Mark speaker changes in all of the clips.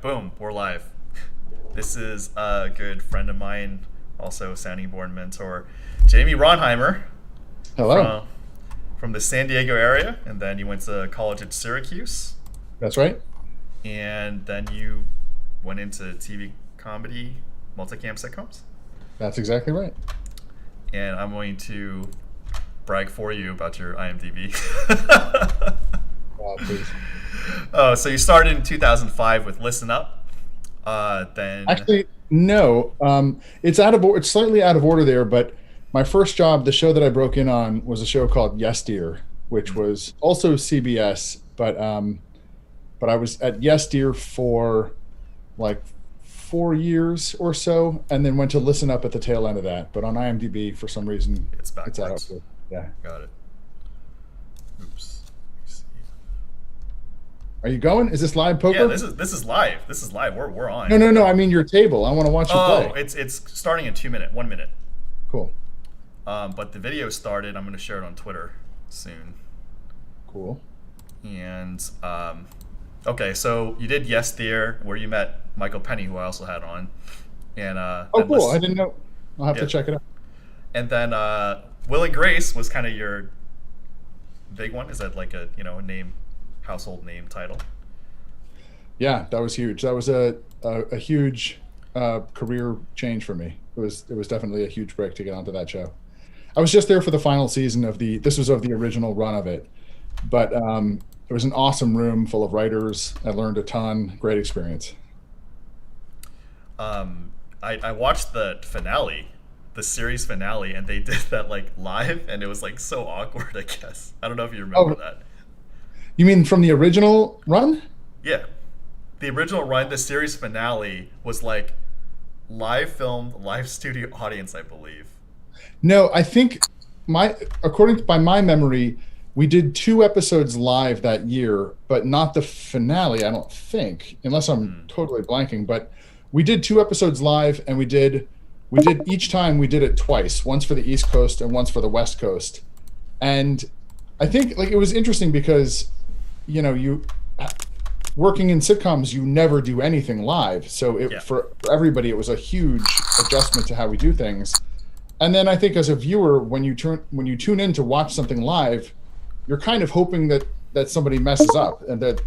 Speaker 1: Boom, we're live. This is a good friend of mine, also sounding board mentor, Jamie Rhonheimer
Speaker 2: Hello.
Speaker 1: from the San Diego area, and then you went to college at Syracuse,
Speaker 2: That's right.
Speaker 1: and then you went into TV comedy, multicam sitcoms,
Speaker 2: That's exactly right.
Speaker 1: and I'm going to brag for you about your IMDb.
Speaker 2: Wow, please.
Speaker 1: Oh, so you started in 2005 with Listen Up, then
Speaker 2: Actually, no. It's slightly out of order there, but my first job, the show that I broke in on, was a show called Yes Dear, which was also CBS, but I was at Yes Dear for like 4 years or so, and then went to Listen Up at the tail end of that. But on IMDb, for some reason,
Speaker 1: it's
Speaker 2: it's out of
Speaker 1: backwards.
Speaker 2: order. Yeah.
Speaker 1: Got it. Oops. Let me see.
Speaker 2: Are you going? Is this live
Speaker 1: Yeah,
Speaker 2: poker?
Speaker 1: this is live. This is live. We're on.
Speaker 2: No, no, no. I mean your table. I want to watch you
Speaker 1: Oh,
Speaker 2: play.
Speaker 1: it's starting in 2 minute, 1 minute.
Speaker 2: Cool.
Speaker 1: But the video started. I'm gonna share it on Twitter soon.
Speaker 2: Cool.
Speaker 1: And okay, so you did Yes Dear, where you met Michael Penny, who I also had on, and
Speaker 2: Oh,
Speaker 1: then
Speaker 2: cool. I didn't know. I'll have
Speaker 1: Yeah.
Speaker 2: to check it out.
Speaker 1: and then Will and Grace was kind of your big one. Is that like a a name, household name title?
Speaker 2: Yeah, that was huge. That was a huge career change for me. It was definitely a huge break to get onto that show. I was just there for the final season of the. This was of the original run of it, but it was an awesome room full of writers. I learned a ton. Great experience.
Speaker 1: I watched the finale, the series finale, and they did that like live, and it was like so awkward. I guess I don't know if you remember
Speaker 2: Oh,
Speaker 1: that.
Speaker 2: you mean from the original run?
Speaker 1: Yeah, the original run, the series finale was like live filmed, live studio audience, I believe.
Speaker 2: No, I think according to by my memory, we did two episodes live that year, but not the finale. I don't think, unless I'm totally blanking. But we did two episodes live, and we did each time we did it twice, once for the East Coast and once for the West Coast. And I think like it was interesting because you working in sitcoms, you never do anything live, so
Speaker 1: Yeah,
Speaker 2: for everybody it was a huge adjustment to how we do things. And then I think as a viewer, when you tune in to watch something live, you're kind of hoping that somebody messes up, and that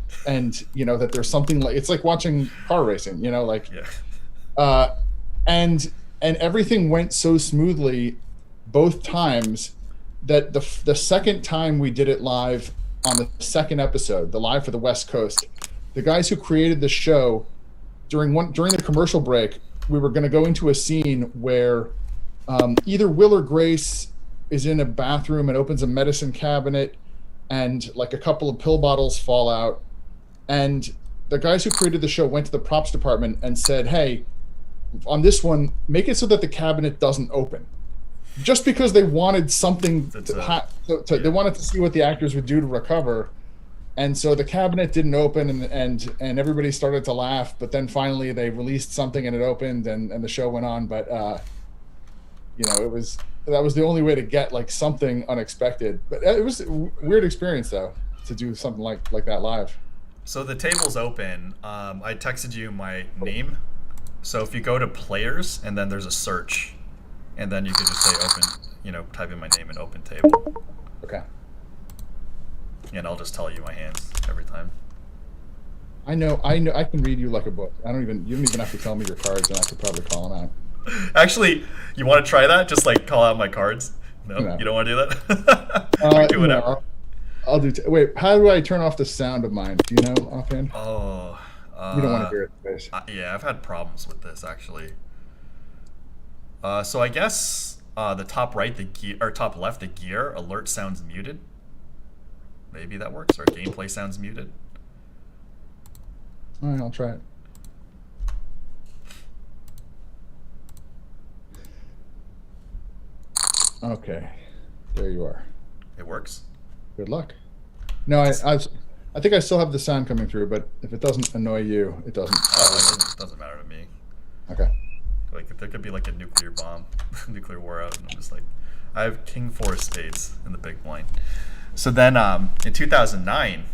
Speaker 2: there's something, like it's like watching car racing, like
Speaker 1: yeah.
Speaker 2: uh and everything went so smoothly both times that the second time we did it live, on the second episode, the live for the West Coast, the guys who created the show, during the commercial break, we were going to go into a scene where either Will or Grace is in a bathroom and opens a medicine cabinet, and like a couple of pill bottles fall out, and the guys who created the show went to the props department and said, "Hey, on this one, make it so that the cabinet doesn't open," just because they wanted something
Speaker 1: That's
Speaker 2: to,
Speaker 1: a
Speaker 2: they
Speaker 1: yeah.
Speaker 2: wanted to see what the actors would do to recover. And so the cabinet didn't open, and everybody started to laugh, but then finally they released something and it opened, and the show went on. But that was the only way to get like something unexpected. But it was a weird experience though, to do something like that live.
Speaker 1: So the table's open. I texted you my name. So if you go to players and then there's a search, and then you could just say open, type in my name and open table,
Speaker 2: Okay.
Speaker 1: and I'll just tell you my hands every time.
Speaker 2: I know I can read you like a book. You don't even have to tell me your cards, and I could probably call them out.
Speaker 1: Actually, you want to try that? Just like call out my cards? No,
Speaker 2: No.
Speaker 1: you don't want to do that? We can do
Speaker 2: No,
Speaker 1: whatever.
Speaker 2: I'll do. Wait, how do I turn off the sound of mine? Do you know offhand?
Speaker 1: Oh,
Speaker 2: You don't want to hear it, please.
Speaker 1: yeah, I've had problems with this actually. So I guess the top right, the gear, or top left, the gear alert sounds muted. Maybe that works, or gameplay sounds muted.
Speaker 2: All right, I'll try it. Okay, there you are.
Speaker 1: It works.
Speaker 2: Good luck. No, I think I still have the sound coming through, but if it doesn't annoy you, it doesn't.
Speaker 1: It doesn't matter to me.
Speaker 2: Okay.
Speaker 1: Like there could be like a nuclear bomb, nuclear war out, and I'm just like, I have King Four of Spades in the big blind. So then, in 2009,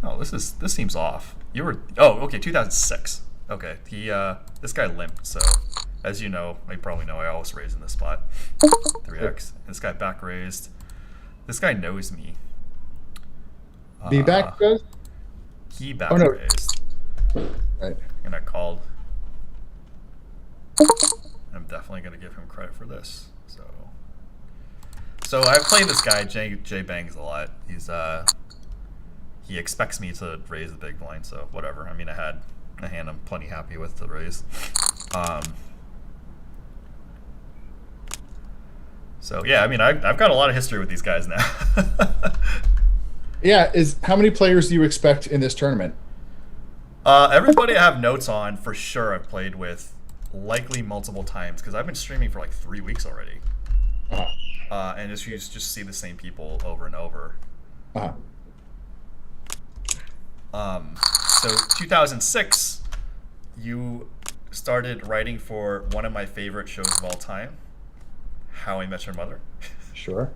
Speaker 1: Oh, this seems off. You were okay, 2006. Okay, this guy limped. So, as you know, you probably know, I always raise in this spot. 3x. This guy back raised. This guy knows me.
Speaker 2: The back goes.
Speaker 1: He back raised.
Speaker 2: Right.
Speaker 1: And I called. I'm definitely gonna give him credit for this. So I've played this guy Jay Bangs a lot. He expects me to raise the big blind, so whatever. I mean, I had a hand I'm plenty happy with to raise. So yeah, I mean, I've got a lot of history with these guys now.
Speaker 2: Yeah, how many players do you expect in this tournament?
Speaker 1: Everybody I have notes on for sure I've played with, likely multiple times, because I've been streaming for like 3 weeks already. And you just see the same people over and over. So 2006, you started writing for one of my favorite shows of all time, How I Met Your Mother.
Speaker 2: Sure.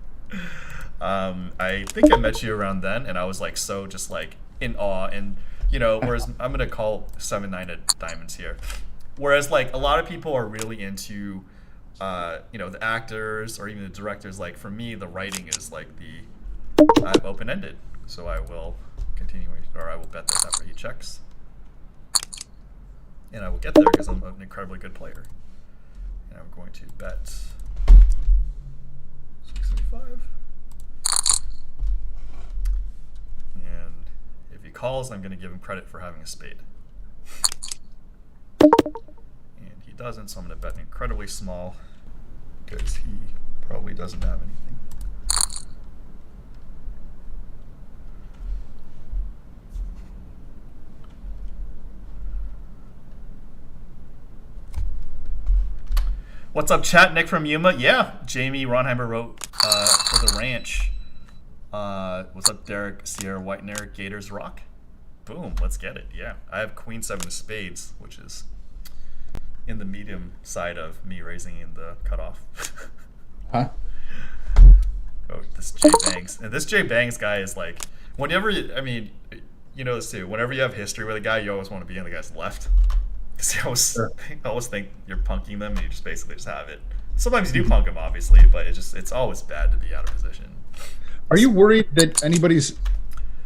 Speaker 1: I think I met you around then, and I was like so just like in awe, and whereas I'm gonna call 7-9 at diamonds here, whereas like a lot of people are really into the actors or even the directors. Like for me, the writing is like the open-ended. So I will continue, or I will bet this after he checks, and I will get there because I'm an incredibly good player. And I'm going to bet 635. And if he calls, I'm going to give him credit for having a spade. And he doesn't, so I'm going to bet incredibly small because he probably doesn't have anything. What's up, chat? Nick from Yuma. Yeah, Jamie Rhonheimer wrote for the ranch. What's up, Derek, Sierra Whitener, Gators Rock? Boom, let's get it. Yeah, I have Queen 7 of spades, which is in the medium side of me raising in the cutoff.
Speaker 2: Huh?
Speaker 1: Oh, this Jay Bangs. And this Jay Bangs guy is like, whenever I mean, you know this too, whenever you have history with a guy, you always want to be on the guy's left. Because I always think you're punking them and you just basically just have it. Sometimes you do punk them, obviously, but it's always bad to be out of position.
Speaker 2: Are you worried that anybody's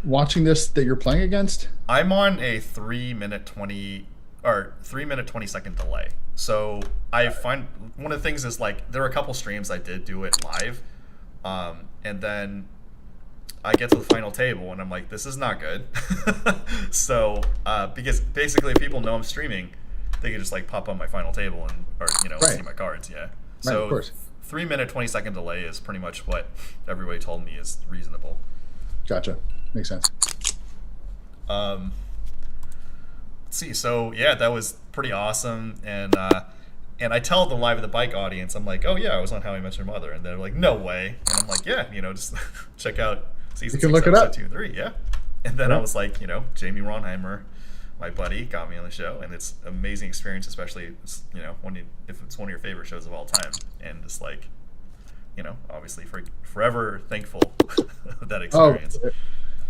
Speaker 2: watching this that you're playing against?
Speaker 1: I'm on a 3-minute 20 second delay. So I find one of the things is like there are a couple streams I did do it live, and then I get to the final table and I'm like, this is not good. So because basically if people know I'm streaming, they can just like pop on my final table or see my cards. Yeah. So
Speaker 2: of course.
Speaker 1: 3-minute 20-second delay is pretty much what everybody told me is reasonable.
Speaker 2: Gotcha. Makes sense.
Speaker 1: Let's see. So yeah, that was pretty awesome, and I tell the Live at the Bike audience, I'm like, oh yeah, I was on How I Met Your Mother, and they're like, no way, and I'm like, yeah, just check out season 6, episode 2 and 3, yeah. And then I was like, Jamie Rhonheimer, my buddy, got me on the show, and it's an amazing experience, especially if it's one of your favorite shows of all time, and just like, obviously forever thankful of that experience.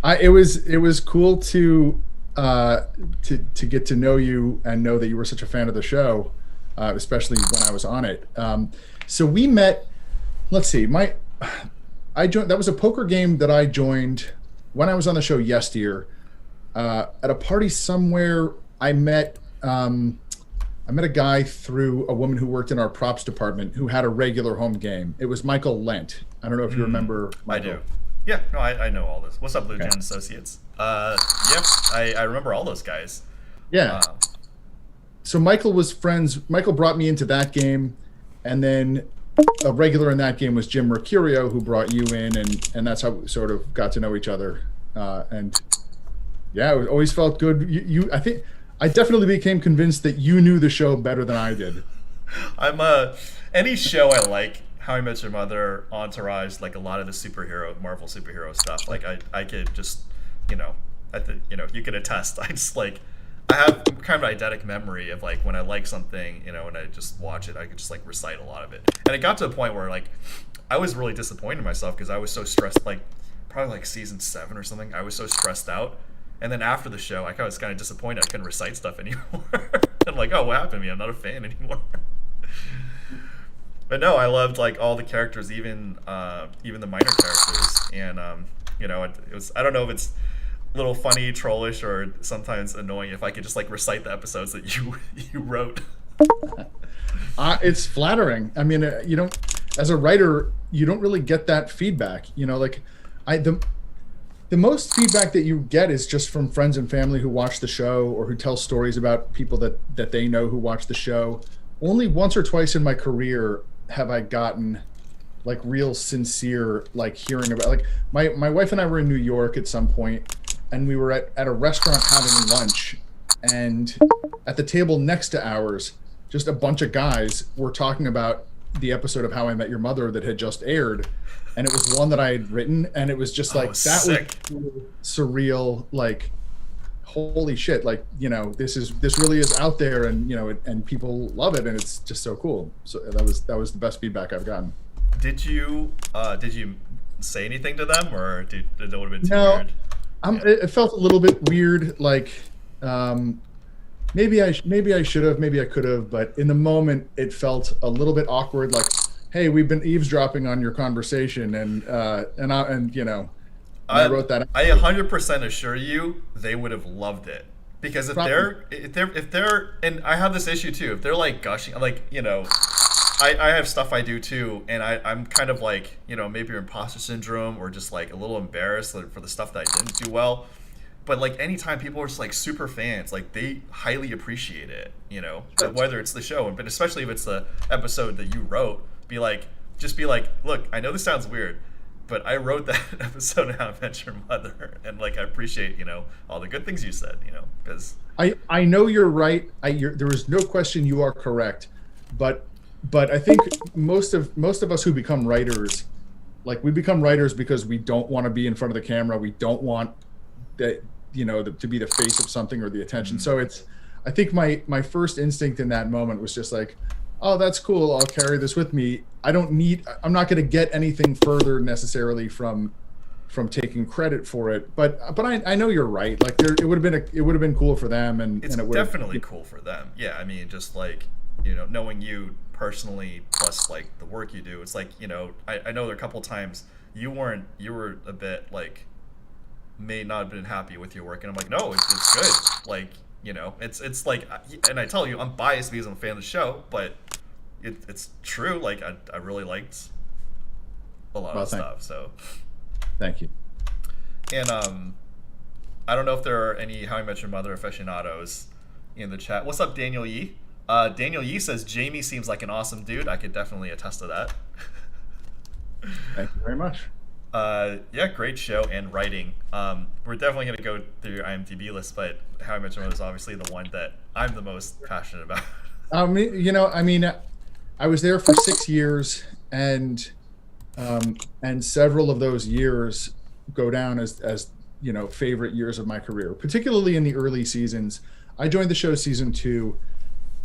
Speaker 2: It was cool to get to know you and know that you were such a fan of the show, especially when I was on it. So we met. Let's see, I joined. That was a poker game that I joined when I was on the show yesteryear. At a party somewhere, I met a guy through a woman who worked in our props department who had a regular home game. It was Michael Lent. I don't know if you remember Michael.
Speaker 1: I do. Yeah, no, I know all this. What's up, Blue Gen Associates? Yep, I remember all those guys.
Speaker 2: Yeah. So Michael was friends. Michael brought me into that game, and then a regular in that game was Jim Mercurio, who brought you in, and that's how we sort of got to know each other. And yeah, it always felt good. I think I definitely became convinced that you knew the show better than I did.
Speaker 1: I'm any show I like, How I Met Your Mother, Entourage, like a lot of the Marvel superhero stuff. Like I could just, you could attest. I have kind of an eidetic memory of like when I like something, and I just watch it, I could just like recite a lot of it. And it got to a point where like I was really disappointed in myself because I was so stressed. Like probably like season 7 or something, I was so stressed out And then after the show, I was kind of disappointed I couldn't recite stuff anymore. I'm like, oh, what happened to me? I'm not a fan anymore. But no, I loved like all the characters, even the minor characters, and it was, I don't know if it's a little funny, trollish, or sometimes annoying if I could just like recite the episodes that you wrote.
Speaker 2: It's flattering. I mean, you don't, as a writer, you don't really get that feedback. Like the most feedback that you get is just from friends and family who watch the show or who tell stories about people that they know who watch the show. Only once or twice in my career have I gotten like real sincere, like hearing about, like my wife and I were in New York at some point, and we were at a restaurant having lunch, and at the table next to ours, just a bunch of guys were talking about the episode of How I Met Your Mother that had just aired, and it was one that I had written, and it was just like, that
Speaker 1: sick.
Speaker 2: was surreal, like, holy shit, like, this really is out there, and and people love it, and it's just so cool. So that was the best feedback I've gotten.
Speaker 1: Did you say anything to them, or did it would have been too
Speaker 2: No,
Speaker 1: weird?
Speaker 2: it felt a little bit weird, like maybe I should have, maybe I could have, but in the moment it felt a little bit awkward, like, hey, we've been eavesdropping on your conversation, and I wrote that.
Speaker 1: I 100% assure you they would have loved it, because if they're and I have this issue too, if they're like gushing, like, I have stuff I do too, and I'm kind of like, maybe imposter syndrome, or just like a little embarrassed for the stuff that I didn't do well. But like anytime people are just like super fans, like they highly appreciate it, whether it's the show, but especially if it's the episode that you wrote, just be like, look, I know this sounds weird, but I wrote that episode of How I Met Your Mother, and like I appreciate all the good things you said, because
Speaker 2: I know you're right. There is no question you are correct, but I think most of us who become writers, like, we become writers because we don't want to be in front of the camera. We don't want that to be the face of something or the attention. So I think my first instinct in that moment was just like, oh, that's cool, I'll carry this with me. I'm not going to get anything further necessarily from taking credit for it, but I know you're right. Like, it would have been cool for them, and
Speaker 1: it's
Speaker 2: it
Speaker 1: definitely cool for them. Yeah, I mean, just like, knowing you personally, plus like the work you do, it's like, I know there are a couple times you were a bit like, may not have been happy with your work, and I'm like, no, it's good. Like, it's like, and I tell you, I'm biased because I'm a fan of the show, but it's true. Like, I really liked a lot of stuff. So
Speaker 2: thank you.
Speaker 1: And I don't know if there are any How I Met Your Mother aficionados in the chat. What's up, Daniel Yee? Daniel Yee says Jamie seems like an awesome dude. I could definitely attest to that.
Speaker 2: Thank you very much.
Speaker 1: Yeah, great show and writing. We're definitely going to go through your IMDb list, but How I Met Your Mother is obviously the one that I'm the most passionate about.
Speaker 2: I was there for 6 years, and several of those years go down as favorite years of my career, particularly in the early seasons. I joined the show season 2,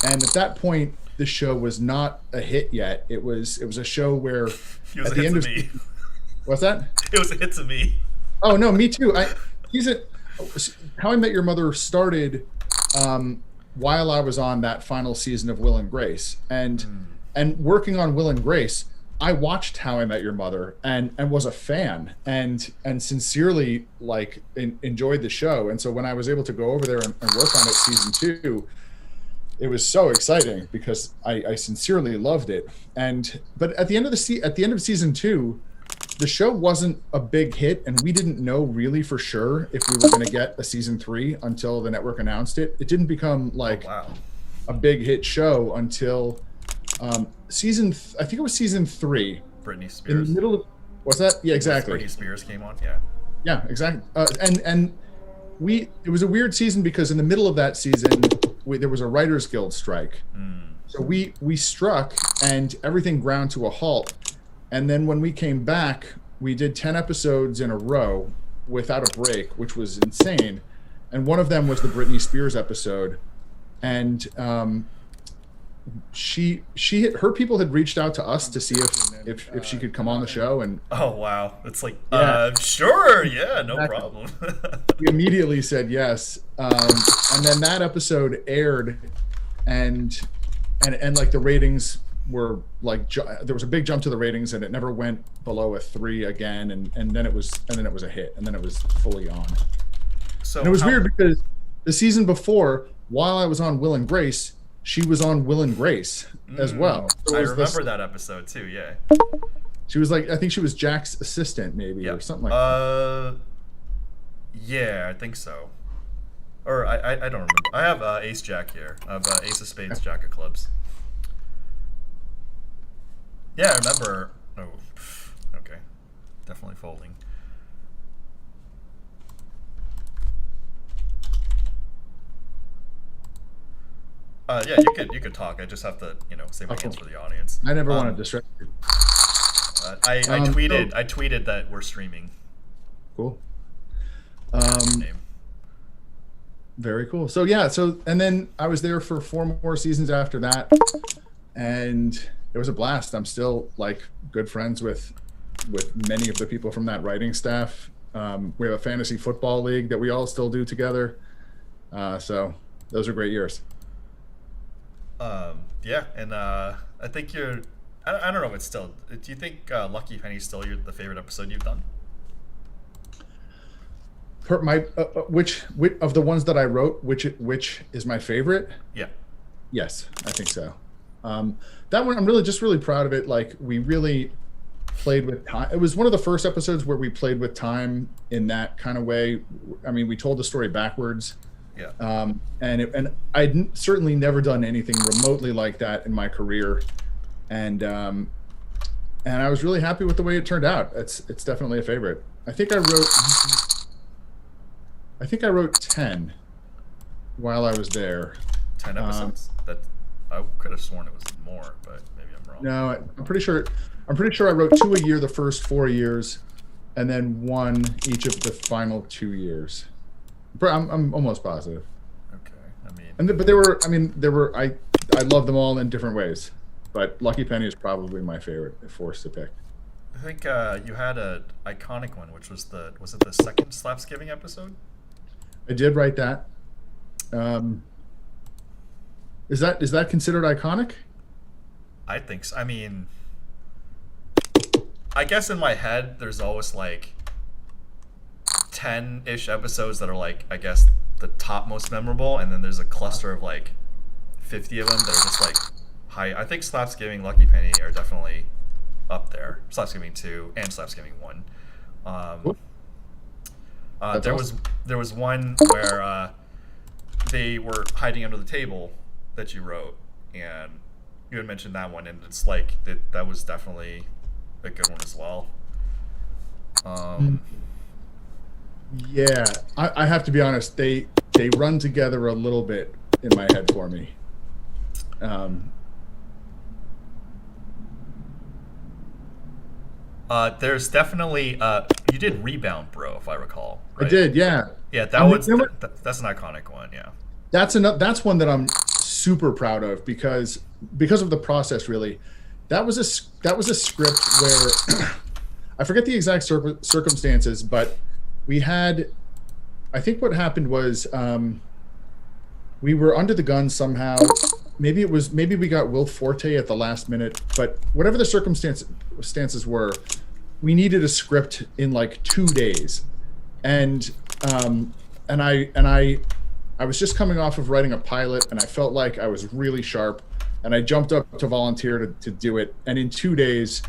Speaker 2: and at that point, the show was not a hit yet. It was a show where
Speaker 1: at the end of me.
Speaker 2: What's that?
Speaker 1: It was a hit to me.
Speaker 2: Oh no, me too. How I Met Your Mother started while I was on that final season of Will and Grace, and working on Will and Grace, I watched How I Met Your Mother and was a fan and sincerely enjoyed the show. And so when I was able to go over there and work on it season 2, it was so exciting because I sincerely loved it. But at the end of season 2, the show wasn't a big hit, and we didn't know really for sure if we were going to get a season 3 until the network announced it. It didn't become a big hit show until I think it was season 3.
Speaker 1: Britney Spears.
Speaker 2: In the middle of, what's that? Yeah, exactly.
Speaker 1: Britney Spears came on. Yeah.
Speaker 2: Yeah, exactly. It was a weird season because in the middle of that season, there was a Writers Guild strike. So we struck, and everything ground to a halt. And then when we came back, we did 10 episodes in a row without a break, which was insane. And one of them was the Britney Spears episode. And her people had reached out to us to see if she could come on the show, and
Speaker 1: Oh wow, it's like
Speaker 2: yeah,
Speaker 1: sure, yeah, no
Speaker 2: exactly.
Speaker 1: problem.
Speaker 2: We immediately said yes. And then that episode aired, and like the ratings were like there was a big jump to the ratings, and it never went below a 3 again, and then it was a hit, and then it was fully on.
Speaker 1: So
Speaker 2: And it was weird because the season before, while I was on Will and Grace, she was on Will and Grace as well. So
Speaker 1: I remember that episode too. Yeah.
Speaker 2: She was like, I think she was Jack's assistant, maybe, or something like that.
Speaker 1: Yeah, I think so. Or I don't remember. I have Ace Jack here. I have Ace of Spades, Jack of Clubs. Yeah, I remember. Oh, okay. Definitely folding. Yeah, you could talk. I just have to, say my hands for the audience.
Speaker 2: I never want to distract you.
Speaker 1: I tweeted that we're streaming.
Speaker 2: Cool.
Speaker 1: Name.
Speaker 2: Very cool. So yeah, and then I was there for 4 more seasons after that, and it was a blast. I'm still like good friends with many of the people from that writing staff. We have a fantasy football league that we all still do together. So those are great years.
Speaker 1: Yeah, and I think I don't know if it's still. Do you think Lucky Penny's still the favorite episode you've done?
Speaker 2: Which of the ones that I wrote, which is my favorite?
Speaker 1: Yeah.
Speaker 2: Yes, I think so. That one, I'm really proud of it. Like, we really played with time. It was one of the first episodes where we played with time in that kind of way. I mean, we told the story backwards.
Speaker 1: Yeah.
Speaker 2: And I'd certainly never done anything remotely like that in my career. And I was really happy with the way it turned out. It's definitely a favorite. I think I wrote 10 while I was there.
Speaker 1: 10 episodes? That I could have sworn it was more, but maybe I'm wrong.
Speaker 2: No, I'm pretty sure I wrote 2 a year the first 4 years, and then 1 each of the final 2 years. I'm almost positive.
Speaker 1: Okay,
Speaker 2: But there were I love them all in different ways, but Lucky Penny is probably my favorite if forced to pick.
Speaker 1: I think you had an iconic one, which was it the second Slapsgiving episode?
Speaker 2: I did write that. Is that considered iconic?
Speaker 1: I think so. I mean, I guess in my head, there's always like 10-ish episodes that are like, I guess, the top most memorable, and then there's a cluster of like 50 of them that are just like high. I think Slapsgiving, Lucky Penny are definitely up there. Slapsgiving 2 and Slapsgiving 1. There was one where they were hiding under the table that you wrote, and you had mentioned that one, and it's like that was definitely a good one as well.
Speaker 2: Yeah, I have to be honest. They run together a little bit in my head for me.
Speaker 1: There's definitely you did Rebound, Bro, if I recall. Right?
Speaker 2: I did, yeah.
Speaker 1: Yeah, that's an iconic one. Yeah.
Speaker 2: That's one that I'm super proud of because of the process. Really, that was a script where I forget the exact circumstances, but we had. I think what happened was we were under the gun somehow. Maybe we got Will Forte at the last minute, but whatever the circumstances were, we needed a script in like 2 days, and I was just coming off of writing a pilot, and I felt like I was really sharp, and I jumped up to volunteer to do it, and in 2 days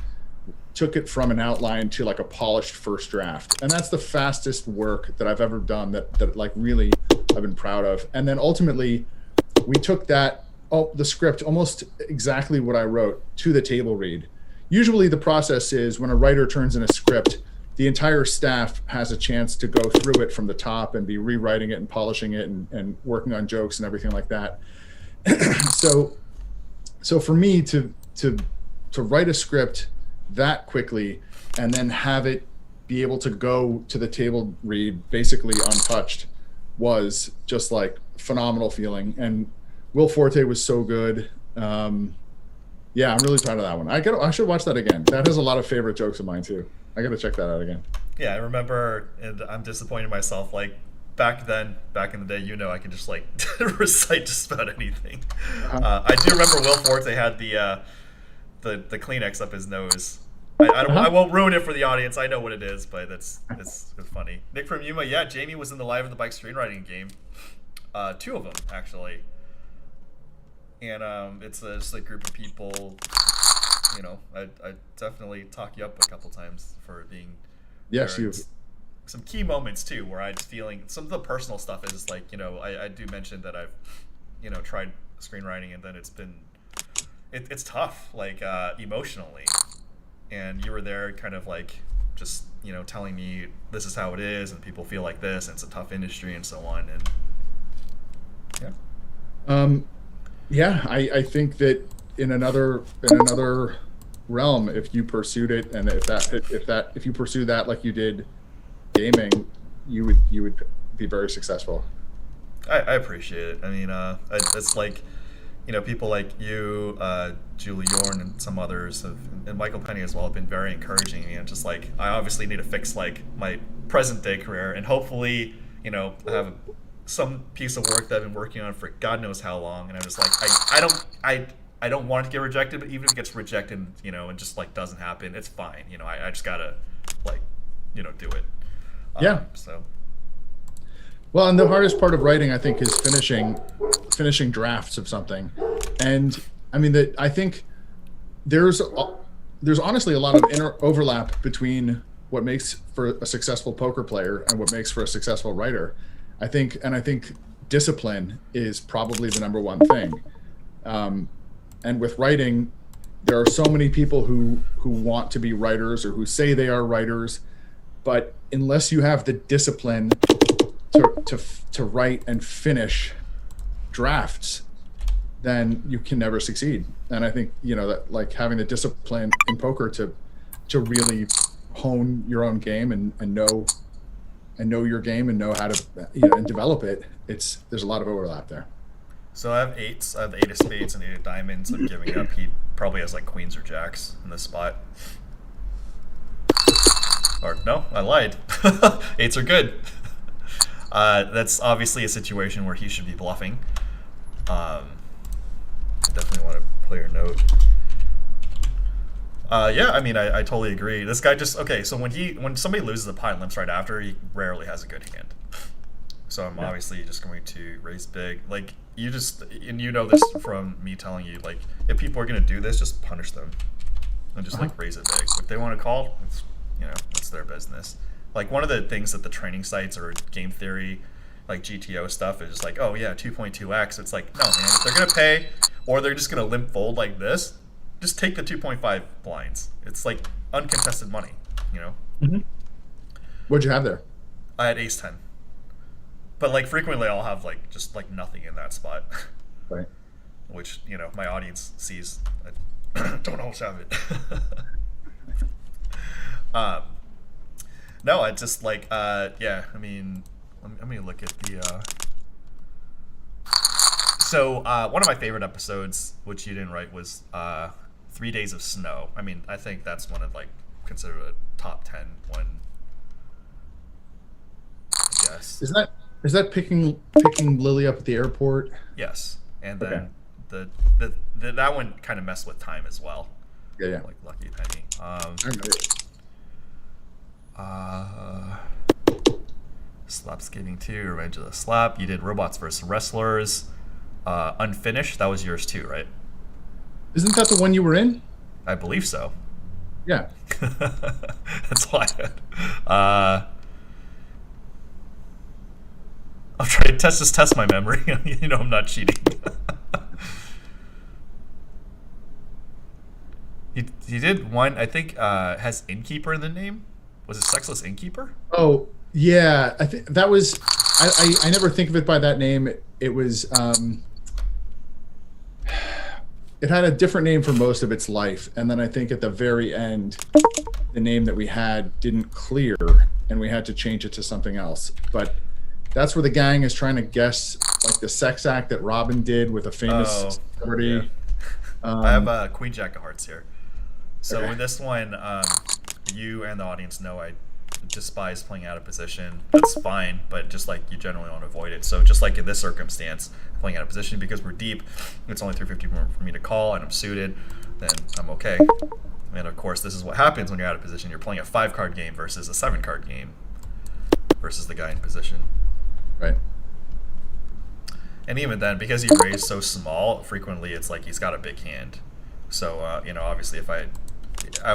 Speaker 2: took it from an outline to like a polished first draft. And that's the fastest work that I've ever done that like really I've been proud of. And then ultimately we took the script, almost exactly what I wrote, to the table read. Usually the process is when a writer turns in a script, the entire staff has a chance to go through it from the top and be rewriting it and polishing it and working on jokes and everything like that. So for me to write a script that quickly and then have it be able to go to the table read basically untouched was just like phenomenal feeling. And Will Forte was so good. Yeah, I'm really proud of that one. I should watch that again. That has a lot of favorite jokes of mine too. I got to check that out again.
Speaker 1: Yeah, I remember, and I'm disappointed in myself. Like back then, back in the day, I could just like recite just about anything. I do remember Will Forte had the Kleenex up his nose. I won't ruin it for the audience. I know what it is, but it's funny. Nick from Yuma, yeah, Jamie was in the Live of the Bike screenwriting game. 2 of them actually, and it's just a group of people. I definitely talk you up a couple times for being.
Speaker 2: Yes, you've.
Speaker 1: Some key moments too, where I'm feeling some of the personal stuff is like, I do mention that I've, tried screenwriting, and then it's tough, like emotionally, and you were there, kind of like just telling me this is how it is, and people feel like this, and it's a tough industry, and so on, and
Speaker 2: I think that in another realm, if you pursued it, and if you pursue that like you did gaming, you would be very successful.
Speaker 1: I appreciate it. I mean, it's like, people like you, Julie Yorn, and some others and Michael Penny as well have been very encouraging me, and just like, I obviously need to fix like my present day career, and hopefully, I have some piece of work that I've been working on for God knows how long, and I'm just like, I don't want it to get rejected, but even if it gets rejected, and just like doesn't happen, it's fine. I just gotta like, do it.
Speaker 2: Yeah.
Speaker 1: So.
Speaker 2: Well, and the hardest part of writing, I think, is finishing drafts of something, and I mean that I think there's honestly a lot of overlap between what makes for a successful poker player and what makes for a successful writer. I think discipline is probably the number one thing. And with writing, there are so many people who want to be writers or who say they are writers, but unless you have the discipline to write and finish drafts, then you can never succeed. And I think that like having the discipline in poker to really hone your own game and know your game and know how to and develop it. There's a lot of overlap there.
Speaker 1: So I have 8s. I have the 8 of spades and 8 of diamonds. I'm giving up. He probably has like queens or jacks in this spot. Or no, I lied. 8s are good. That's obviously a situation where he should be bluffing. I definitely want to play your note. Yeah, I mean, I totally agree. This guy just so when somebody loses the pot and limps right after, he rarely has a good hand. So I'm obviously just going to raise big. Like this from me telling you, like if people are gonna do this, just punish them and just like raise it big. If they want to call, it's their business. Like one of the things that the training sites or game theory, like GTO stuff, is just like, oh yeah, 2.2x. It's like, no man, if they're gonna pay or they're just gonna limp fold like this, just take the 2.5 blinds. It's like uncontested money,
Speaker 2: Mm-hmm. What'd you have there?
Speaker 1: I had ace 10. But like frequently I'll have like just like nothing in that spot.
Speaker 2: Right.
Speaker 1: Which, my audience sees. I don't always have it. No, I just like yeah, I mean, let me look at the so one of my favorite episodes, which you didn't write, was 3 Days of Snow. I mean, I think that's one of like considered a top 10 one. Yes.
Speaker 2: Is that picking Lily up at the airport?
Speaker 1: Yes, and then that one kind of messed with time as well.
Speaker 2: Yeah.
Speaker 1: Like Lucky Penny.
Speaker 2: I remember it.
Speaker 1: Slapsgiving 2, Revenge of the Slap. You did Robots vs. Wrestlers. Unfinished, that was yours too, right?
Speaker 2: Isn't that the one you were in?
Speaker 1: I believe so.
Speaker 2: Yeah.
Speaker 1: That's why. I'm trying to test my memory. I'm not cheating. He did one, I think, has Innkeeper in the name. Was it Sexless Innkeeper?
Speaker 2: Oh, yeah. I think that was. I never think of it by that name. It was. It had a different name for most of its life, and then I think at the very end, the name that we had didn't clear, and we had to change it to something else. But that's where the gang is trying to guess, like the sex act that Robin did with a famous celebrity.
Speaker 1: I have
Speaker 2: Um,
Speaker 1: Queen Jack of Hearts here. So
Speaker 2: okay.
Speaker 1: with this one, you and the audience know I despise playing out of position. That's fine, but just like you generally want to avoid it. So just like in this circumstance, playing out of position because we're deep, it's only 350 for me to call, and I'm suited, then I'm okay. And of course, this is what happens when you're out of position. You're playing a 5-card game versus a 7-card game versus the guy in position.
Speaker 2: Right.
Speaker 1: And even then, because he raised so small, frequently it's like he's got a big hand. So obviously, if I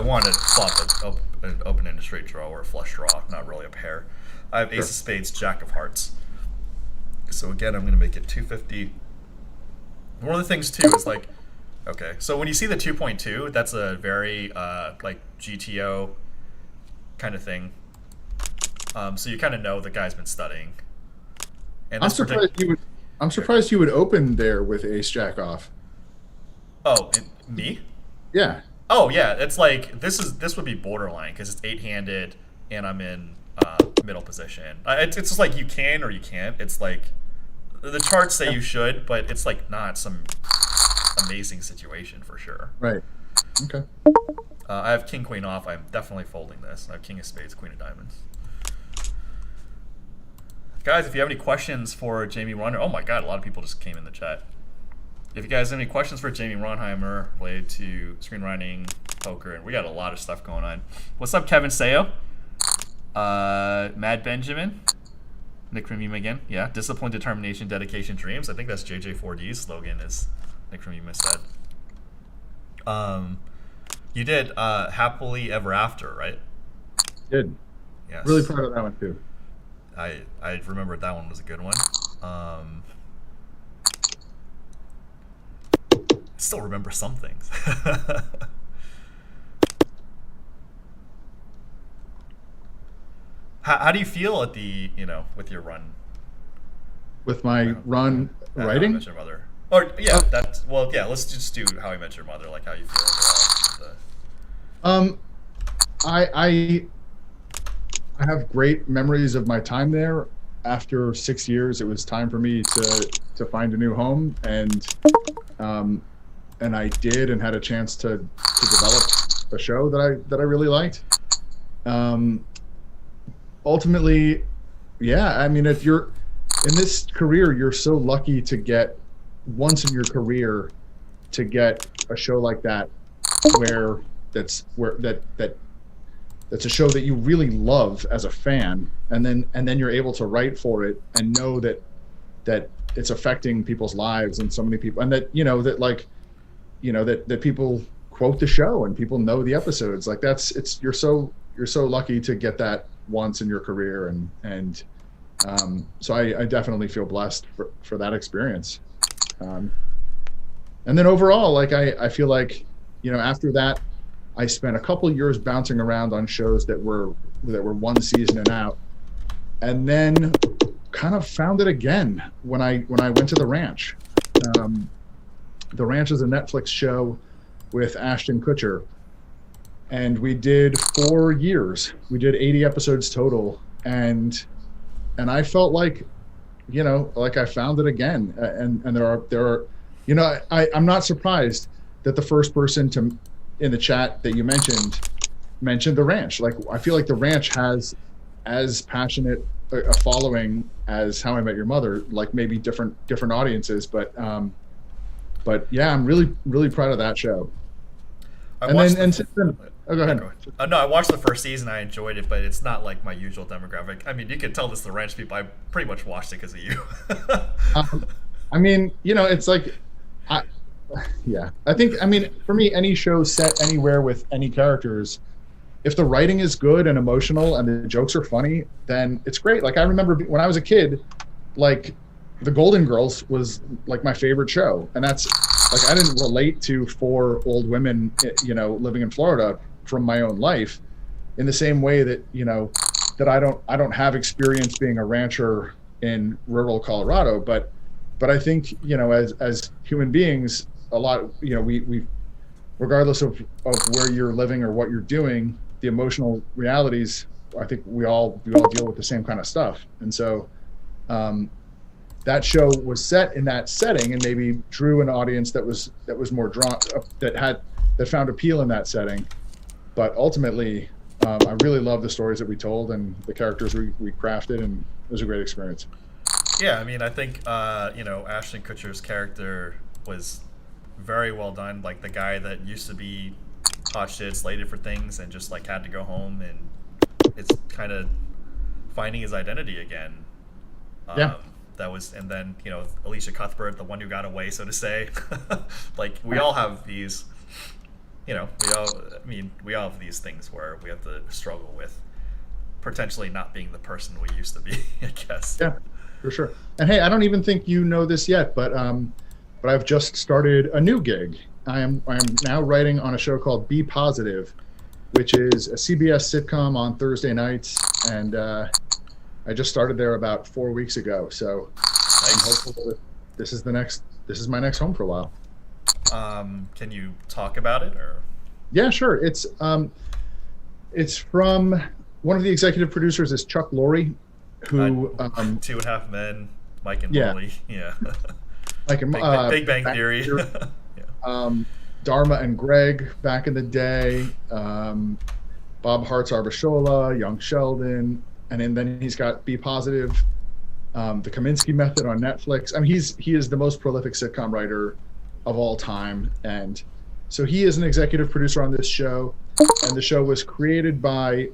Speaker 1: want to flop an open-ended straight draw or a flush draw, not really a pair. I have Ace of Spades, Jack of Hearts. So again, I'm going to make it 250. One of the things too is like, okay, so when you see the 2.2, that's a very like GTO kind of thing. So you kind of know the guy's been studying. And
Speaker 2: I'm surprised you would. I'm surprised you would open there with Ace Jack off.
Speaker 1: Oh, me?
Speaker 2: Yeah.
Speaker 1: Oh yeah, it's like this would be borderline because it's 8-handed and I'm in middle position. It's just like you can or you can't. It's like the charts say you should, but it's like not some amazing situation for sure.
Speaker 2: Right. Okay.
Speaker 1: I have King Queen off. I'm definitely folding this. I have King of Spades, Queen of Diamonds. Guys, if you have any questions for Jamie Rhonheimer, oh my god, a lot of people just came in the chat. If you guys have any questions for Jamie Rhonheimer related to screenwriting, poker, and we got a lot of stuff going on. What's up, Kevin Sayo? Mad Benjamin? Nick from Yuma again. Yeah, discipline, determination, dedication, dreams. I think that's JJ4D's slogan is Nick from Yuma said. You did Happily Ever After, right?
Speaker 2: Good.
Speaker 1: Yes.
Speaker 2: Really proud of that one too.
Speaker 1: I remembered that one was a good one. Still remember some things. How do you feel at the with your run?
Speaker 2: With my run
Speaker 1: How I
Speaker 2: writing.
Speaker 1: Met Your Mother. Or yeah, that's well yeah. Let's just do How I Met Your Mother. Like how you feel overall.
Speaker 2: I have great memories of my time there. After 6 years, it was time for me to find a new home, and I did, and had a chance to develop a show that I really liked. Ultimately, yeah, I mean, if you're in this career, you're so lucky to get once in your career to get a show like that, that's a show that you really love as a fan, and then you're able to write for it and know that it's affecting people's lives and so many people, and that that people quote the show and people know the episodes. Like you're so lucky to get that once in your career, and so I definitely feel blessed for that experience. And then overall, like I feel like after that, I spent a couple years bouncing around on shows that were one season and out, and then kind of found it again when I went to The Ranch. The Ranch is a Netflix show with Ashton Kutcher, and we did 4 years. We did 80 episodes total, and I felt like I found it again. And there are I'm not surprised that the first person in the chat that you mentioned The Ranch. Like, I feel like The Ranch has as passionate a following as How I Met Your Mother, like maybe different audiences, but yeah, I'm really, really proud of that show. Oh, go ahead.
Speaker 1: No, I watched the first season. I enjoyed it, but it's not like my usual demographic. I mean, you can tell this The Ranch people. I pretty much watched it because of you.
Speaker 2: I mean, it's like, yeah. I think, for me, any show set anywhere with any characters, if the writing is good and emotional and the jokes are funny, then it's great. Like, I remember when I was a kid, like, The Golden Girls was like my favorite show, and that's like, I didn't relate to 4 old women, living in Florida from my own life, in the same way that that I don't have experience being a rancher in rural Colorado, but I think as human beings, a lot we regardless of where you're living or what you're doing, the emotional realities, I think we all deal with the same kind of stuff, and so that show was set in that setting and maybe drew an audience that was more drawn, that found appeal in that setting. But ultimately, I really love the stories that we told and the characters we crafted, and it was a great experience.
Speaker 1: Yeah, I mean, I think Ashton Kutcher's character was very well done. Like the guy that used to be hot shit, slated for things, and just like had to go home, and it's kind of finding his identity again.
Speaker 2: Yeah.
Speaker 1: That was, and then Alicia Cuthbert, the one who got away, so to say. Like we all have these, we all have these things where we have to struggle with potentially not being the person we used to be, I guess.
Speaker 2: Yeah, for sure. And hey, I don't even think you know this yet, but I've just started a new gig. I'm now writing on a show called Be Positive, which is a CBS sitcom on Thursday nights, and I just started there about 4 weeks ago. So
Speaker 1: Nice.
Speaker 2: I'm hopeful that this is my next home for a while.
Speaker 1: Can you talk about it, or?
Speaker 2: Yeah, sure. It's from one of the executive producers is Chuck Lorre, who
Speaker 1: 2.5 Men, Mike and
Speaker 2: Yeah.
Speaker 1: Molly, yeah.
Speaker 2: like
Speaker 1: Big Bang Theory. Yeah.
Speaker 2: Dharma and Greg back in the day, Bob Hart's Arbashola, Young Sheldon, and then he's got Be Positive, the Kaminsky Method on Netflix. I mean, he is the most prolific sitcom writer of all time, and so he is an executive producer on this show, and the show was created by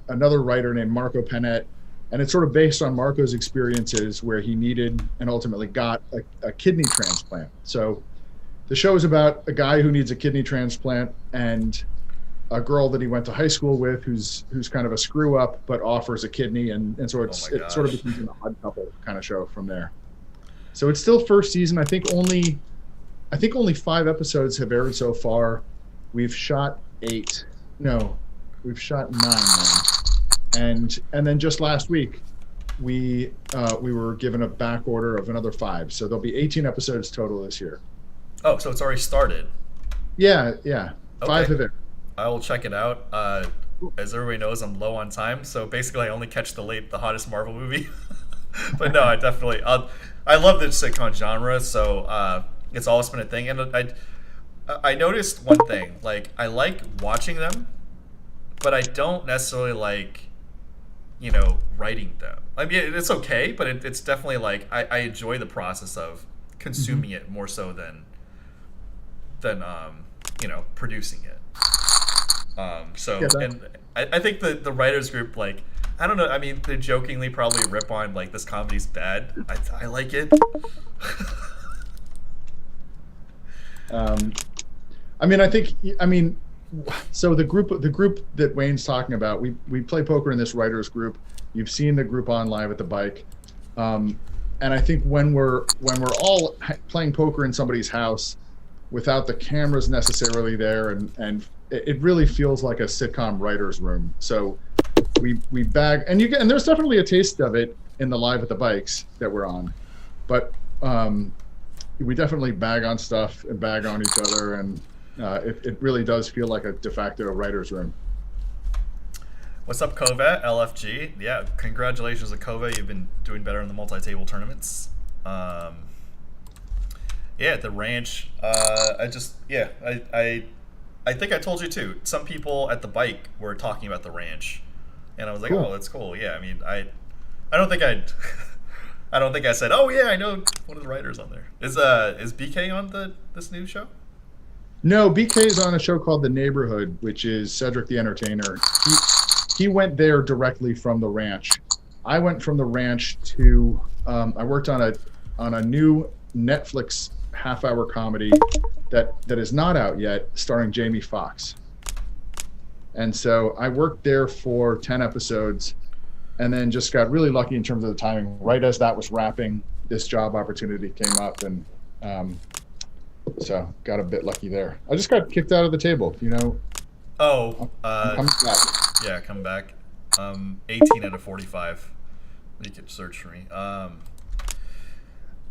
Speaker 2: another writer named Marco Panett, and it's sort of based on Marco's experiences where he needed and ultimately got a kidney transplant. So the show is about a guy who needs a kidney transplant and a girl that he went to high school with who's kind of a screw up but offers a kidney, and so it sort of becomes an odd couple kind of show from there. So it's still first season. I think only 5 episodes have aired so far. We've shot 8. No, we've shot 9 now. And then just last week we were given a back order of another 5. So there'll be 18 episodes total this year.
Speaker 1: Oh, so it's already started.
Speaker 2: Yeah. 5
Speaker 1: Okay.
Speaker 2: have aired.
Speaker 1: I will check it out. As everybody knows, I'm low on time, so basically I only catch the hottest Marvel movie. But no, I love the sitcom genre, so it's always been a thing. And I noticed one thing, like I like watching them, but I don't necessarily like, writing them. I mean, it's okay, but it's definitely like I enjoy the process of consuming it more so than producing it. And I think the writers group, like, I don't know, I mean, they jokingly probably rip on like this comedy's bad. I like it.
Speaker 2: So the group that Wayne's talking about, we play poker in this writers group. You've seen the group on Live at the Bike, and I think when we're all playing poker in somebody's house without the cameras necessarily there, and it really feels like a sitcom writers room. So we bag, and there's definitely a taste of it in the Live at the Bikes that we're on, but we definitely bag on stuff and bag on each other, and it really does feel like a de facto writer's room.
Speaker 1: What's up, Kova? LFG. Yeah, congratulations to Kova. You've been doing better in the multi-table tournaments. Yeah, at the ranch. I think I told you too. Some people at the bike were talking about the ranch, and I was like,
Speaker 2: Cool.
Speaker 1: "Oh, that's cool." Yeah, I mean, I don't think I said, "Oh yeah, I know one of the writers on there." Is BK on this new show?
Speaker 2: No, BK is on a show called The Neighborhood, which is Cedric the Entertainer. He went there directly from the ranch. I went from the ranch to I worked on a new Netflix half-hour comedy that is not out yet, starring Jamie Foxx. And so I worked there for 10 episodes, and then just got really lucky in terms of the timing. Right as that was wrapping, this job opportunity came up, and so got a bit lucky there. I just got kicked out of the table,
Speaker 1: Oh,
Speaker 2: I'm coming back.
Speaker 1: yeah, come back. 18 out of 45. You can search for me.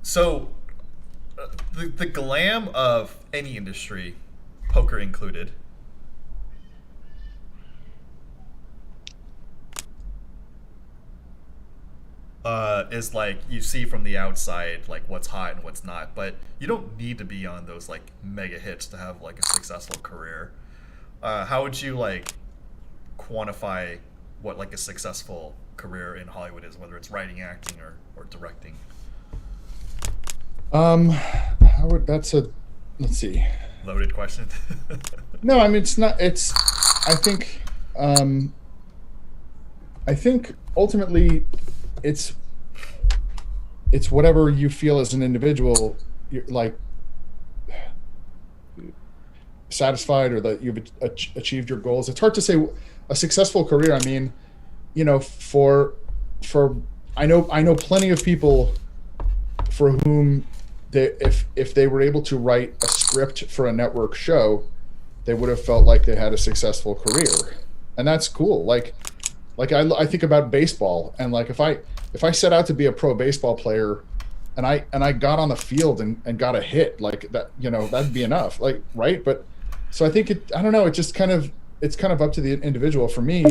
Speaker 1: So the glam of any industry, poker included, is like you see from the outside like what's hot and what's not, but you don't need to be on those like mega hits to have like a successful career. How would you like quantify what like a successful career in Hollywood is, whether it's writing, acting, or directing?
Speaker 2: How would that's a let's see.
Speaker 1: Loaded question.
Speaker 2: No, I mean it's not. It's I think ultimately it's whatever you feel as an individual, you're like satisfied or that you've achieved your goals. It's hard to say a successful career. I mean, for I know plenty of people for whom if they were able to write a script for a network show, they would have felt like they had a successful career, and that's cool. Like I think about baseball, and like if I set out to be a pro baseball player, and I got on the field and got a hit, like that, that'd be enough, like, right? But so I think I don't know, it's kind of up to the individual. For me,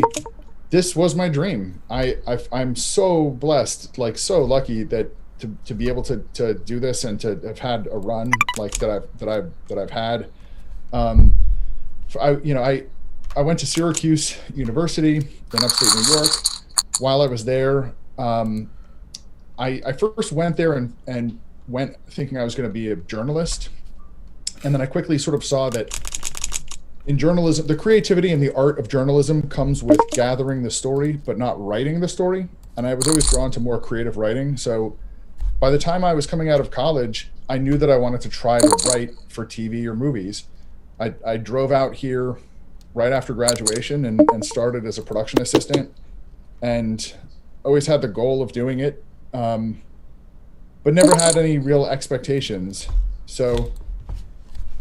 Speaker 2: this was my dream. I'm so blessed, like so lucky that to be able to do this and to have had a run like that I've had. I went to Syracuse University in upstate New York. While I was there, I first went there and went thinking I was going to be a journalist, and then I quickly sort of saw that in journalism, the creativity and the art of journalism comes with gathering the story, but not writing the story. And I was always drawn to more creative writing. So by the time I was coming out of college, I knew that I wanted to try to write for TV or movies. I drove out here right after graduation and started as a production assistant, and always had the goal of doing it, but never had any real expectations. So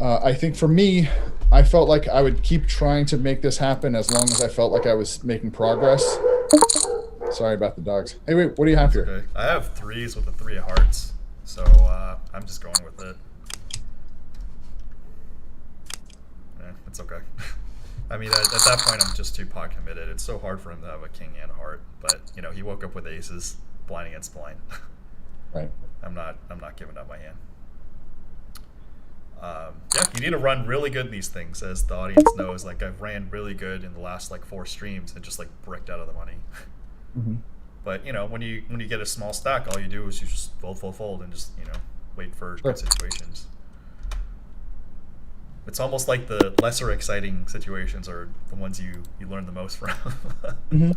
Speaker 2: I think for me, I felt like I would keep trying to make this happen as long as I felt like I was making progress. Sorry about the dogs. Hey, wait, what do you have here?
Speaker 1: Okay. I have threes with the three of hearts, so I'm just going with it. It's okay. I mean, at that point, I'm just too pot committed. It's so hard for him to have a king and a heart, but he woke up with aces, blind against blind.
Speaker 2: Right.
Speaker 1: I'm not giving up my hand. Yeah, you need to run really good in these things, as the audience knows. Like, I've ran really good in the last like 4 streams and just like bricked out of the money.
Speaker 2: Mm-hmm.
Speaker 1: But when you get a small stack, all you do is you just fold and just wait for good situations. It's almost like the lesser exciting situations are the ones you learn the most from.
Speaker 2: Mm-hmm.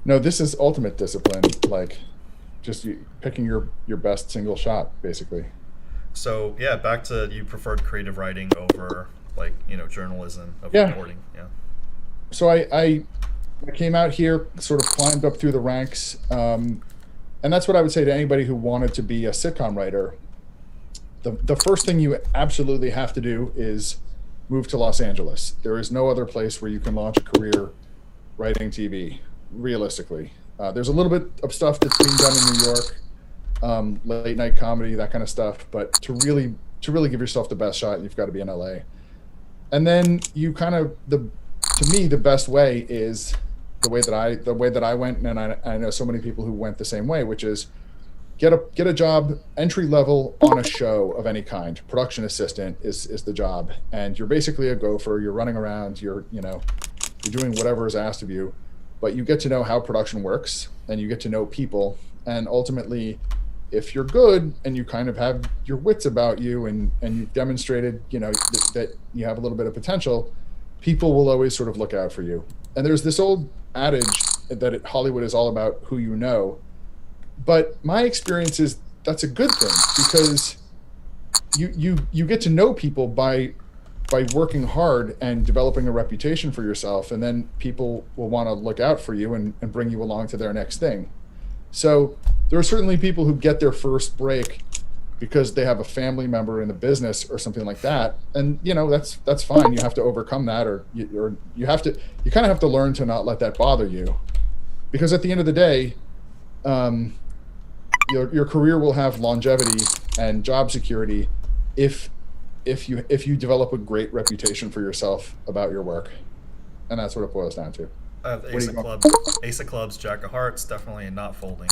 Speaker 2: No, this is ultimate discipline, like just picking your best single shot, basically.
Speaker 1: So yeah, back to you preferred creative writing over like journalism of
Speaker 2: Yeah.
Speaker 1: reporting. Yeah.
Speaker 2: So I came out here, sort of climbed up through the ranks, and that's what I would say to anybody who wanted to be a sitcom writer. The first thing you absolutely have to do is move to Los Angeles. There is no other place where you can launch a career writing TV, realistically. There's a little bit of stuff that's being done in New York, late night comedy, that kind of stuff. But to really give yourself the best shot, you've got to be in LA. And then you kind of to me, the best way is the way that I went, and I know so many people who went the same way, which is get a job entry level on a show of any kind. Production assistant is the job, and you're basically a gopher. You're running around. You're doing whatever is asked of you, but you get to know how production works, and you get to know people, and ultimately, if you're good and you kind of have your wits about you, and you've demonstrated that you have a little bit of potential, people will always sort of look out for you. And there's this old adage that Hollywood is all about who you know. But my experience is that's a good thing, because you get to know people by working hard and developing a reputation for yourself, and then people will want to look out for you and bring you along to their next thing. So there are certainly people who get their first break because they have a family member in the business or something like that, and that's fine. You have to overcome that, or you kind of have to learn to not let that bother you, because at the end of the day, your career will have longevity and job security if you develop a great reputation for yourself about your work, and that's what it boils down to.
Speaker 1: I have ace of clubs, jack of hearts, definitely not folding.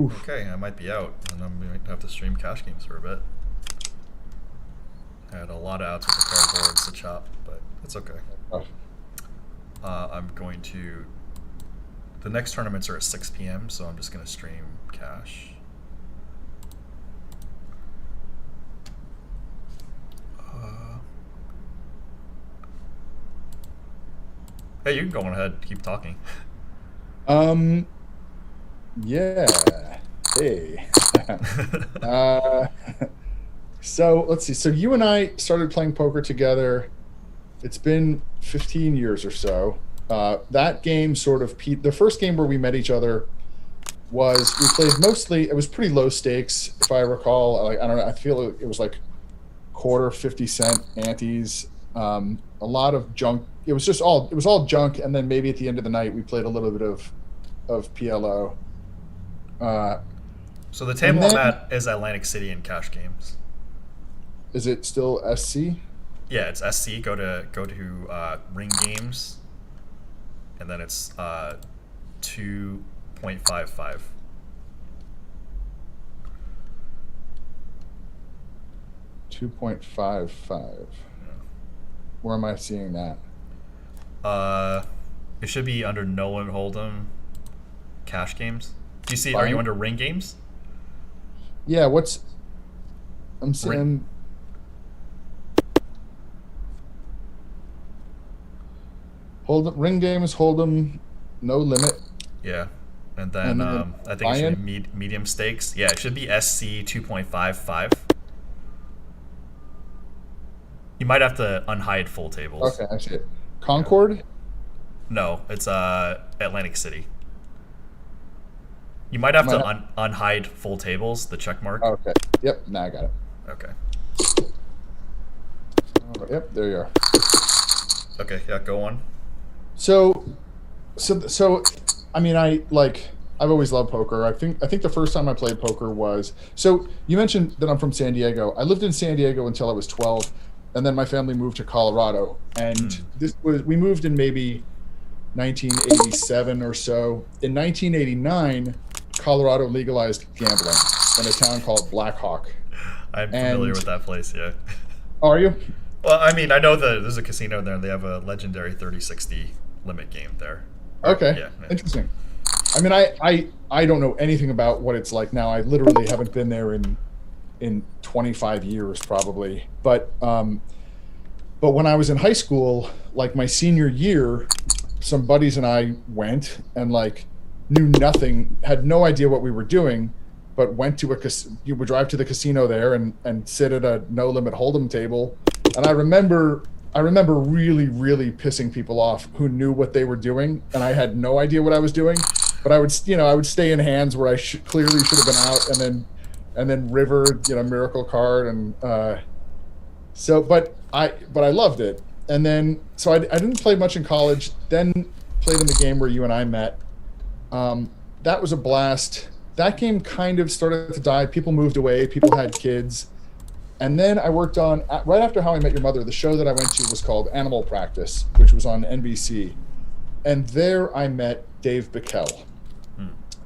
Speaker 2: Oof.
Speaker 1: Okay, I might be out, and I'm going to have to stream cash games for a bit. I had a lot of outs with the pair boards to chop, but it's okay.
Speaker 2: Oh.
Speaker 1: I'm going to... The next tournaments are at 6 p.m., so I'm just going to stream cash. Hey, you can go on ahead. Keep talking.
Speaker 2: Yeah. Hey. So let's see. So you and I started playing poker together. It's been 15 years or so. That game sort of the first game where we met each other was we played mostly. It was pretty low stakes, if I recall. I don't know. I feel it was like quarter 50-cent antes. A lot of junk. It was all junk, and then maybe at the end of the night we played a little bit of PLO.
Speaker 1: So the table I'm at is Atlantic City and cash games.
Speaker 2: Is it still SC?
Speaker 1: Yeah, it's SC. Go to Ring Games, and then it's 2.55.
Speaker 2: 2.55. Where am I seeing that?
Speaker 1: It should be under No Limit Hold'em, cash games. Do you see?
Speaker 2: Fine.
Speaker 1: Are you under Ring Games?
Speaker 2: Yeah. I'm seeing. Ring Games, Hold'em, No Limit.
Speaker 1: Yeah, and then I think it should be medium stakes. Yeah, it should be SC 2.55. You might have to unhide full tables.
Speaker 2: Okay, I see it. Concord?
Speaker 1: No, it's Atlantic City. You might have to unhide full tables, the check mark.
Speaker 2: Okay. Yep, now I got it.
Speaker 1: Okay.
Speaker 2: Yep, there you are.
Speaker 1: Okay, yeah, go on.
Speaker 2: So I mean, I've always loved poker. I think the first time I played poker was, so you mentioned that I'm from San Diego. I lived in San Diego until I was 12, and then my family moved to Colorado. And we moved in maybe 1987 or so. In 1989, Colorado legalized gambling in a town called Black Hawk.
Speaker 1: I'm familiar with that place, yeah.
Speaker 2: Oh, are you?
Speaker 1: Well, I mean, I know there's a casino there. They have a legendary 30-60 limit game there.
Speaker 2: Okay,
Speaker 1: yeah.
Speaker 2: Interesting. I mean, I don't know anything about what it's like now. I literally haven't been there in 25 years probably. But when I was in high school, like my senior year, some buddies and I went and like knew nothing, had no idea what we were doing, but went to you would drive to the casino there and sit at a No Limit Hold'em table. And I remember really, really pissing people off who knew what they were doing, and I had no idea what I was doing. But I would stay in hands where I clearly should have been out, and then river, miracle card, and but I loved it. And then so I didn't play much in college. Then played in the game where you and I met. That was a blast. That game kind of started to die. People moved away. People had kids. And then I worked on, right after How I Met Your Mother, the show that I went to was called Animal Practice, which was on NBC. And there I met Dave Bickel.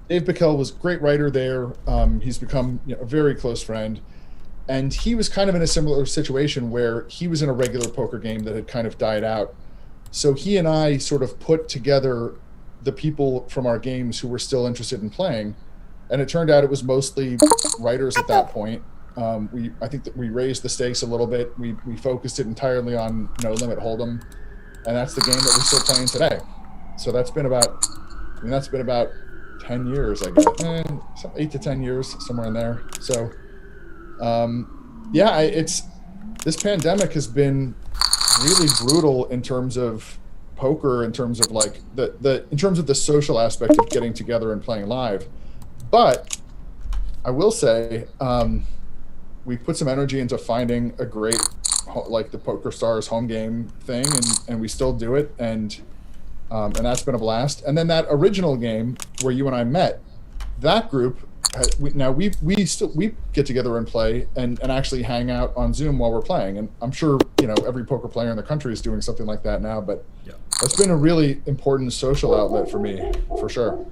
Speaker 2: Dave Bickel was a great writer there. He's become a very close friend. And he was kind of in a similar situation where he was in a regular poker game that had kind of died out. So he and I sort of put together the people from our games who were still interested in playing. And it turned out it was mostly writers at that point. I think that we raised the stakes a little bit. We focused it entirely on No Limit Hold'em, and that's the game that we're still playing today. So that's been about 10 years, I guess, 8 to 10 years, somewhere in there. So, this pandemic has been really brutal in terms of poker, in terms of like in terms of the social aspect of getting together and playing live. But I will say, we put some energy into finding a great, like the Poker Stars home game thing, and we still do it, and that's been a blast. And then that original game where you and I met, that group, we get together and play and actually hang out on Zoom while we're playing. And I'm sure every poker player in the country is doing something like that now. But it's been a really important social outlet for me, for sure.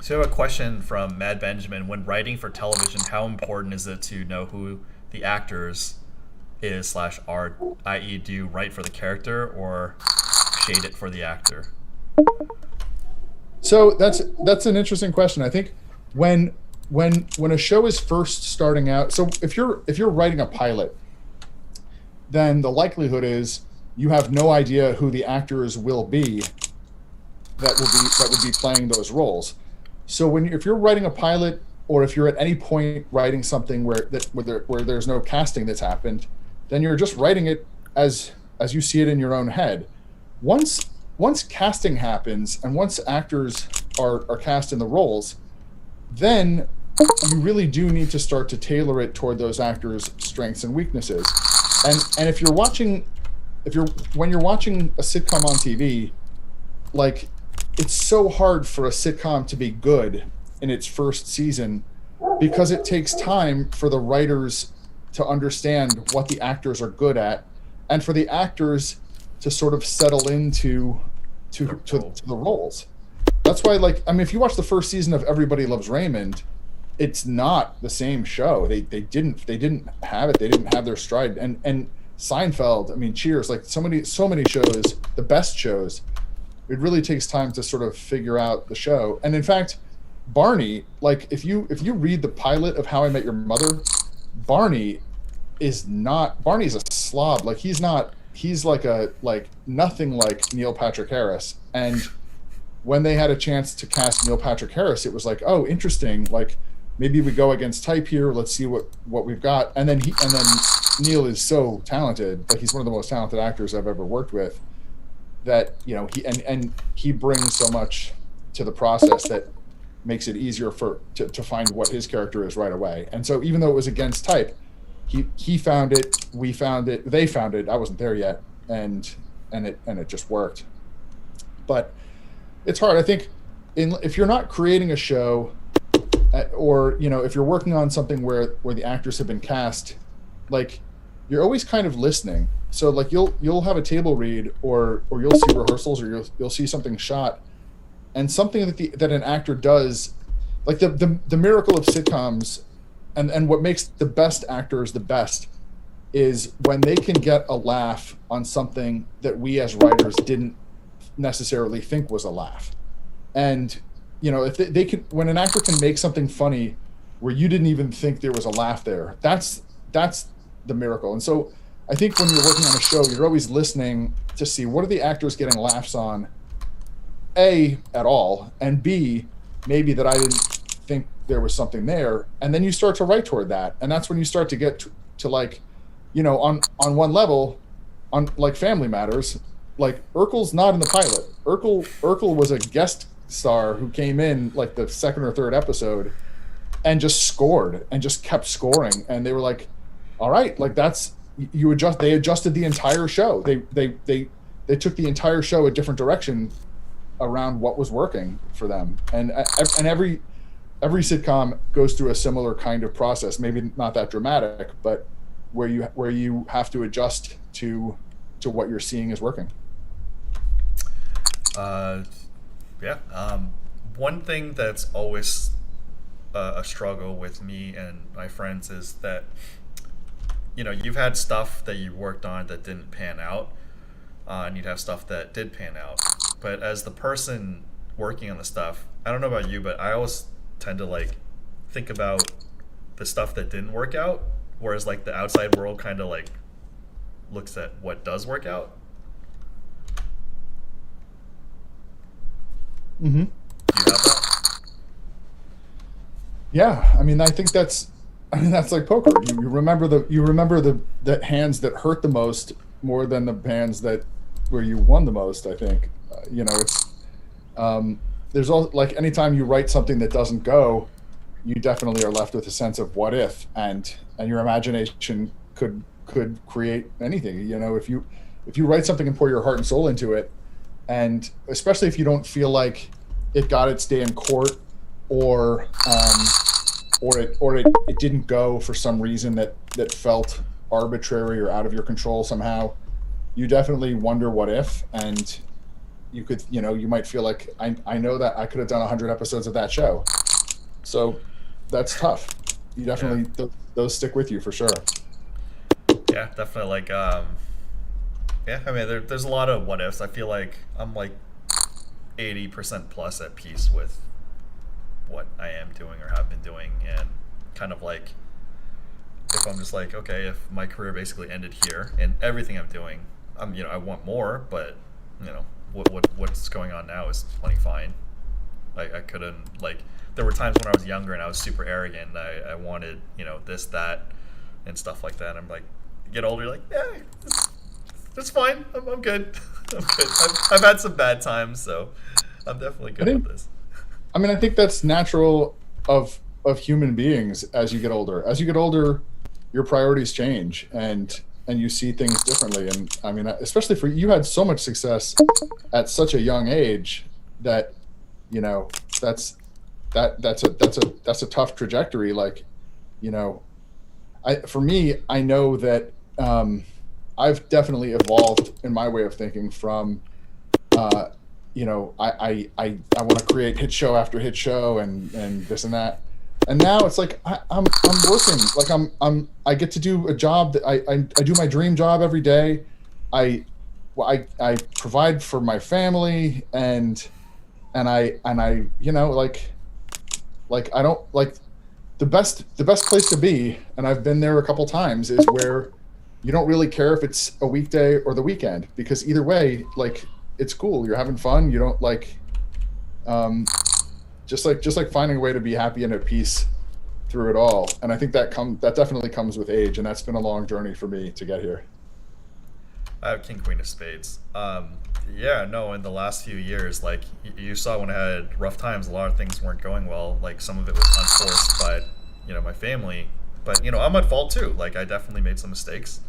Speaker 1: So I have a question from Mad Benjamin. When writing for television, how important is it to know who the actors is slash are, i.e., do you write for the character or shade it for the actor?
Speaker 2: So that's an interesting question. I think when a show is first starting out, so if you're writing a pilot, then the likelihood is you have no idea who the actors will be that would be playing those roles. So if you're writing a pilot, or if you're at any point writing something where there's no casting that's happened, then you're just writing it as you see it in your own head. Once casting happens and once actors are cast in the roles, then you really do need to start to tailor it toward those actors' strengths and weaknesses. And when you're watching a sitcom on TV, like, it's so hard for a sitcom to be good in its first season because it takes time for the writers to understand what the actors are good at, and for the actors to sort of settle into to the roles. That's why, like, I mean, if you watch the first season of Everybody Loves Raymond, it's not the same show. They didn't have it. They didn't have their stride. And Seinfeld, I mean, Cheers, like so many shows, the best shows, it really takes time to sort of figure out the show. And in fact, Barney, like, if you read the pilot of How I Met Your Mother, Barney's a slob. Like, he's like nothing like Neil Patrick Harris. And when they had a chance to cast Neil Patrick Harris, it was like, oh, interesting. Like, maybe we go against type here. Let's see what we've got. And then Neil is so talented. Like, he's one of the most talented actors I've ever worked with. That, you know, he brings so much to the process that makes it easier to find what his character is right away. And so even though it was against type, he found it, we found it, they found it. I wasn't there yet, and it just worked. But it's hard. I think if you're not creating a show, or, you know, if you're working on something where the actors have been cast, like, you're always kind of listening. So, like, you'll have a table read, or you'll see rehearsals, or you'll see something shot, and something that an actor does, like the miracle of sitcoms, and what makes the best actors the best is when they can get a laugh on something that we as writers didn't necessarily think was a laugh. And, you know, if they can, when an actor can make something funny where you didn't even think there was a laugh there, that's the miracle. And so I think when you're working on a show, you're always listening to see what are the actors getting laughs on, A, at all, and B, maybe that I didn't think there was something there. And then you start to write toward that. And that's when you start to get to like, you know, on one level, on like Family Matters, like, Urkel's not in the pilot. Urkel was a guest star who came in like the second or third episode and just scored and just kept scoring. And they were like, all right, like, they adjusted the entire show. They took the entire show a different direction around what was working for them. And every sitcom goes through a similar kind of process, maybe not that dramatic, but where you have to adjust to what you're seeing is working.
Speaker 1: One thing that's always a struggle with me and my friends is that, you know, you've had stuff that you worked on that didn't pan out, and you'd have stuff that did pan out. But as the person working on the stuff, I don't know about you, but I always tend to like think about the stuff that didn't work out, whereas like the outside world kind of like looks at what does work out.
Speaker 2: Mm-hmm.
Speaker 1: Do you have that?
Speaker 2: Yeah, I mean, I think that's like poker. You remember the hands that hurt the most more than the hands that where you won the most. I think, you know, it's there's all, like, anytime you write something that doesn't go, you definitely are left with a sense of what if, and your imagination could create anything. You know, if you write something and pour your heart and soul into it, and especially if you don't feel like it got its day in court, or it didn't go for some reason that felt arbitrary or out of your control somehow, you definitely wonder what if, and you could, you might feel like I know that I could have done 100 episodes of that show. So that's tough. You definitely, those stick with you for sure.
Speaker 1: Yeah, definitely. Like, yeah, I mean, there's a lot of what ifs. I feel like I'm like 80% plus at peace with what I am doing or have been doing, and kind of like, if I'm just like, okay, if my career basically ended here and everything I'm doing, I want more, but what's going on now is plenty fine. Like, I couldn't, like, there were times when I was younger and I was super arrogant and I wanted, this, that, and stuff like that. I'm like, get older, you're like, yeah, it's fine. I'm good. I'm good. I've had some bad times, so I'm definitely good with this.
Speaker 2: I mean, I think that's natural of human beings as you get older. As you get older, your priorities change and you see things differently. And I mean, especially for you, had so much success at such a young age that, that's a tough trajectory. Like, for me, I know that I've definitely evolved in my way of thinking from, I want to create hit show after hit show and this and that. And now it's like I'm working, like I get to do a job that I do my dream job every day. I provide for my family and I like I don't like the best place to be, and I've been there a couple times, is where you don't really care if it's a weekday or the weekend, because either way, like, it's cool. You're having fun. You don't like, just like finding a way to be happy and at peace through it all. And I think that definitely comes with age, and that's been a long journey for me to get here.
Speaker 1: I have King Queen of Spades. Yeah, no, in the last few years, like, you saw when I had rough times, a lot of things weren't going well. Like, some of it was unforced by, my family. But, I'm at fault too. Like, I definitely made some mistakes.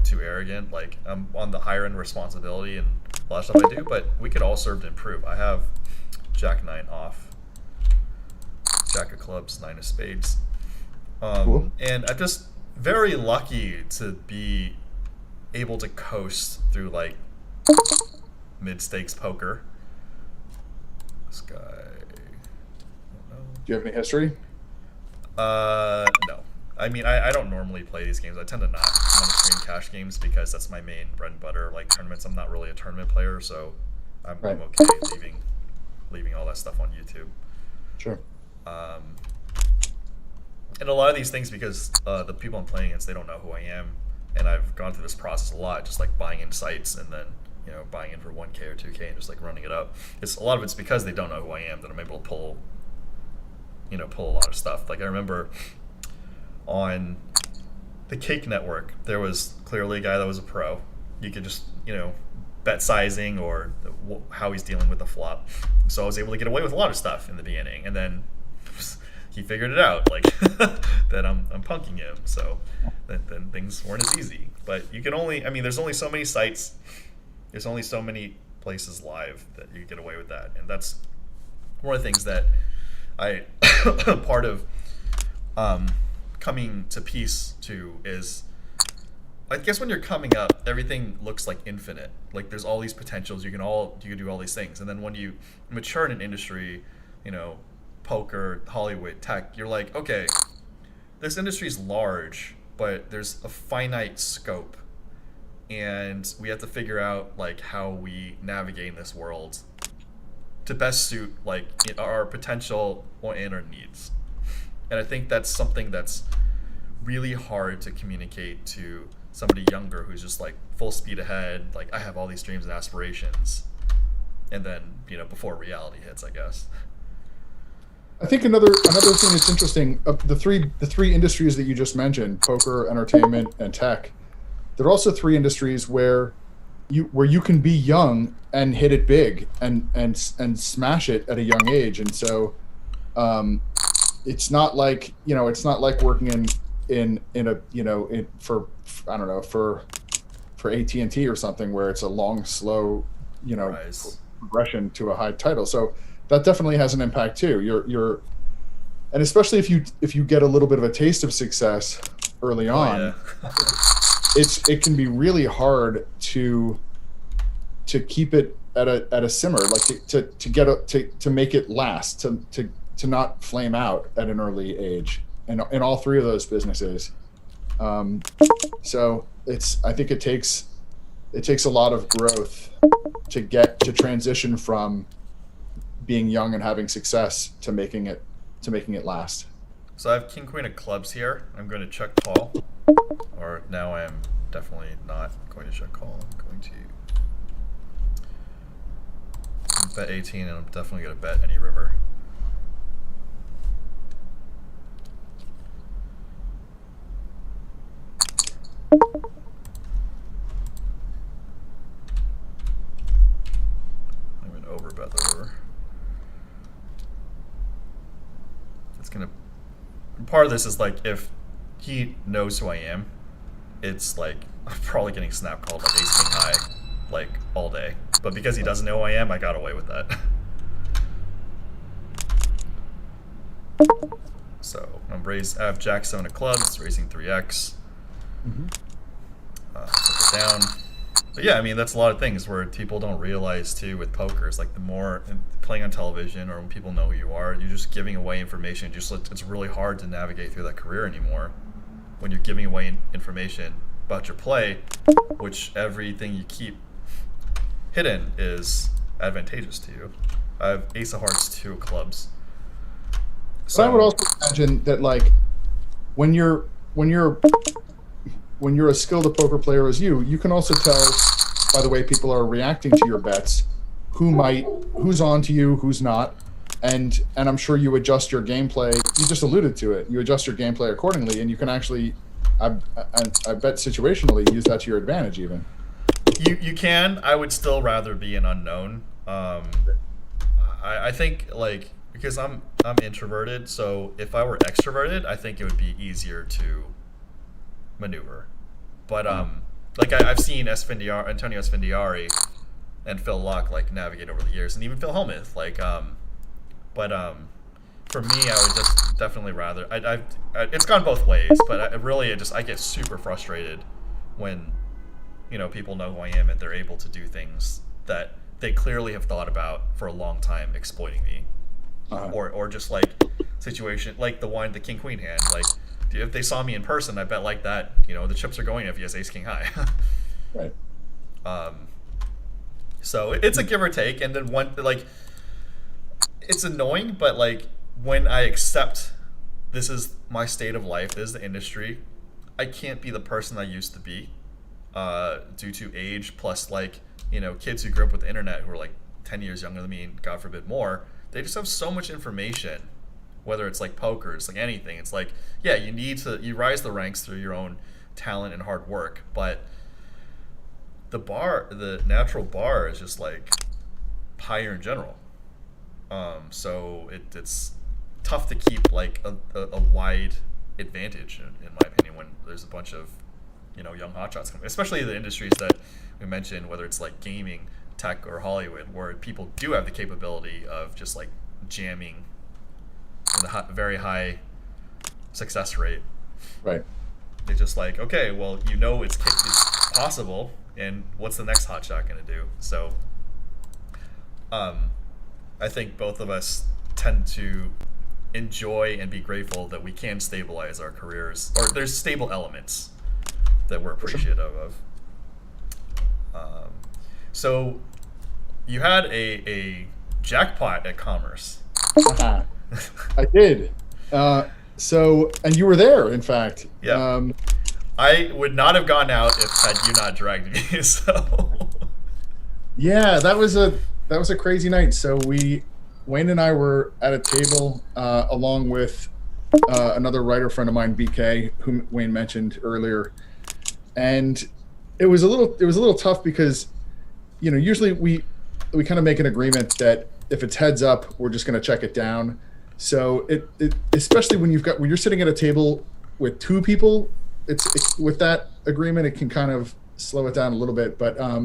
Speaker 1: Too arrogant. Like, I'm on the higher end responsibility and a lot of stuff I do, but we could all serve to improve. I have Jack 9 off, Jack of Clubs, 9 of Spades.
Speaker 2: Cool.
Speaker 1: And I'm just very lucky to be able to coast through, like, mid-stakes poker. This guy, I don't know.
Speaker 2: Do you have any history?
Speaker 1: No. I mean, I don't normally play these games. I tend to not want to stream cash games because that's my main bread and butter. Like, tournaments, I'm not really a tournament player, so I'm okay leaving all that stuff on YouTube.
Speaker 2: Sure.
Speaker 1: And a lot of these things, because the people I'm playing against, they don't know who I am, and I've gone through this process a lot, just like buying in sites and then buying in for 1K or 2K and just like running it up. A lot of it's because they don't know who I am that I'm able to pull a lot of stuff. Like, I remember on the Cake Network, there was clearly a guy that was a pro. You could just, bet sizing or how he's dealing with the flop. So I was able to get away with a lot of stuff in the beginning, and then he figured it out, like, that I'm punking him. So then things weren't as easy. But you can only, there's only so many sites, there's only so many places live that you get away with that. And that's one of the things that I part of coming to peace to is, I guess, when you're coming up, everything looks like infinite. Like, there's all these potentials. You can do all these things. And then when you mature in an industry, poker, Hollywood, tech, you're like, okay, this industry is large, but there's a finite scope, and we have to figure out, like, how we navigate in this world to best suit, like, our potential and our needs. And I think that's something that's really hard to communicate to somebody younger who's just like full speed ahead, like, I have all these dreams and aspirations, and then before reality hits, I guess.
Speaker 2: I think another thing that's interesting, the three industries that you just mentioned, poker, entertainment, and tech, there are also three industries where you can be young and hit it big and smash it at a young age. And so it's not like working in a for I don't know, for AT&T or something, where it's a long, slow, progression to a high title. So that definitely has an impact too. You're and especially if you get a little bit of a taste of success early on, it can be really hard to keep it at a simmer, like to get to make it last, to not flame out at an early age, and in all three of those businesses. So I think it takes a lot of growth to transition from being young and having success to making it last.
Speaker 1: So I have king queen of clubs here. I'm going to check call, or now I am definitely not going to check call. I'm going to bet 18, and I'm definitely going to bet any river. I'm going to overbet the river. It's going to... Part of this is like, if he knows who I am, it's like, I'm probably getting snap called like ace king high, like, all day. But because he doesn't know who I am, I got away with that. So, I have jack 7 of clubs, raising 3x. Put it down. But yeah, I mean, that's a lot of things where people don't realize too with poker. It's like the more playing on television, or when people know who you are, you're just giving away information. It's really hard to navigate through that career anymore when you're giving away information about your play, which everything you keep hidden is advantageous to you. I have ace of hearts, 2 of clubs.
Speaker 2: So I would also imagine that, like, when you're a skilled poker player as you can also tell by the way people are reacting to your bets who's on to you, who's not, and I'm sure you adjust your gameplay. You just alluded to it. You adjust your gameplay accordingly, and you can actually, I bet situationally, use that to your advantage even.
Speaker 1: You can. I would still rather be an unknown. I think, like, because I'm introverted, so if I were extroverted, I think it would be easier to maneuver. But like I've seen Antonio Esfandiari and Phil Luck like navigate over the years, and even Phil Hellmuth. Like, but for me, I would just definitely rather. It's gone both ways, but I get super frustrated when, you know, people know who I am and they're able to do things that they clearly have thought about for a long time, exploiting me, or just like situation like the king queen hand. Like, if they saw me in person, I bet like that, you know, the chips are going if he has ace king high.
Speaker 2: Right.
Speaker 1: So it's a give or take, and then like, it's annoying, but like when I accept this is my state of life, this is the industry, I can't be the person I used to be, due to age, plus, like, you know, kids who grew up with the internet who are like 10 years younger than me, and God forbid more, they just have so much information, whether it's like poker, it's like anything. It's like, yeah, you rise the ranks through your own talent and hard work, but the natural bar is just like higher in general. So it's tough to keep like a wide advantage, in my opinion, when there's a bunch of, you know, young hotshots coming, especially the industries that we mentioned, whether it's like gaming, tech, or Hollywood, where people do have the capability of just like jamming with a very high success rate. Right. They're just like, okay, well, you know, it's possible, and what's the next hotshot going to do? So, I think both of us tend to enjoy and be grateful that we can stabilize our careers, or there's stable elements that we're appreciative of. So you had a jackpot at Commerce.
Speaker 2: I did. So, and you were there, in fact.
Speaker 1: Yeah. I would not have gone out had you not dragged me. So.
Speaker 2: Yeah, that was a crazy night. So Wayne and I were at a table along with another writer friend of mine, BK, whom Wayne mentioned earlier, and it was a little tough because, you know, usually we kind of make an agreement that if it's heads up, we're just going to check it down. So it especially when you're sitting at a table with two people, it's with that agreement, it can kind of slow it down a little bit. But I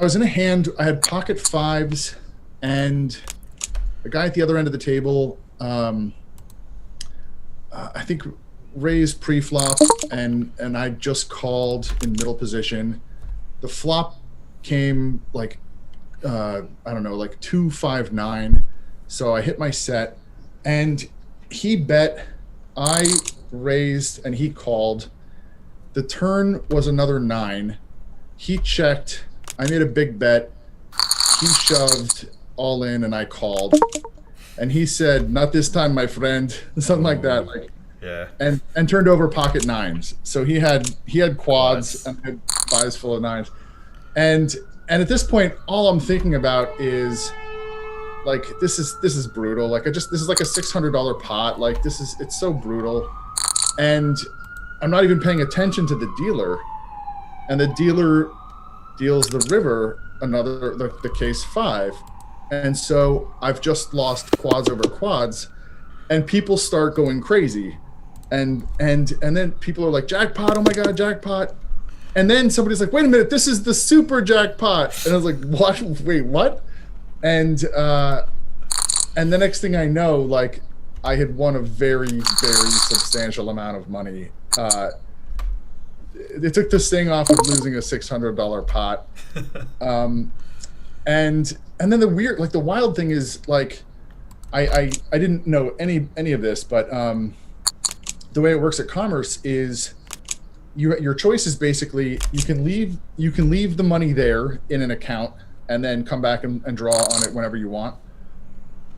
Speaker 2: was in a hand. I had pocket fives, and the guy at the other end of the table, I think, raised pre-flop, and I just called in middle position. The flop came like I don't know, like 259. So I hit my set, and he bet, I raised, and he called. The turn was another 9. He checked. I made a big bet. He shoved all in, and I called. And he said, "Not this time, my friend," something like that. Like,
Speaker 1: Yeah.
Speaker 2: and turned over pocket 9s. So he had quads and had 5s full of 9s. And at this point, all I'm thinking about is, like, this is brutal. Like, this is like a $600 pot. Like, it's so brutal. And I'm not even paying attention to the dealer. And the dealer deals the river the case 5. And so I've just lost quads over quads, and people start going crazy. And then people are like, "Jackpot, oh my God, jackpot." And then somebody's like, "Wait a minute, this is the super jackpot." And I was like, "What? Wait, what?" And the next thing I know, like, I had won a very, very substantial amount of money. It took the sting off of losing a $600 pot. And then the wild thing is, like, I didn't know any of this, but the way it works at Commerce is your choice is basically you can leave the money there in an account and then come back and draw on it whenever you want.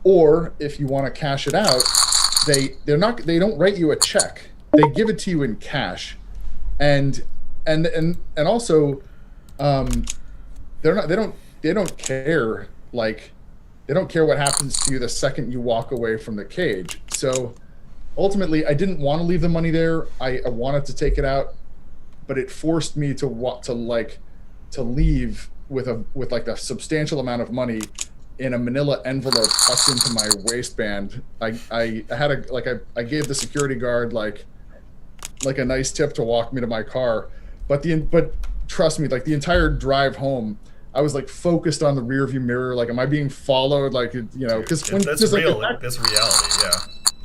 Speaker 2: Or if you want to cash it out, they don't write you a check. They give it to you in cash. And also they don't care, like, they don't care what happens to you the second you walk away from the cage. So ultimately, I didn't want to leave the money there. I wanted to take it out, but it forced me to leave with like a substantial amount of money in a manila envelope tucked into my waistband. I had I gave the security guard like a nice tip to walk me to my car, but trust me, like, the entire drive home, I was like focused on the rearview mirror. Like, am I being followed? Like, because
Speaker 1: that's real. That's reality. Yeah.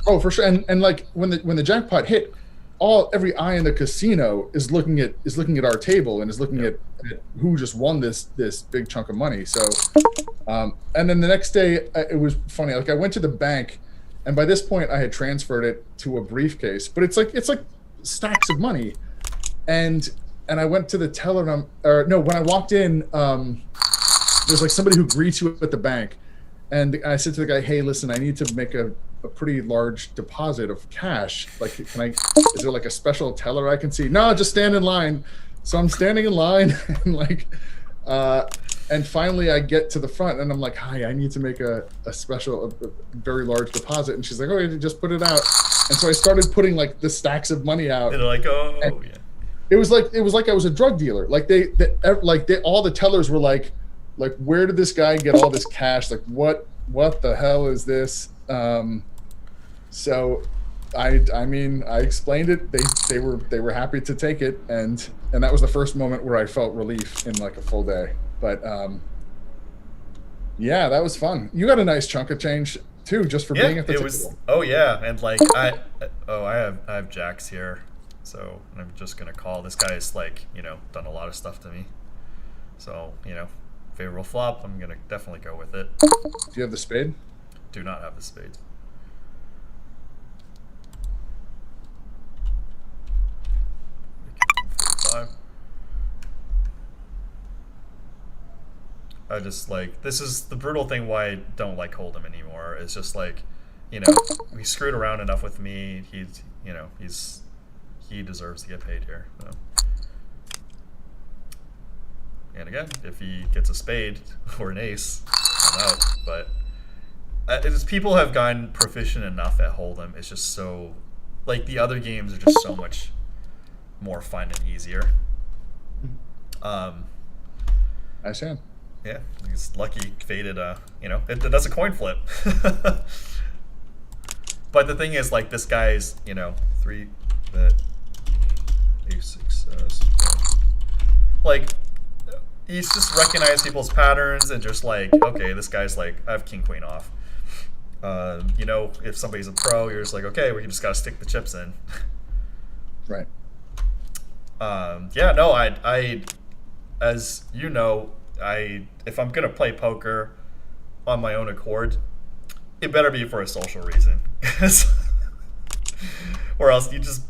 Speaker 2: Oh, for sure. And like when the jackpot hit, every eye in the casino is looking at our table and is looking at who just won this big chunk of money. So, and then the next day, it was funny. Like, I went to the bank, and by this point, I had transferred it to a briefcase. But it's like stacks of money, and I went to the teller, when I walked in, there's like somebody who greets you at the bank, and I said to the guy, "Hey, listen, I need to make a pretty large deposit of cash. Like, is there like a special teller I can see?" "No, just stand in line." So I'm standing in line, and like, and finally I get to the front, and I'm like, "Hi, I need to make a very large deposit." And she's like, "Oh, you just put it out." And so I started putting like the stacks of money out.
Speaker 1: And they're like, "Oh, and yeah."
Speaker 2: It was like I was a drug dealer. Like, all the tellers were like, "Where did this guy get all this cash? Like, what the hell is this?" So I explained it. They were happy to take it, and that was the first moment where I felt relief in like a full day. But yeah, that was fun. You got a nice chunk of change too, just for being at the table.
Speaker 1: Oh yeah, and like I have jacks here, so I'm just gonna call. This guy's like, done a lot of stuff to me, so favorable flop. I'm gonna definitely go with it.
Speaker 2: Do you have the spade?
Speaker 1: Do not have the spade. I just like, this is the brutal thing why I don't like Hold'em anymore. It's just like, he screwed around enough with me. He deserves to get paid here. So. And again, if he gets a spade or an ace, I'm out. But people have gotten proficient enough at Hold'em. It's just so, like, the other games are just so much more fun and easier.
Speaker 2: I understand.
Speaker 1: Yeah, he's lucky faded. That's a coin flip. But the thing is, like, this guy's, 3 bet, ace success. Like, he's just recognized people's patterns and just like, okay, this guy's like, I have king queen off. If somebody's a pro, you're just like, okay, we just gotta stick the chips in.
Speaker 2: Right.
Speaker 1: I as you know, if I'm gonna play poker on my own accord, it better be for a social reason, or else you just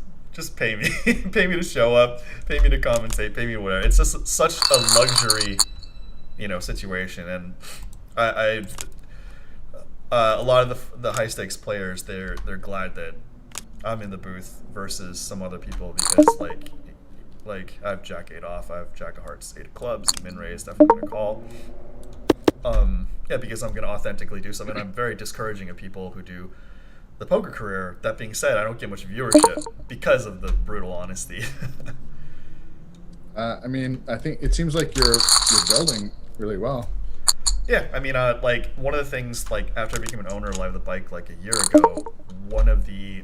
Speaker 1: pay me, pay me to show up, pay me to compensate, pay me whatever. It's just such a luxury, situation, and I a lot of the high stakes players, they're glad that I'm in the booth versus some other people, because like I have Jack 8 off, I have Jack of Hearts, 8 of clubs, min raise, definitely gonna call. Yeah, because I'm gonna authentically do something. I'm very discouraging of people who do the poker career. That being said, I don't get much viewership because of the brutal honesty.
Speaker 2: I mean, I think it seems like you're building really well.
Speaker 1: Yeah, I mean, like one of the things, like after I became an owner of Live the Bike like a year ago, one of the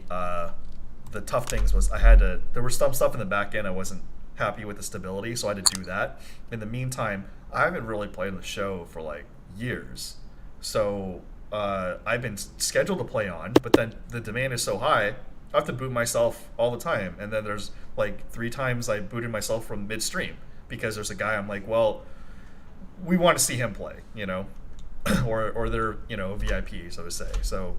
Speaker 1: tough things was there was some stuff in the back end I wasn't happy with the stability, so I had to do that. In the meantime, I haven't really played on the show for like years, so I've been scheduled to play on, but then the demand is so high, I have to boot myself all the time, and then there's like 3 times I booted myself from midstream because there's a guy I'm like, well, we want to see him play, or they're VIP, so to say. So,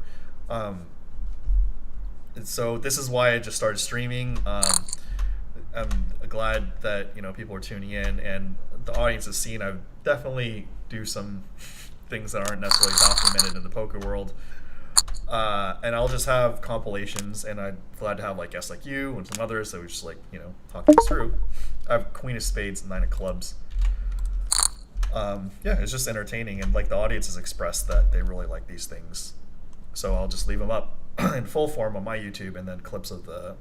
Speaker 1: so this is why I just started streaming. I'm glad that people are tuning in, and the audience has seen I definitely do some things that aren't necessarily documented in the poker world. And I'll just have compilations, and I'm glad to have like guests like you and some others that we just talk things through. I have Queen of Spades and 9 of Clubs. Yeah, it's just entertaining, and like the audience has expressed that they really like these things, so I'll just leave them up in full form on my YouTube, and then clips of the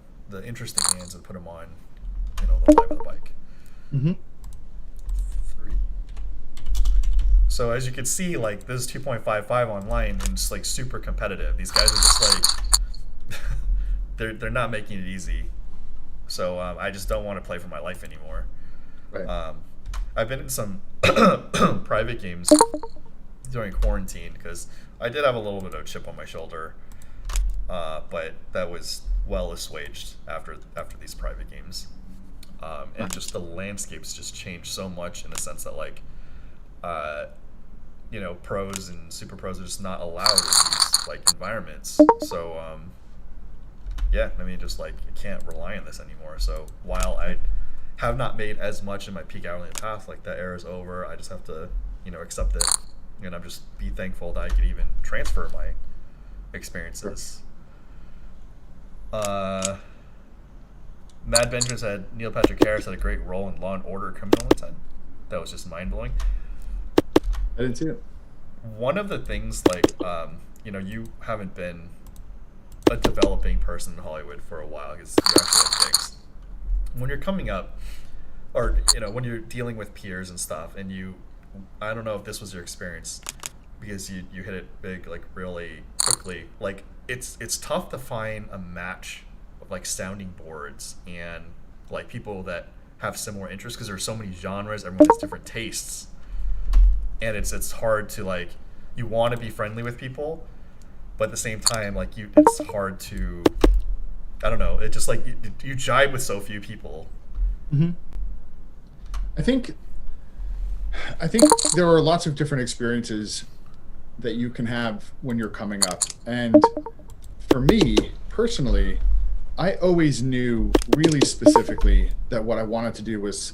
Speaker 1: interesting hands and put them on, the Live of the Bike.
Speaker 2: Mm-hmm.
Speaker 1: 3. So as you can see, like this is 2.55 online, and it's like super competitive. These guys are just like they're not making it easy. So I just don't want to play for my life anymore.
Speaker 2: Right.
Speaker 1: I've been in some private games during quarantine because I did have a little bit of a chip on my shoulder, but that was well assuaged after these private games, and just the landscapes just changed so much in the sense that like, pros and super pros are just not allowed in these like environments. So yeah, I mean, just like I can't rely on this anymore. So while I have not made as much in my peak hourly path, like that era is over, I just have to accept it, and I'm just be thankful that I could even transfer my experiences. Mad Benjamin said Neil Patrick Harris had a great role in Law and Order: Criminal Intent. That was just mind blowing.
Speaker 2: I didn't see it.
Speaker 1: One of the things, like, you haven't been a developing person in Hollywood for a while because you actually have gigs. When you're coming up, or when you're dealing with peers and stuff, and I don't know if this was your experience, because you hit it big like really quickly. Like it's tough to find a match of like sounding boards and like people that have similar interests, because there's so many genres, everyone has different tastes, and it's hard to like, you want to be friendly with people, but at the same time like it's hard to, I don't know, it just like you jive with so few people.
Speaker 2: Mm-hmm. I think there are lots of different experiences that you can have when you're coming up, and for me personally, I always knew really specifically that what I wanted to do was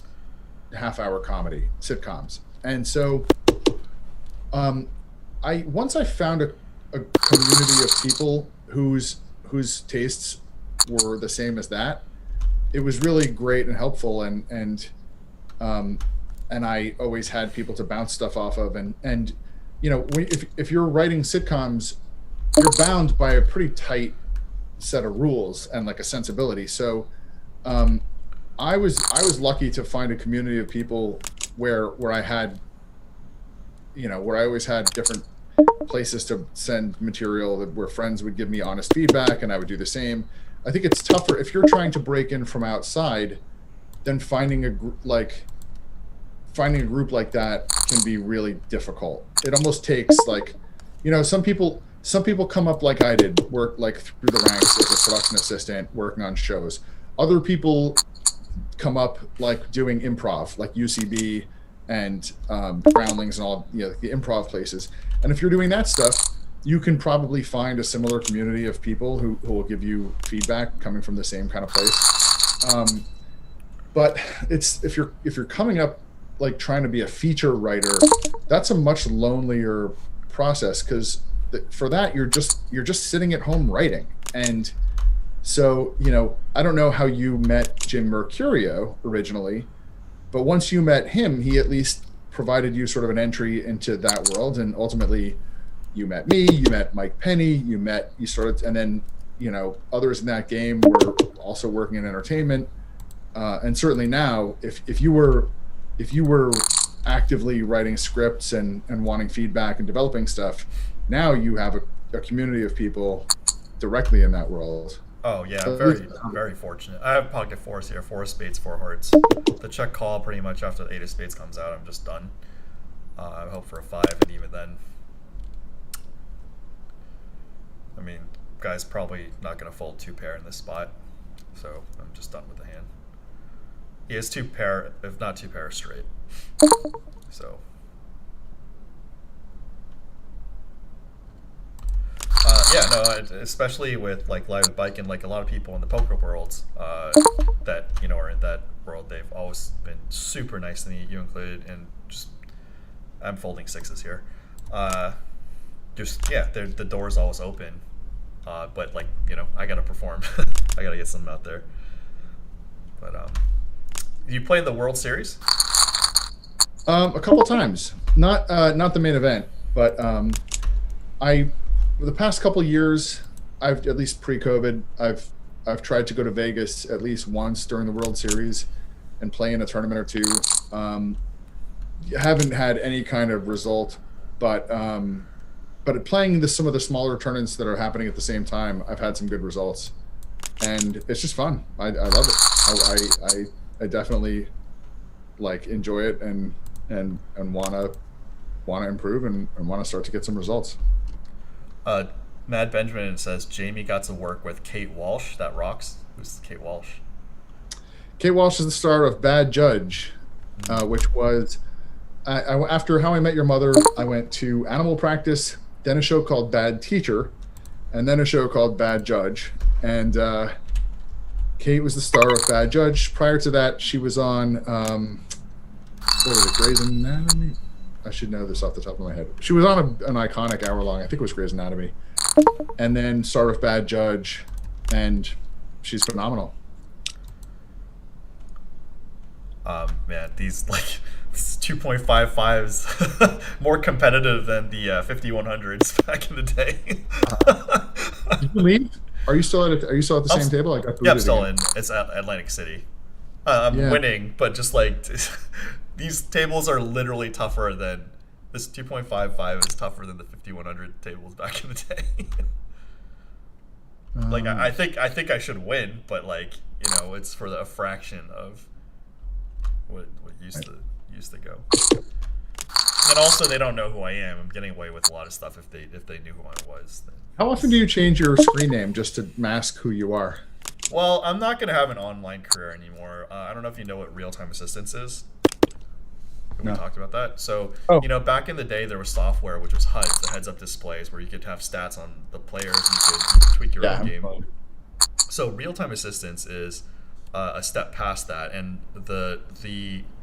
Speaker 2: half-hour comedy, sitcoms, and so once I found a community of people whose tastes were the same as that, it was really great and helpful, and I always had people to bounce stuff off of, and if you're writing sitcoms, you're bound by a pretty tight set of rules and like a sensibility. So I was lucky to find a community of people where I had, where I always had different places to send material, where friends would give me honest feedback and I would do the same. I think it's tougher if you're trying to break in from outside, then finding a group like that can be really difficult. It almost takes like, some people come up like I did, work like through the ranks as a production assistant working on shows. Other people come up like doing improv, like UCB and Groundlings and all, you know, the improv places. And if you're doing that stuff, you can probably find a similar community of people who will give you feedback coming from the same kind of place. But it's if you're coming up like trying to be a feature writer, that's a much lonelier process, because for that you're just sitting at home writing. And so, you know, I don't know how you met Jim Mercurio originally, but once you met him, he at least provided you sort of an entry into that world, and ultimately you met me, you met Mike Penny, you started, and then, you know, others in that game were also working in entertainment. And certainly now, if you were actively writing scripts and wanting feedback and developing stuff, now you have a community of people directly in that world.
Speaker 1: Oh yeah, very fortunate. I have pocket fours here: 4 of spades, 4 hearts. The check call pretty much after the 8 of spades comes out, I'm just done. I hope for a 5, and even then, I mean, guy's probably not going to fold 2 pair in this spot, so I'm just done with the hand. He has 2 pair, if not 2 pair straight. So. Yeah, no, especially with like live with bike and like a lot of people in the poker world that, you know, are in that world, they've always been super nice to me, you included, and just I'm folding 6s here. Just yeah, the door's always open, but like, you know, I gotta perform. I gotta get something out there. But you play in the World Series?
Speaker 2: A couple times, not the main event, but the past couple years, I've, at least pre-COVID, I've tried to go to Vegas at least once during the World Series and play in a tournament or two. Haven't had any kind of result, but playing some of the smaller tournaments that are happening at the same time, I've had some good results, and it's just fun. I love it. I definitely like enjoy it and wanna improve and wanna start to get some results.
Speaker 1: Mad Benjamin says Jamie got to work with Kate Walsh. That rocks. Who's Kate Walsh?
Speaker 2: Kate Walsh is the star of Bad Judge, which was after How I Met Your Mother. I went to Animal Practice, then a show called Bad Teacher, and then a show called Bad Judge. And Kate was the star of Bad Judge. Prior to that, she was on what was it, Grey's Anatomy? I should know this off the top of my head. She was on an iconic hour-long, I think it was Grey's Anatomy, and then star of Bad Judge, and she's phenomenal.
Speaker 1: Man, these like 2.55s more competitive than the 5100s back in the day.
Speaker 2: Did you leave? Are you still at the same table? I got
Speaker 1: yeah, I'm still in. It's at Atlantic City. I'm winning, but just like these tables are literally tougher than this 2.55 is tougher than the 5100 tables back in the day. Like I think I should win, but like, you know, it's for a fraction of what used to go. And also, they don't know who I am. I'm getting away with a lot of stuff if they knew who I was. Then.
Speaker 2: How often do you change your screen name just to mask who you are?
Speaker 1: Well, I'm not going to have an online career anymore. I don't know if you know what real-time assistance is. We talked about that. So, you know, back in the day, there was software, which was HUDs, the heads-up displays, where you could have stats on the players and you could tweak your own game. So real-time assistance is a step past that. And the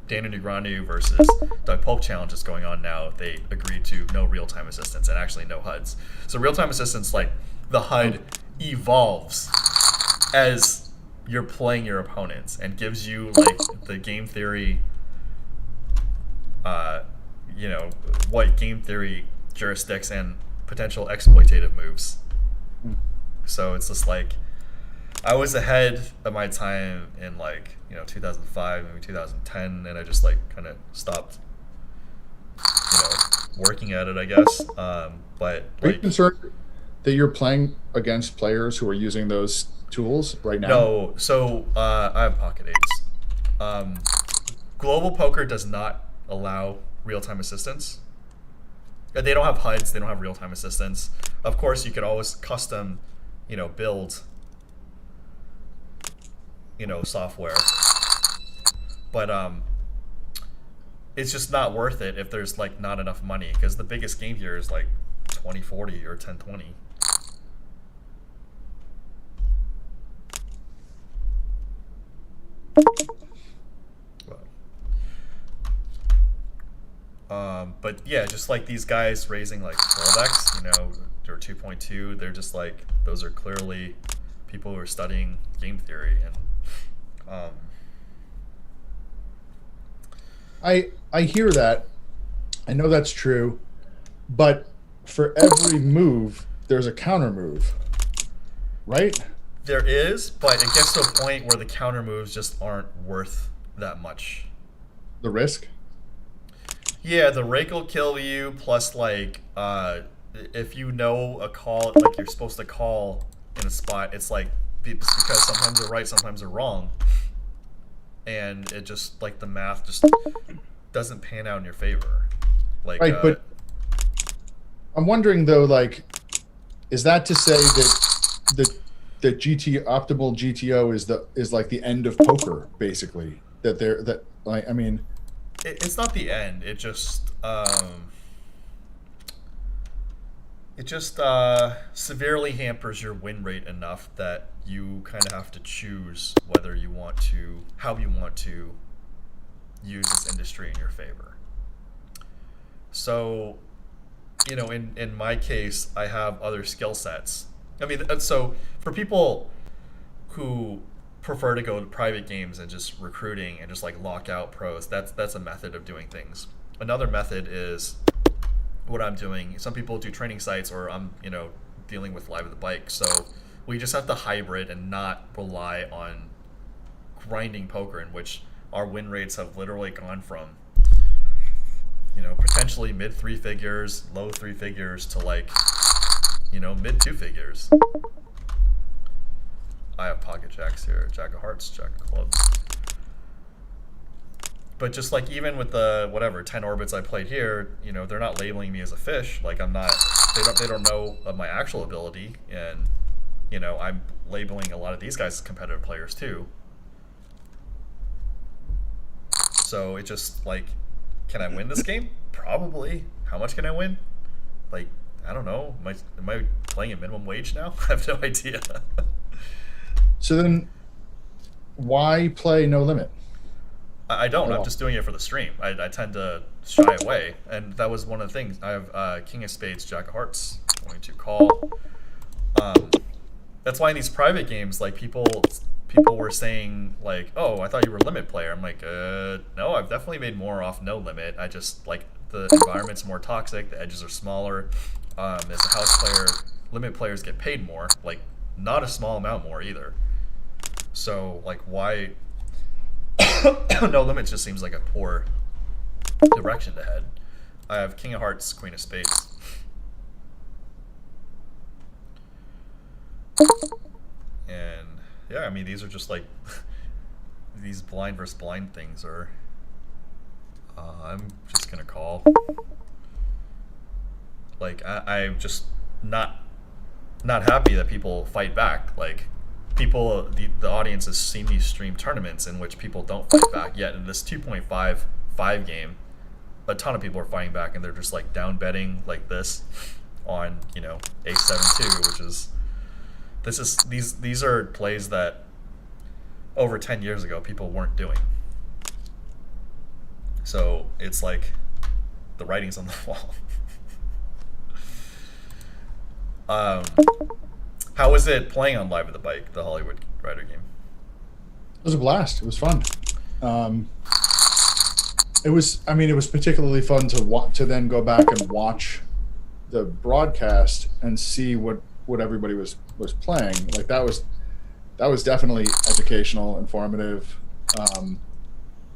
Speaker 1: Dana Negreanu versus Doug Polk challenge is going on now. They agreed to no real-time assistance and actually no HUDs. So real-time assistance, like the HUD evolves as you're playing your opponents and gives you like the game theory, you know, what game theory jurisdicts and potential exploitative moves. So it's just like, I was ahead of my time in like, you know, 2005, maybe 2010, and I just like kind of stopped, you know, working at it, I guess. But
Speaker 2: are you concerned that you're playing against players who are using those tools right now?
Speaker 1: No. So I have pocket eights. Global Poker does not allow real-time assistance. They don't have HUDs. They don't have real-time assistance. Of course, you could always custom, you know, build, you know, software. But it's just not worth it if there's like not enough money, because the biggest game here is like 2040 or 1020. But yeah, just like these guys raising like 12x, you know, or 2.2, they're just like, those are clearly people who are studying game theory. And
Speaker 2: I hear that. I know that's true, but for every move, there's a counter move, right?
Speaker 1: there is, but it gets to a point where the counter moves just aren't worth that much.
Speaker 2: The risk.
Speaker 1: Yeah, the rake will kill you. Plus, like, if you know a call, like you're supposed to call in a spot, it's like just because sometimes they're right, sometimes they're wrong, and it just like the math just doesn't pan out in your favor. Like,
Speaker 2: right, but I'm wondering though, like, is that to say that the optimal GTO is like the end of poker, basically? That like, I mean,
Speaker 1: it's not the end. It just severely hampers your win rate enough that you kind of have to choose whether you want to, how you want to use this industry in your favor. So, you know, in my case, I have other skill sets. I mean, so for people who prefer to go to private games and just recruiting and just like lock out pros, that's a method of doing things. Another method is what I'm doing. Some people do training sites, or I'm, you know, dealing with live at the bike. So we just have to hybrid and not rely on grinding poker, in which our win rates have literally gone from, you know, potentially mid 3 figures, low 3 figures to like, you know, mid 2 figures. I have pocket jacks here, jack of hearts, jack of clubs. But just like even with the whatever 10 orbits I played here, you know, they're not labeling me as a fish. Like I'm not. They don't know of my actual ability, and you know, I'm labeling a lot of these guys as competitive players too. So it just like, can I win this game? Probably. How much can I win? Like, I don't know. Am I playing at minimum wage now? I have no idea.
Speaker 2: So then, why play No Limit?
Speaker 1: I don't. I'm just doing it for the stream. I tend to shy away, and that was one of the things. I have King of Spades, Jack of Hearts, going to call. That's why in these private games, like people were saying like, "Oh, I thought you were a limit player." I'm like, no, I've definitely made more off No Limit. I just like the environment's more toxic, the edges are smaller. As a house player, limit players get paid more, like not a small amount more either. So like, why? No Limit just seems like a poor direction to head. I have King of Hearts, Queen of Spades. And yeah, I mean, these are just like these blind versus blind things are. I'm just gonna call. Like I'm just not happy that people fight back. Like people, the audience has seen these stream tournaments in which people don't fight back. Yet in this 2.55 game, a ton of people are fighting back, and they're just like down betting like this on, you know, H7-2, which is these are plays that over 10 years ago people weren't doing. So it's like the writing's on the wall. How was it playing on Live at the Bike, the Hollywood Rider game?
Speaker 2: It was a blast. It was fun. It was particularly fun to then go back and watch the broadcast and see what everybody was playing. Like that was definitely educational, informative.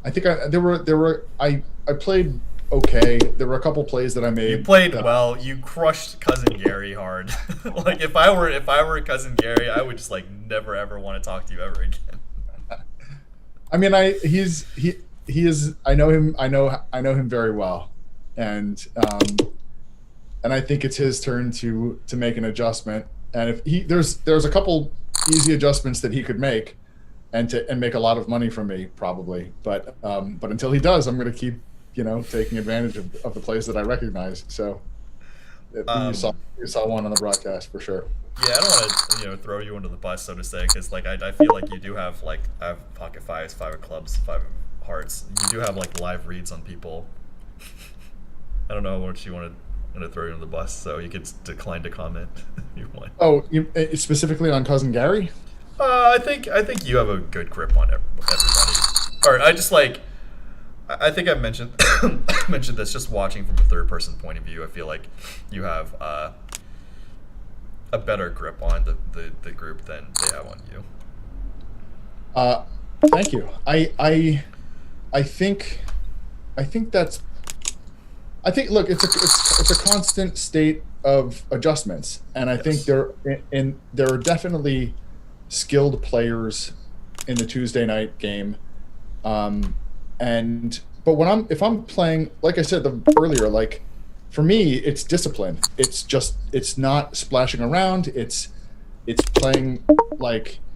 Speaker 2: I think I played okay. There were a couple plays that I made.
Speaker 1: You played well. You crushed Cousin Gary hard. Like if I were Cousin Gary, I would just like never ever want to talk to you ever again.
Speaker 2: I mean, he is. I know him. I know him very well, and I think it's his turn to make an adjustment. And if there's a couple easy adjustments that he could make, and make a lot of money from me probably. But until he does, I'm going to taking advantage of the plays that I recognize. So you
Speaker 1: Um,
Speaker 2: saw one on the broadcast for sure.
Speaker 1: yeah, I don't want to throw you under the bus, so to say, because like I feel like you do have like I have pocket fives, five of clubs, five of hearts. You do have like live reads on people. I don't know what you want to throw you under the bus, so you could decline to comment if you want.
Speaker 2: Oh, specifically on Cousin Gary?
Speaker 1: I think you have a good grip on everybody. Or I just like I think I mentioned mentioned this just watching from a third person point of view. I feel like you have a better grip on the group than they have on you.
Speaker 2: Uh, Thank you. I think that's. I think look, it's a constant state of adjustments, and I think there are definitely skilled players in the Tuesday night game, and but if I'm playing, like I said earlier, like for me, it's discipline. It's not splashing around. It's playing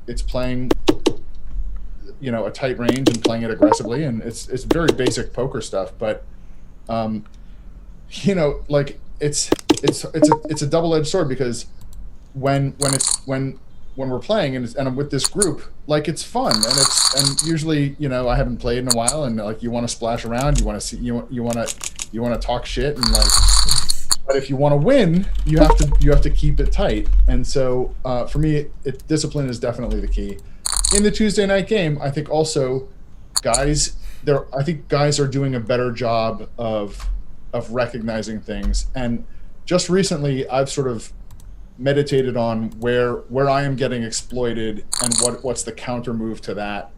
Speaker 2: it's playing a tight range and playing it aggressively, and it's very basic poker stuff, but like it's a double-edged sword, because when we're playing and I'm with this group, like it's fun, and usually I haven't played in a while, and like you want to splash around, you want to see you want to talk shit, and like, but if you want to win, you have to keep it tight. And so for me, discipline is definitely the key in the Tuesday night game. I think also guys are doing a better job of recognizing things, and just recently I've sort of meditated on where I am getting exploited and what's the counter move to that.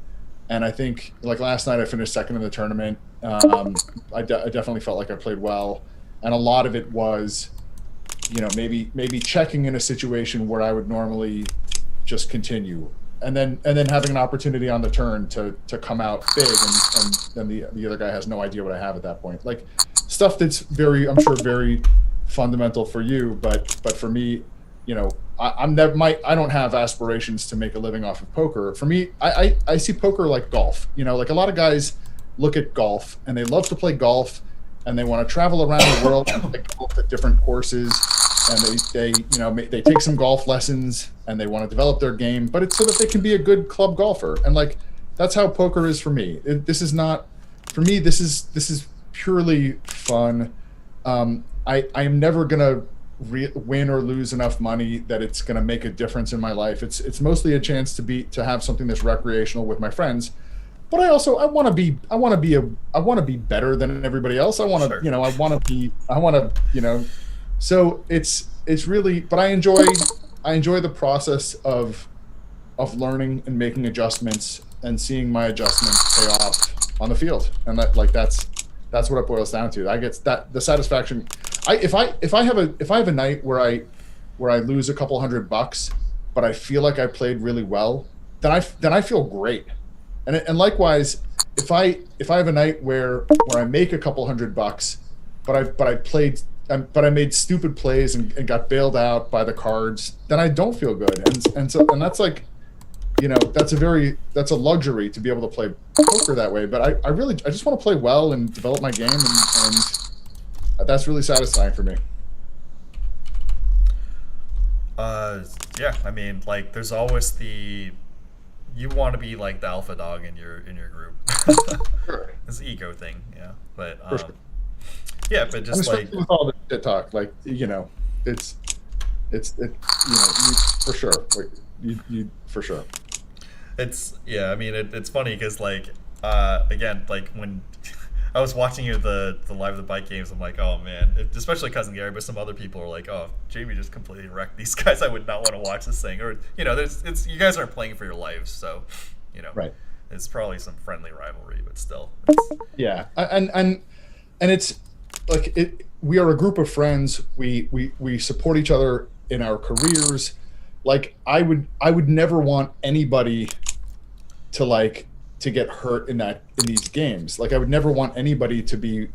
Speaker 2: And I think like last night I finished second in the tournament. I definitely felt like I played well, and a lot of it was maybe checking in a situation where I would normally just continue, and then having an opportunity on the turn to come out big, and then the other guy has no idea what I have at that point. Like stuff that's I'm sure very fundamental for you, but for me, I don't have aspirations to make a living off of poker. For me, I see poker like golf. Like a lot of guys look at golf and they love to play golf, and they want to travel around the world and play golf at different courses, and they take some golf lessons, and they want to develop their game, but it's so that they can be a good club golfer. And like that's how poker is for me. This is not for me. This is purely fun. I am never gonna win or lose enough money that it's gonna make a difference in my life. It's mostly a chance to have something that's recreational with my friends. But I want to be better than everybody else. I want to so it's really, but I enjoy the process of learning and making adjustments and seeing my adjustments pay off on the field. And that's what it boils down to. I get that the satisfaction. If I have a night where I lose a couple $100, but I feel like I played really well, then I feel great. And likewise, if I have a night where I make a couple $100, but I made stupid plays and got bailed out by the cards, then I don't feel good. And that's like, that's a luxury to be able to play poker that way. But I just want to play well and develop my game, and that's really satisfying for me.
Speaker 1: Yeah, I mean, like, there's always you want to be like the alpha dog in your group.
Speaker 2: Sure.
Speaker 1: It's an ego thing, yeah. But
Speaker 2: Sure.
Speaker 1: yeah, but just like
Speaker 2: with all the shit talk, like it's for sure. Like, you for sure.
Speaker 1: I mean, it's funny because like again, like when I was watching the live of the bike games, I'm like, oh man, especially Cousin Gary, but some other people are like, oh, Jamie just completely wrecked these guys. I would not want to watch this thing. Or you guys aren't playing for your lives, so
Speaker 2: Right.
Speaker 1: It's probably some friendly rivalry, but still.
Speaker 2: Yeah, and it's like we are a group of friends. We support each other in our careers. Like I would never want anybody to get hurt in these games. Like I would never want anybody to be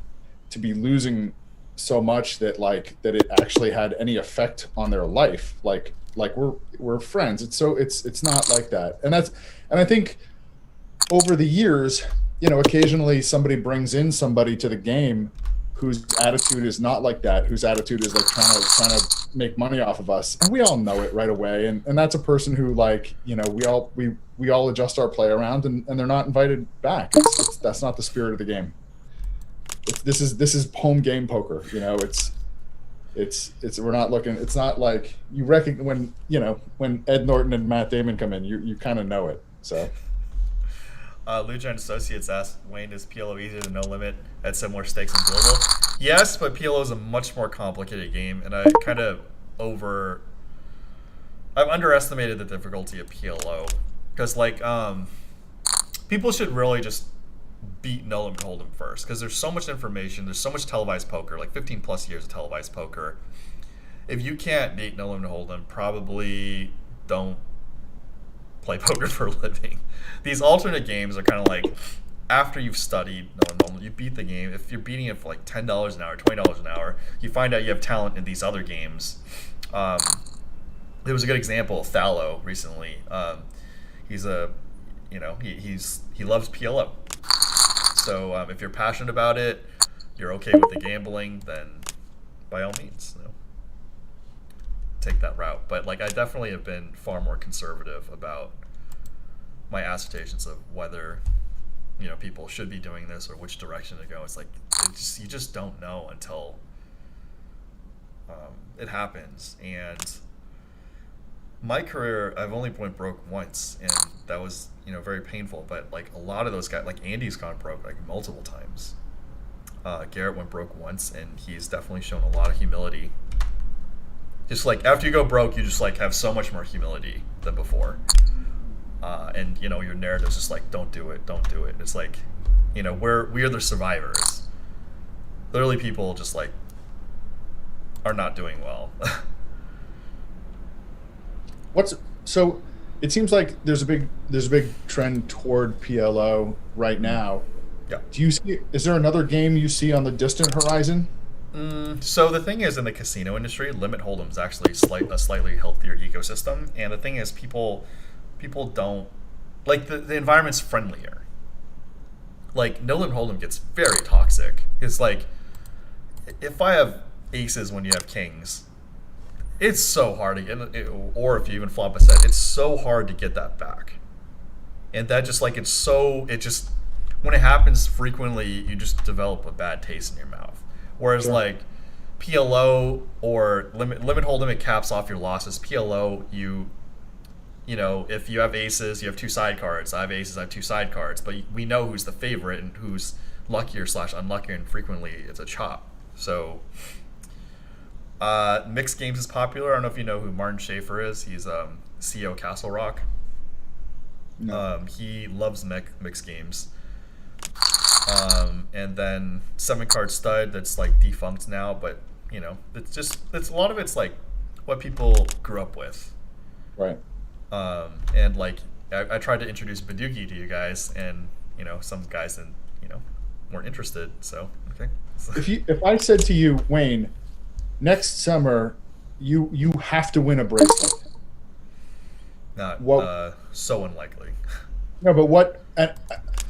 Speaker 2: losing so much that it actually had any effect on their life. Like we're friends. It's not like that. And I think over the years, occasionally somebody brings in somebody to the game whose attitude is not like that, whose attitude is like trying to make money off of us, and we all know it right away. And that's a person who, like, we all adjust our play around, and they're not invited back. That's not the spirit of the game. This is home game poker. It's we're not looking. It's not like you reckon when Ed Norton and Matt Damon come in, you kind of know it. So.
Speaker 1: Lujan Associates asked, Wayne, is PLO easier than No Limit at similar stakes in global? Yes, but PLO is a much more complicated game, and I've underestimated the difficulty of PLO. Because, people should really just beat No Limit Hold'em first, because there's so much information, there's so much televised poker, like 15 plus years of televised poker. If you can't beat No Limit Hold'em, probably don't play poker for a living. These alternate games are kind of like, after you've studied, you beat the game. If you're beating it for like $10 an hour, $20 an hour, you find out you have talent in these other games. There was a good example of Thallow recently. He's he loves PLO. So if you're passionate about it, you're okay with the gambling, then by all means, take that route. But I definitely have been far more conservative about my assertions of whether people should be doing this or which direction to go. It's like you just don't know until it happens. And my career, I've only went broke once, and that was very painful. But a lot of those guys, like Andy's gone broke multiple times. Garrett went broke once, and he's definitely shown a lot of humility. Just after you go broke, you just have so much more humility than before. And your narrative's just don't do it. It's we're the survivors. Literally, people just are not doing well.
Speaker 2: So it seems like there's a big trend toward PLO right now.
Speaker 1: Yeah.
Speaker 2: Is there another game you see on the distant horizon?
Speaker 1: So the thing is, in the casino industry, limit hold'em is actually a slightly healthier ecosystem, and the thing is, people don't the environment's friendlier. No limit hold'em gets very toxic. It's if I have aces when you have kings, it's so hard to get, or if you even flop a set, it's so hard to get that back. And that just when it happens frequently, you just develop a bad taste in your mouth. Whereas
Speaker 2: Sure.
Speaker 1: PLO or limit hold'em, it caps off your losses. PLO, if you have aces, you have two side cards. I have aces, I have two side cards. But we know who's the favorite and who's luckier / unluckier, and frequently it's a chop. So mixed games is popular. I don't know if you know who Martin Schaefer is. He's CEO Castle Rock.
Speaker 2: No.
Speaker 1: He loves mixed games. And then 7-card stud, that's defunct now, but it's a lot of it's what people grew up with.
Speaker 2: Right.
Speaker 1: And I tried to introduce Badugi to you guys, and some guys weren't interested. So okay.
Speaker 2: If I said to you, Wayne, next summer you have to win a bracelet.
Speaker 1: Not so unlikely.
Speaker 2: No, but what?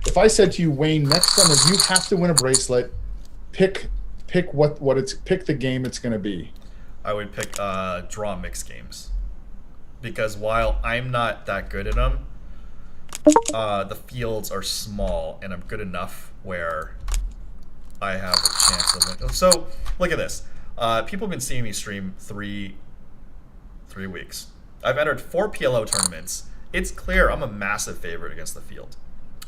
Speaker 2: If I said to you, Wayne, next summer you have to win a bracelet, pick the game it's going to be.
Speaker 1: I would pick draw mixed games, because while I'm not that good at them, the fields are small, and I'm good enough where I have a chance of winning. So look at this. People have been seeing me stream three weeks. I've entered 4 PLO tournaments. It's clear I'm a massive favorite against the field.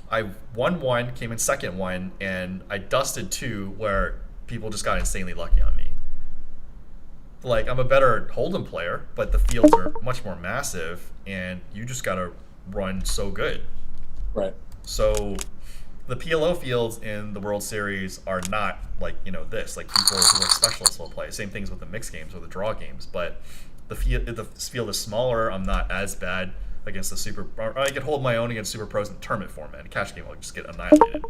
Speaker 1: I won 1, came in second 1, and I dusted 2 where people just got insanely lucky on me. I'm a better Hold'em player, but the fields are much more massive, and you just gotta run so good.
Speaker 2: Right.
Speaker 1: So the PLO fields in the World Series are not this. People who are specialists will play. Same things with the mixed games or the draw games, but the field is smaller. I'm not as bad against the super. Or I could hold my own against super pros in tournament format. In cash game, I'll just get annihilated.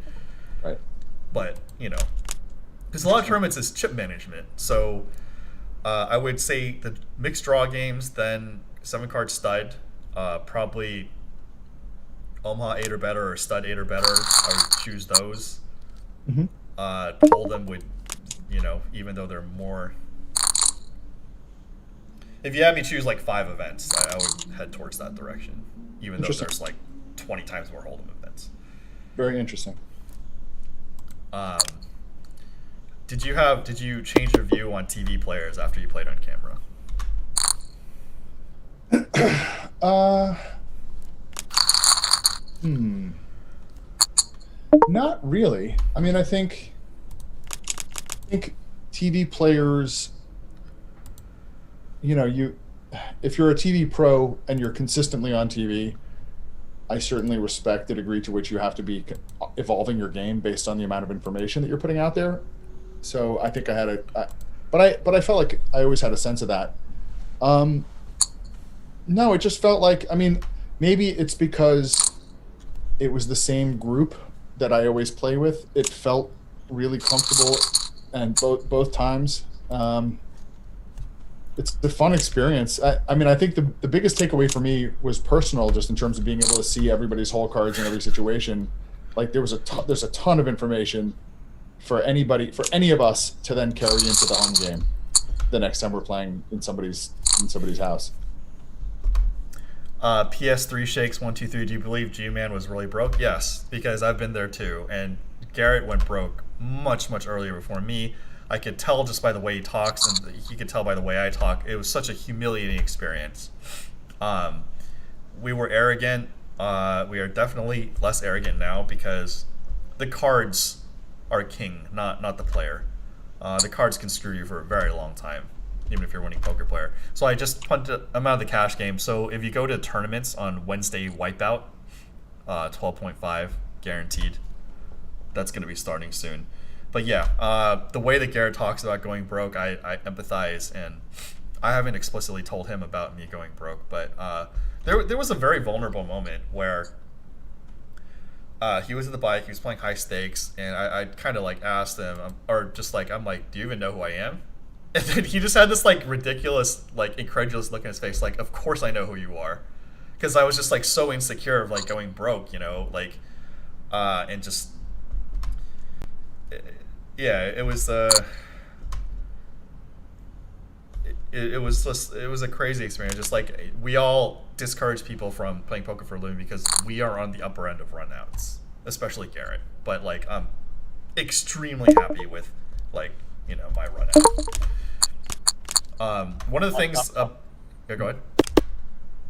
Speaker 2: Right.
Speaker 1: But because a lot of tournaments is chip management, so I would say the mixed draw games, then 7-card stud, probably Omaha 8 or better or Stud 8 or better, I would choose those.
Speaker 2: Mm-hmm.
Speaker 1: Hold'em would, even though they're more. If you had me choose like 5 events, I would head towards that direction, even though there's like 20 times more Hold'em events.
Speaker 2: Very interesting.
Speaker 1: Did you change your view on TV players after you played on camera?
Speaker 2: Not really. I mean, I think TV players, if you're a TV pro and you're consistently on TV, I certainly respect the degree to which you have to be evolving your game based on the amount of information that you're putting out there. So I think I had but I felt like I always had a sense of that. No, it just felt like, I mean, maybe it's because it was the same group that I always play with. It felt really comfortable, and both times. It's a fun experience. I mean, I think the biggest takeaway for me was personal, just in terms of being able to see everybody's whole cards in every situation. Like there's a ton of information for any of us to then carry into the home game the next time we're playing in somebody's house.
Speaker 1: PS3 Shakes 123. Do you believe G-Man was really broke? Yes, because I've been there too. And Garrett went broke much earlier before me. I could tell just by the way he talks, and he could tell by the way I talk. It was such a humiliating experience. We were arrogant. We are definitely less arrogant now because the cards are king, not the player. The cards can screw you for a very long time, even if you're a winning poker player. So I just punted them out of the cash game. So if you go to tournaments on Wednesday Wipeout, 12.5 guaranteed. That's going to be starting soon. But yeah, the way that Garrett talks about going broke, I empathize, and I haven't explicitly told him about me going broke, but there was a very vulnerable moment where he was at the bike, he was playing high stakes, and I kind of like asked him, or just like, I'm like, do you even know who I am? And then he just had this like ridiculous, like incredulous look in his face, like, of course I know who you are. Because I was just like so insecure of like going broke, like, and just, yeah, it was it was a crazy experience. Just like we all discourage people from playing poker for a living because we are on the upper end of runouts, especially Garrett. But like I'm extremely happy with like my runout. One of the things. Yeah, go ahead.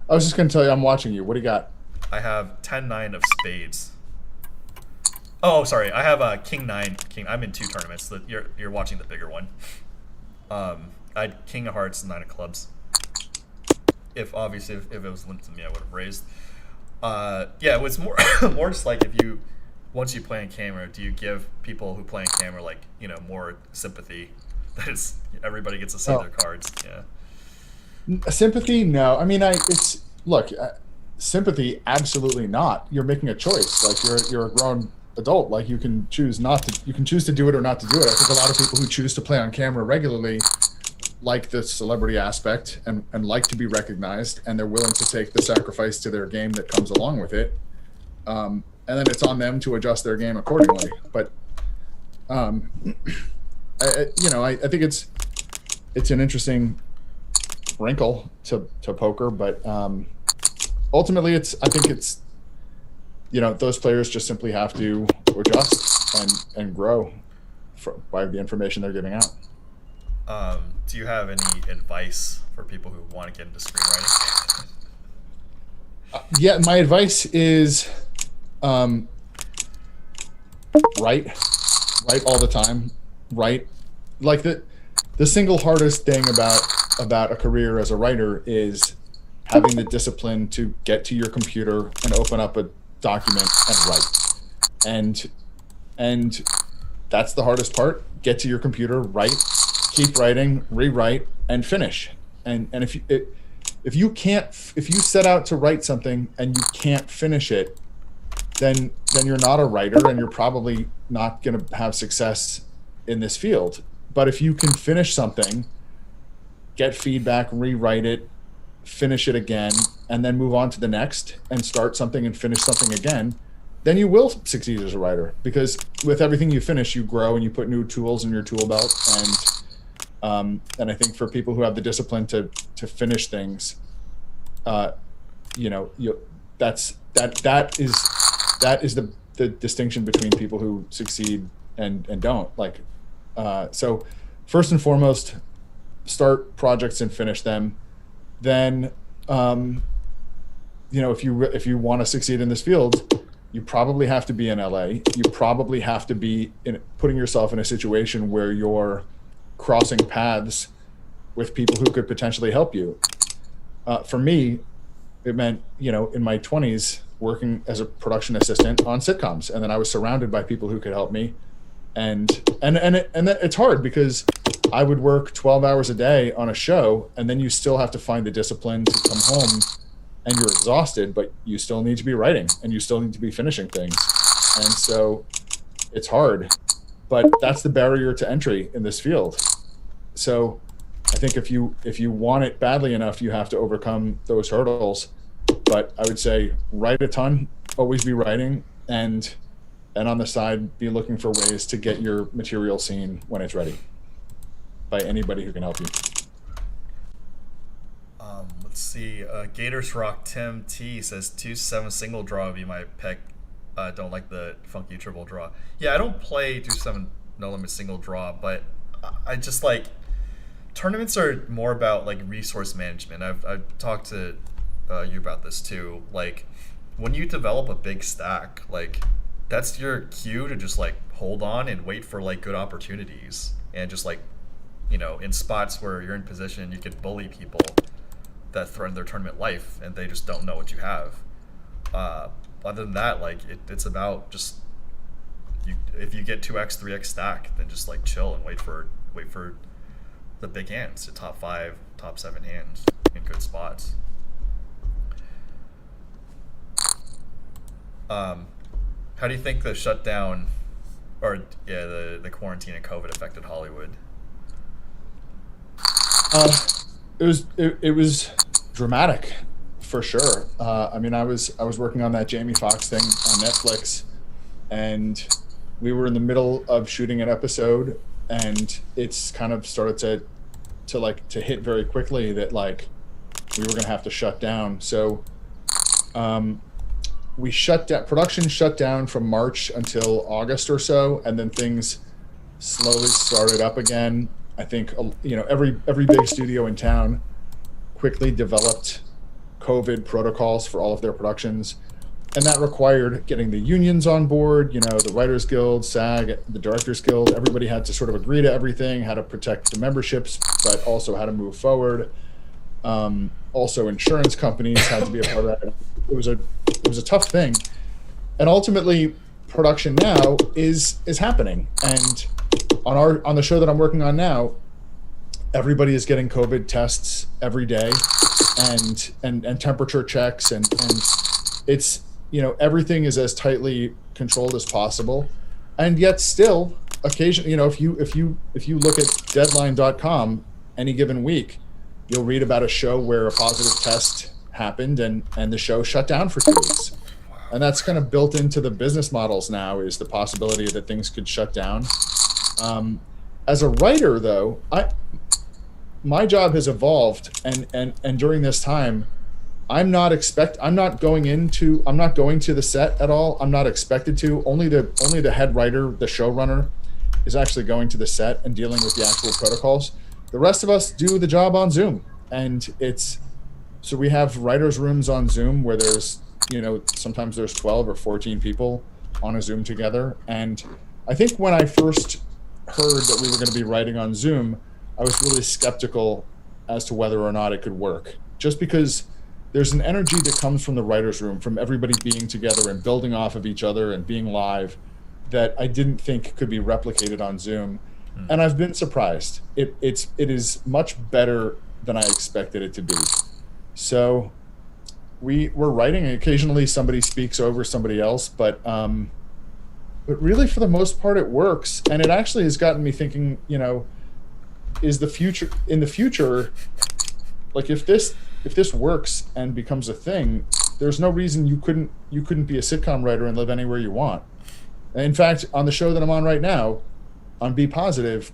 Speaker 2: I was just going to tell you, I'm watching you. What do you got?
Speaker 1: I have 10-9 of spades. Oh, sorry. I have a King-9. I'm in 2 tournaments. You're watching the bigger one. I had King of Hearts and 9 of Clubs. If it was limited to me, I would have raised. Yeah, it was more more just like once you play on camera, do you give people who play on camera like more sympathy? That is, everybody gets to see their cards. Yeah.
Speaker 2: Sympathy? No. I mean, sympathy? Absolutely not. You're making a choice. Like you're a grown adult. Like you can choose to do it or not to do it. I think a lot of people who choose to play on camera regularly like the celebrity aspect and like to be recognized, and they're willing to take the sacrifice to their game that comes along with it. And then it's on them to adjust their game accordingly. But I think it's an interesting wrinkle to poker, but ultimately I think it's those players just simply have to adjust and grow by the information they're giving out.
Speaker 1: Do you have any advice for people who want to get into screenwriting?
Speaker 2: Yeah, my advice is write all the time. Write. Like the single hardest thing about a career as a writer is having the discipline to get to your computer and open up a document and write. And that's the hardest part. Get to your computer, write, keep writing, rewrite, and finish. And if you set out to write something and you can't finish it, then you're not a writer, and you're probably not going to have success in this field. But if you can finish something, get feedback, rewrite it, finish it again, and then move on to the next and start something and finish something again, then you will succeed as a writer, because with everything you finish, you grow and you put new tools in your tool belt. And I think for people who have the discipline to finish things, that is the distinction between people who succeed and don't. So first and foremost, start projects and finish them. Then, if you want to succeed in this field, you probably have to be in LA. You probably have to be putting yourself in a situation where you're crossing paths with people who could potentially help you. For me, it meant, in my 20s, working as a production assistant on sitcoms, and then I was surrounded by people who could help me. And it's hard because I would work 12 hours a day on a show, and then you still have to find the discipline to come home, and you're exhausted, but you still need to be writing and you still need to be finishing things. And so it's hard, but that's the barrier to entry in this field. So I think if you want it badly enough, you have to overcome those hurdles. But I would say write a ton, always be writing, and on the side, be looking for ways to get your material seen when it's ready by anybody who can help you.
Speaker 1: Let's see. Gators Rock Tim T says 2-7 single draw would be my pick. Don't like the funky triple draw. Yeah, I don't play 2-7 no limit single draw, but I just like tournaments are more about like resource management. I've talked to you about this too. Like when you develop a big stack, like that's your cue to just like hold on and wait for like good opportunities, and just like, in spots where you're in position, you could bully people that threaten their tournament life and they just don't know what you have. Other than that, like it's about just if you get 2x 3x stack, then just like chill and wait for the big hands, the top 5 top 7 hands in good spots. How do you think the shutdown the quarantine and COVID affected Hollywood?
Speaker 2: It was dramatic, for sure. I was working on that Jamie Foxx thing on Netflix, and we were in the middle of shooting an episode, and it's kind of started to hit very quickly that like we were gonna have to shut down. So we shut down, production shut down from March until August or so, and then things slowly started up again. I think every big studio in town quickly developed COVID protocols for all of their productions, and that required getting the unions on board. The Writers Guild, SAG, the Directors Guild. Everybody had to sort of agree to everything, how to protect the memberships, but also how to move forward. Also, insurance companies had to be a part of that. It was a tough thing, and ultimately, production now is happening. And on the show that I'm working on now, everybody is getting COVID tests every day, and temperature checks, and it's everything is as tightly controlled as possible, and yet still occasionally if you look at Deadline.com any given week, you'll read about a show where a positive test happened and the show shut down for 2 weeks. And that's kind of built into the business models now, is the possibility that things could shut down. As a writer, though, my job has evolved, and during this time, I'm not going to the set at all. I'm not expected to. Only the head writer, the showrunner, is actually going to the set and dealing with the actual protocols. The rest of us do the job on Zoom, and so we have writers' rooms on Zoom where there's sometimes there's 12 or 14 people on a Zoom together. And I think when I first heard that we were going to be writing on Zoom, I was really skeptical as to whether or not it could work, just because there's an energy that comes from the writer's room, from everybody being together and building off of each other and being live, that I didn't think could be replicated on Zoom. And I've been surprised. It is much better than I expected it to be. So we're writing, and occasionally somebody speaks over somebody else, but really for the most part it works. And it actually has gotten me thinking, is in the future, like if this if this works and becomes a thing, there's no reason you couldn't be a sitcom writer and live anywhere you want. In fact, on the show that I'm on right now, on Be Positive,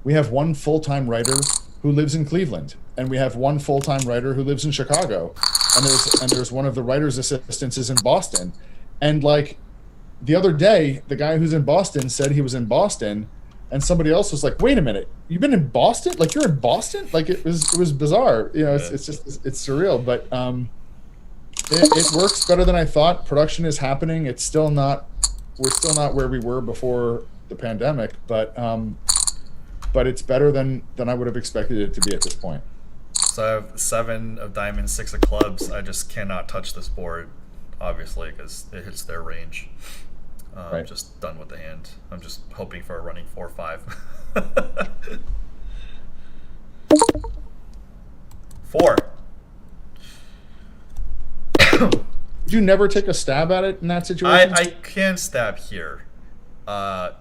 Speaker 2: we have one full-time writer who lives in Cleveland, and we have one full-time writer who lives in Chicago, and there's one of the writer's assistants is in Boston. And like the other day, the guy who's in Boston said he was in Boston, and somebody else was like, "Wait a minute, you've been in Boston? Like you're in Boston?" Like it was bizarre. You know, it's surreal, but it works better than I thought. Production is happening. We're still not where we were before the pandemic, but it's better than I would have expected it to be at this point.
Speaker 1: So I have 7 of diamonds, 6 of clubs. I just cannot touch this board, obviously, because it hits their range.
Speaker 2: Right.
Speaker 1: Just done with the hand. I'm just hoping for a running 4-5. 4.
Speaker 2: Did you never take a stab at it in that situation?
Speaker 1: I can stab here. The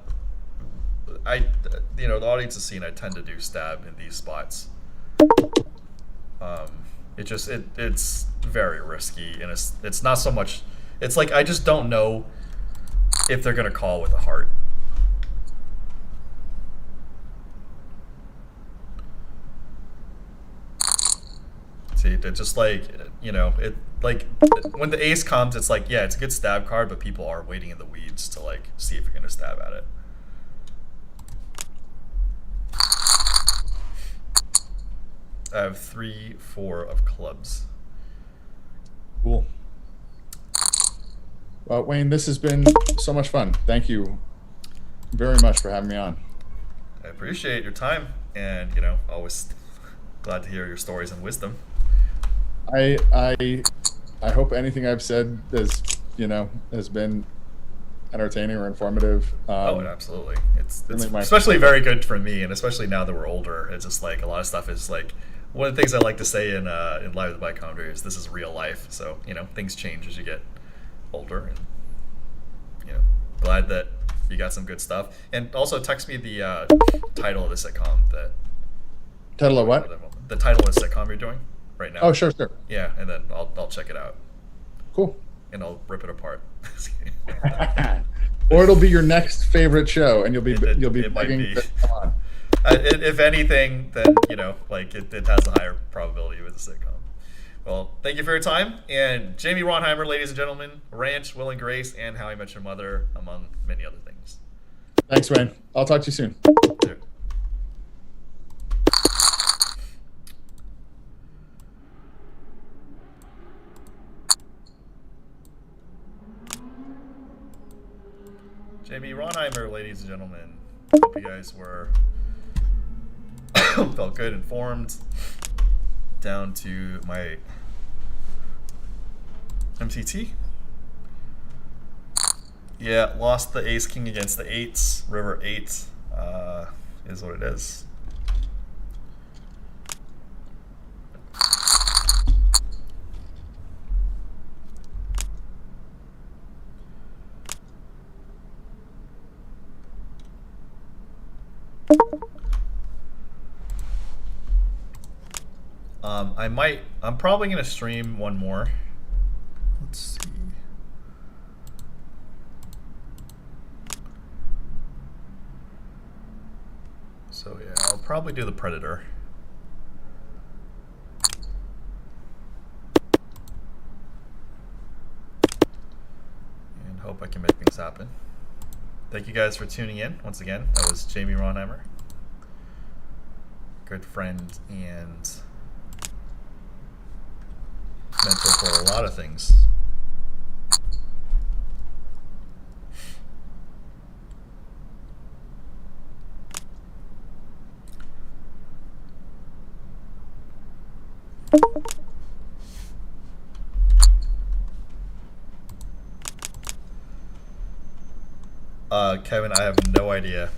Speaker 1: audience has seen I tend to do stab in these spots. It's very risky, and it's not so much. It's like I just don't know if they're gonna call with a heart. See, it's just like it like when the ace comes, it's like it's a good stab card, but people are waiting in the weeds to like see if you're gonna stab at it. I have 3, 4 of clubs.
Speaker 2: Cool. Well, Wayne, this has been so much fun. Thank you very much for having me on.
Speaker 1: I appreciate your time, and always glad to hear your stories and wisdom.
Speaker 2: I hope anything I've said has been entertaining or informative.
Speaker 1: Absolutely. It's especially very good for me, and especially now that we're older. It's just like a lot of stuff is like one of the things I like to say in Live with the Bike Commentary is this is real life. So things change as you get older, and glad that you got some good stuff. And also text me the title of the sitcom.
Speaker 2: Title of what?
Speaker 1: The title of the sitcom you're doing right now.
Speaker 2: Oh, sure.
Speaker 1: Yeah, and then I'll check it out.
Speaker 2: Cool.
Speaker 1: And I'll rip it apart.
Speaker 2: Or it'll be your next favorite show, and you'll be
Speaker 1: it might
Speaker 2: begging
Speaker 1: be.
Speaker 2: to come on.
Speaker 1: If anything, then it has a higher probability with a sitcom. Well, thank you for your time, and Jamie Rhonheimer, ladies and gentlemen, Ranch, Will and Grace, and How I Met Your Mother, among many other things.
Speaker 2: Thanks, Wayne. I'll talk to you soon.
Speaker 1: Sure. Jamie Rhonheimer, ladies and gentlemen. Hope you guys were felt good, informed. Down to my MTT. Yeah, lost the ace king against the 8s. River 8 is what it is. I'm probably gonna stream one more. Let's see. So yeah, I'll probably do the Predator. And hope I can make things happen. Thank you guys for tuning in. Once again, that was Jamie Rhonheimer. Good friend and mentor for a lot of things. Kevin, I have no idea.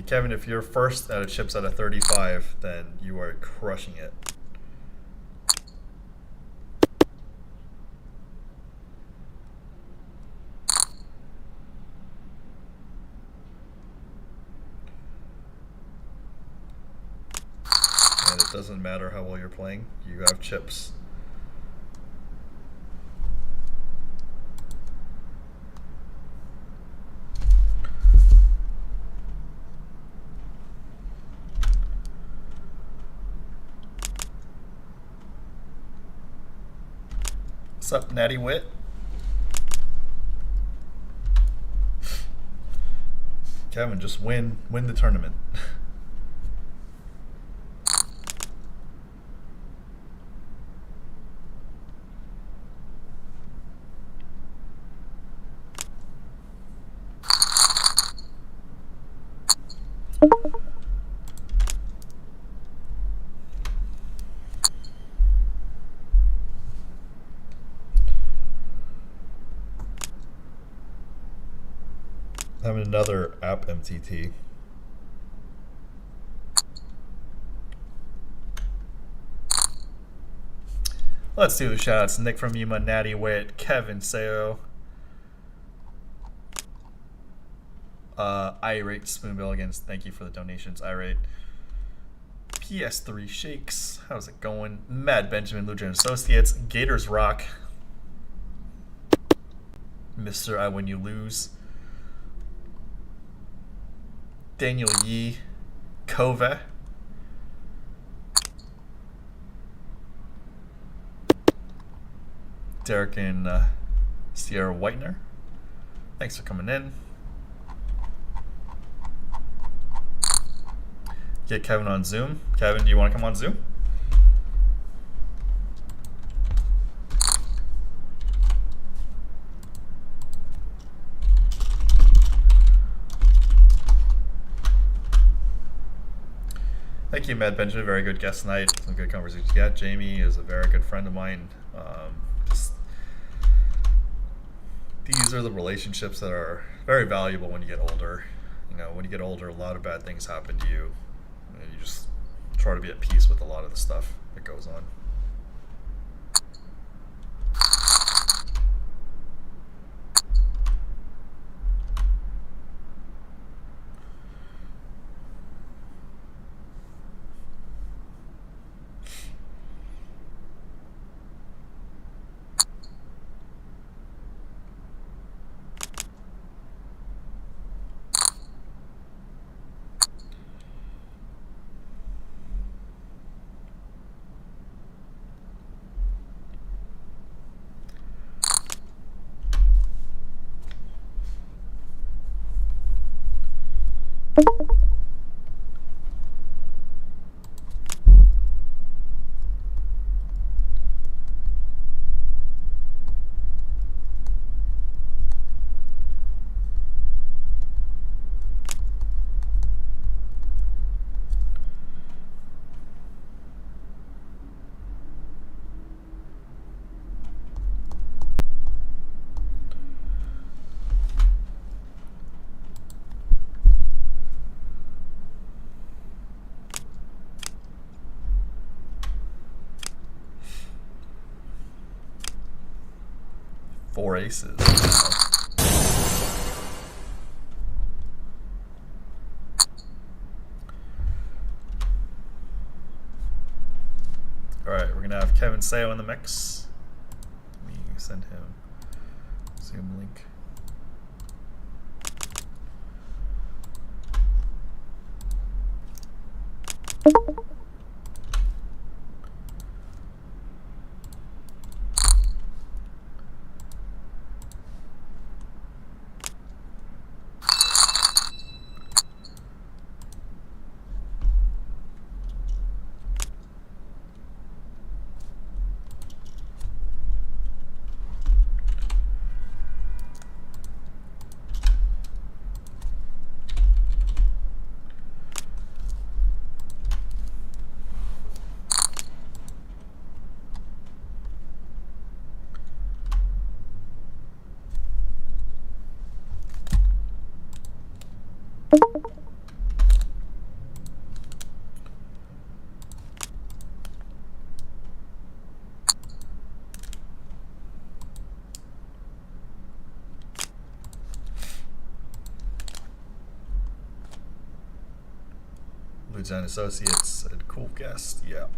Speaker 1: Kevin, if you're first at a chips out of 35, then you are crushing it. and it doesn't matter how well you're playing. You have chips. What's up, Natty Wit? Kevin, just win the tournament. Having another app MTT. Let's do the shoutouts. Nick from Yuma, Natty Wit, Kevin Seo, Irate Spoonbilligans. Thank you for the donations, Irate. PS3 Shakes. How's it going? Mad Benjamin, Lujan Associates, Gators Rock, Mr. I When You Lose, Daniel Yee, Kove, Derek and Sierra Whitener. Thanks for coming in. Get Kevin on Zoom. Kevin, do you want to come on Zoom? Thank you, Mad Benjamin. Very good guest tonight. Some good conversations. Yeah, Jamie is a very good friend of mine. These are the relationships that are very valuable when you get older. You know, when you get older, a lot of bad things happen to you. And you just try to be at peace with a lot of the stuff that goes on. Four aces. Alright, we're going to have Kevin Seo in the mix. Let me send him Zoom link. Lieutenant Associates, a cool guest. Yeah.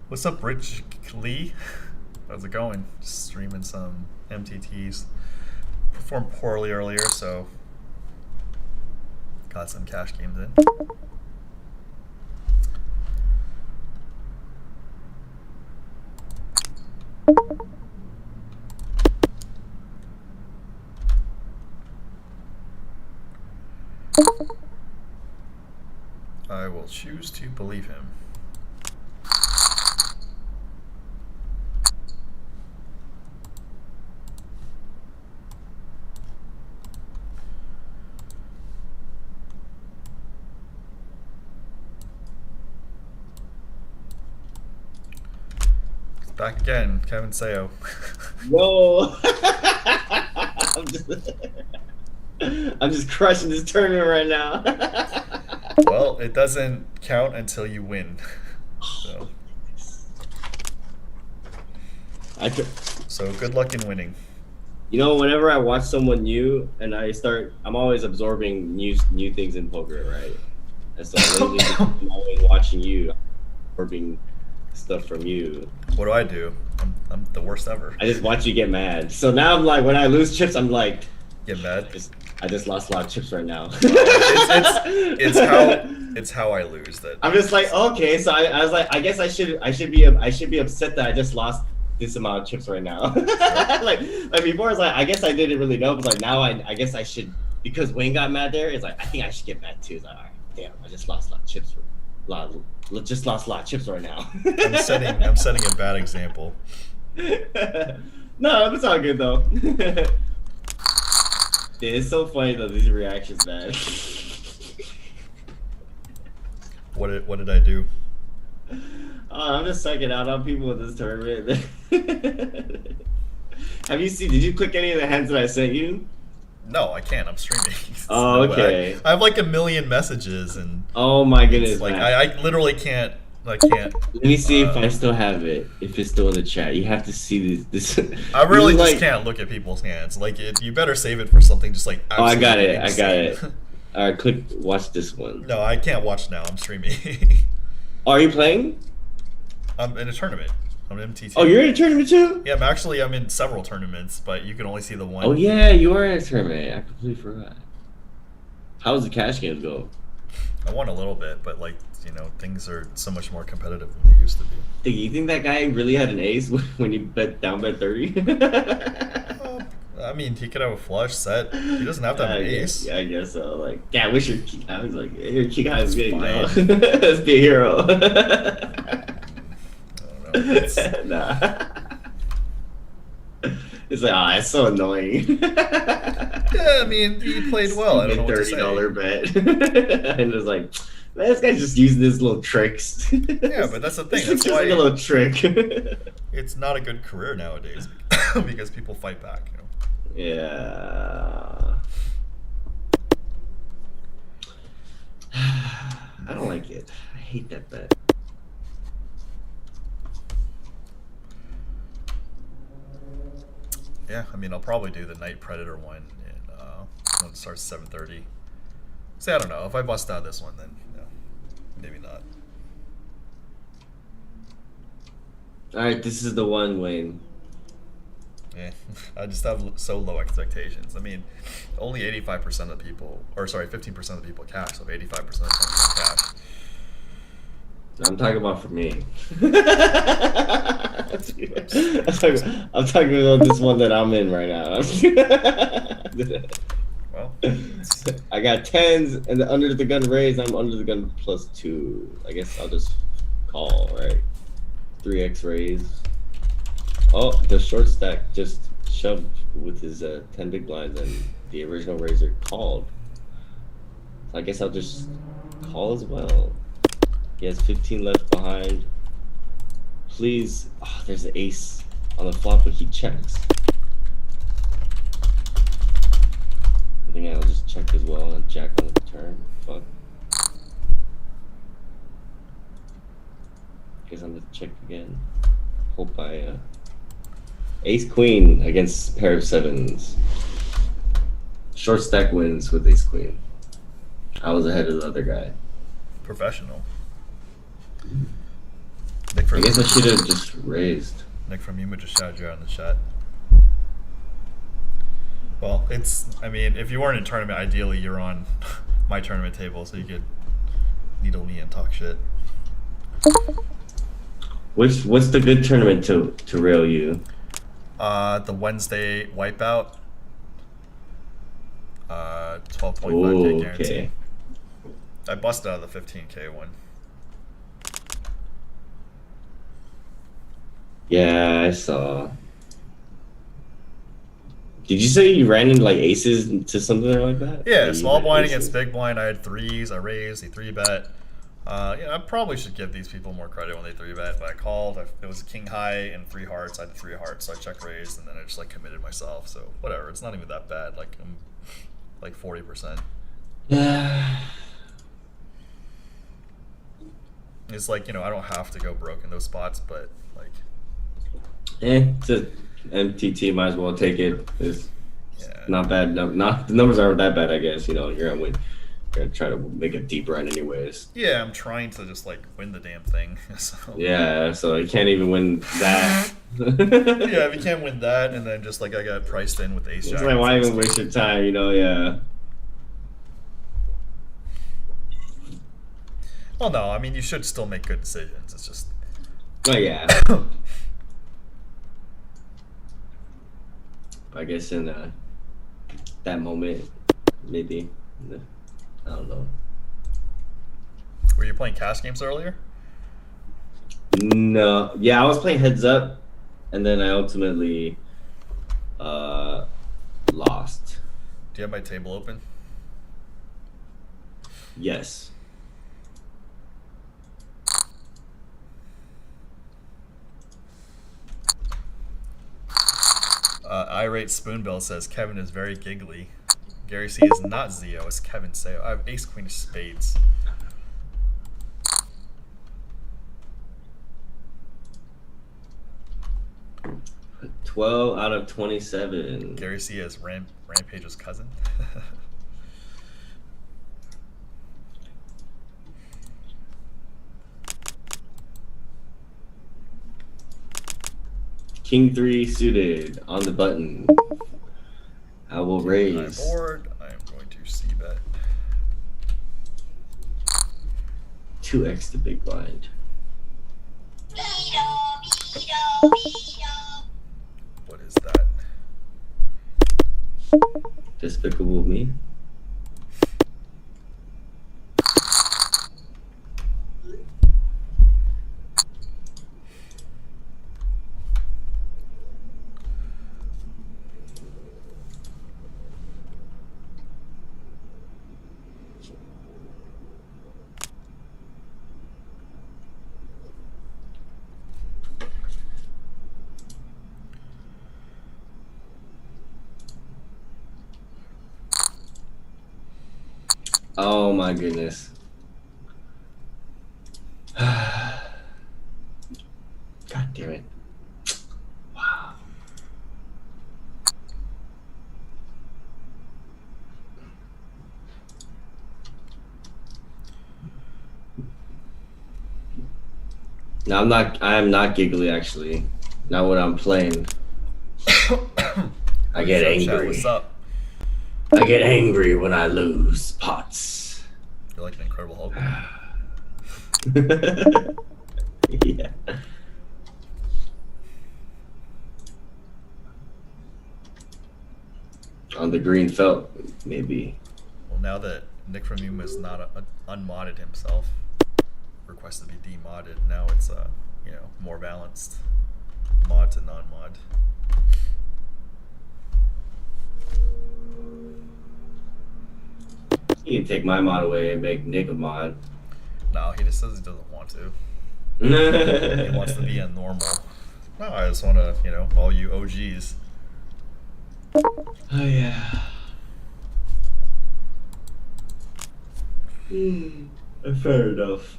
Speaker 1: What's up, Rich Lee? How's it going? Just streaming some MTTs. Performed poorly earlier, so got some cash games in. I will choose to believe him. Back again, Kevin Sayo.
Speaker 3: Whoa! I'm just crushing this tournament right now.
Speaker 1: Well, it doesn't count until you win. So, so good luck in winning.
Speaker 3: You know, whenever I watch someone new and I'm always absorbing new things in poker, right? And so lately, I'm always watching you, absorbing stuff from you.
Speaker 1: What do? I'm the worst ever.
Speaker 3: I just watch you get mad. So now I'm like, when I lose chips, I'm like,
Speaker 1: get mad.
Speaker 3: I just lost a lot of chips right now.
Speaker 1: it's how I lose that.
Speaker 3: I'm just like, okay, so I was like, I guess I should be upset that I just lost this amount of chips right now. like before, it's like, I guess I didn't really know, but like now I guess I should, because Wayne got mad there. It's like, I think I should get mad too. It's like, all right, damn, I just lost a lot of chips. Just lost a lot of chips right now.
Speaker 1: I'm setting a bad example.
Speaker 3: No, it's all good though. It's so funny though, these reactions, man.
Speaker 1: What did I do?
Speaker 3: I'm just sucking out on people in this tournament. Did you click any of the hands that I sent you?
Speaker 1: No, I can't. I'm streaming.
Speaker 3: Oh, okay.
Speaker 1: I have like 1 million messages and.
Speaker 3: Oh my goodness!
Speaker 1: Like I literally can't. I can't.
Speaker 3: Let me see if I still have it. If it's still in the chat, you have to see this.
Speaker 1: I really just can't look at people's hands. Like, you better save it for something just like.
Speaker 3: Oh, I got it. All right, click. Watch this one.
Speaker 1: No, I can't watch now. I'm streaming.
Speaker 3: Are you playing?
Speaker 1: I'm in a tournament. I'm in MTT.
Speaker 3: Oh, you're in a tournament too?
Speaker 1: Yeah, I'm in several tournaments, but you can only see the one.
Speaker 3: Oh yeah, you are in a tournament. I completely forgot. How does the cash games go?
Speaker 1: I won a little bit, but like, things are so much more competitive than they used to be.
Speaker 3: Do you think that guy really had an ace when he bet 30?
Speaker 1: I mean, he could have a flush set. He doesn't have to have an ace.
Speaker 3: Yeah, I guess so. Like, yeah, I wish your key guy was good. Let's be a hero.
Speaker 1: I don't know.
Speaker 3: Nah. It's like, it's so annoying.
Speaker 1: Yeah, I mean, he played well. I don't know what to say.
Speaker 3: $30 bet. And it's like, man, this guy's just using his little tricks.
Speaker 1: Yeah, but that's the thing. That's
Speaker 3: just
Speaker 1: why
Speaker 3: like a little trick.
Speaker 1: It's not a good career nowadays because people fight back.
Speaker 3: Yeah. I don't like it. I hate that bet.
Speaker 1: Yeah, I mean, I'll probably do the Night Predator one When it starts 7:30. See, I don't know. If I bust out this one, then maybe not.
Speaker 3: All right, this is the one, Wayne.
Speaker 1: Yeah, I just have so low expectations. I mean, only 85% of the people, or sorry, 15% of the people cash, so 85% of the time cash.
Speaker 3: I'm talking about for me. I'm talking about this one that I'm in right now.
Speaker 1: Well,
Speaker 3: I got 10s and the under the gun raise. I'm under the gun +2. I guess I'll just call, right? 3x raise. Oh, the short stack just shoved with his 10 big blinds and the original raiser called. So I guess I'll just call as well. He has 15 left behind. Please. Oh, there's an ace on the flop, but he checks. I think I'll just check as well and jack on the turn. Fuck. Guess I'm gonna check again. Hope I ace queen against pair of 7s. Short stack wins with ace queen. I was ahead of the other guy.
Speaker 1: professional. Nick from
Speaker 3: I guess I should have just raised.
Speaker 1: Nick from Yuma just shouted you out in the chat. Well, I mean, if you weren't in a tournament, ideally you're on my tournament table, so you could needle me and talk shit.
Speaker 3: What's the good tournament to rail you?
Speaker 1: The Wednesday wipeout. 12.5K guarantee.
Speaker 3: Okay.
Speaker 1: I busted out of the 15K one.
Speaker 3: Yeah, I saw. Did you say you ran into like aces to something like that?
Speaker 1: Yeah,
Speaker 3: Like,
Speaker 1: small blind
Speaker 3: aces?
Speaker 1: against big blind. I had threes. I raised. He 3-bet. I probably should give these people more credit when they 3-bet, but I called. It was king high and 3 hearts. I had 3 hearts, so I check raised, and then I just like committed myself. So whatever. It's not even that bad. Like I'm like 40%.
Speaker 3: Yeah.
Speaker 1: It's like, I don't have to go broke in those spots, but like.
Speaker 3: It's a MTT. Might as well take it. It's
Speaker 1: Yeah.
Speaker 3: not bad. Not the numbers aren't that bad. I guess you're gonna win. You're gonna try to make a deep run anyways.
Speaker 1: Yeah, I'm trying to just like win the damn thing. So.
Speaker 3: Yeah, so you can't even win that.
Speaker 1: Yeah, if you can't win that, and then just like I got priced in with ace jack.
Speaker 3: It's like, why even waste your time? Yeah.
Speaker 1: Well, no, I mean you should still make good decisions. It's just.
Speaker 3: Oh yeah. I guess in that moment, maybe. I don't know.
Speaker 1: Were you playing cash games earlier?
Speaker 3: No. Yeah, I was playing heads up, and then I ultimately lost.
Speaker 1: Do you have my table open?
Speaker 3: Yes.
Speaker 1: Irate Spoonbill says Kevin is very giggly. Gary C is not Zio, it's Kevin Seo. I have ace queen of spades.
Speaker 3: Huh. 12 out of 27.
Speaker 1: Gary C is Rampage's cousin.
Speaker 3: King 3 suited on the button. I will raise.
Speaker 1: I'm bored. I am going to c-bet.
Speaker 3: 2x the big blind.
Speaker 1: What is that?
Speaker 3: Despicable Me. Oh my goodness. God damn it. Wow. No, I'm not. I am not giggly actually. Not when I'm playing. I get angry.
Speaker 1: What's up?
Speaker 3: I get angry when I lose pots.
Speaker 1: You're like an Incredible Hulk.
Speaker 3: Yeah. On the green felt, maybe.
Speaker 1: Well, now that Nick from Yuma is not unmodded himself, requested to be demodded, now it's more balanced, mod to non-mod.
Speaker 3: You can take my mod away and make Nick a mod.
Speaker 1: No, he just says he doesn't want to. He
Speaker 3: He
Speaker 1: wants to be a normal. No, I just want to, all you OGs.
Speaker 3: Oh yeah. Fair enough.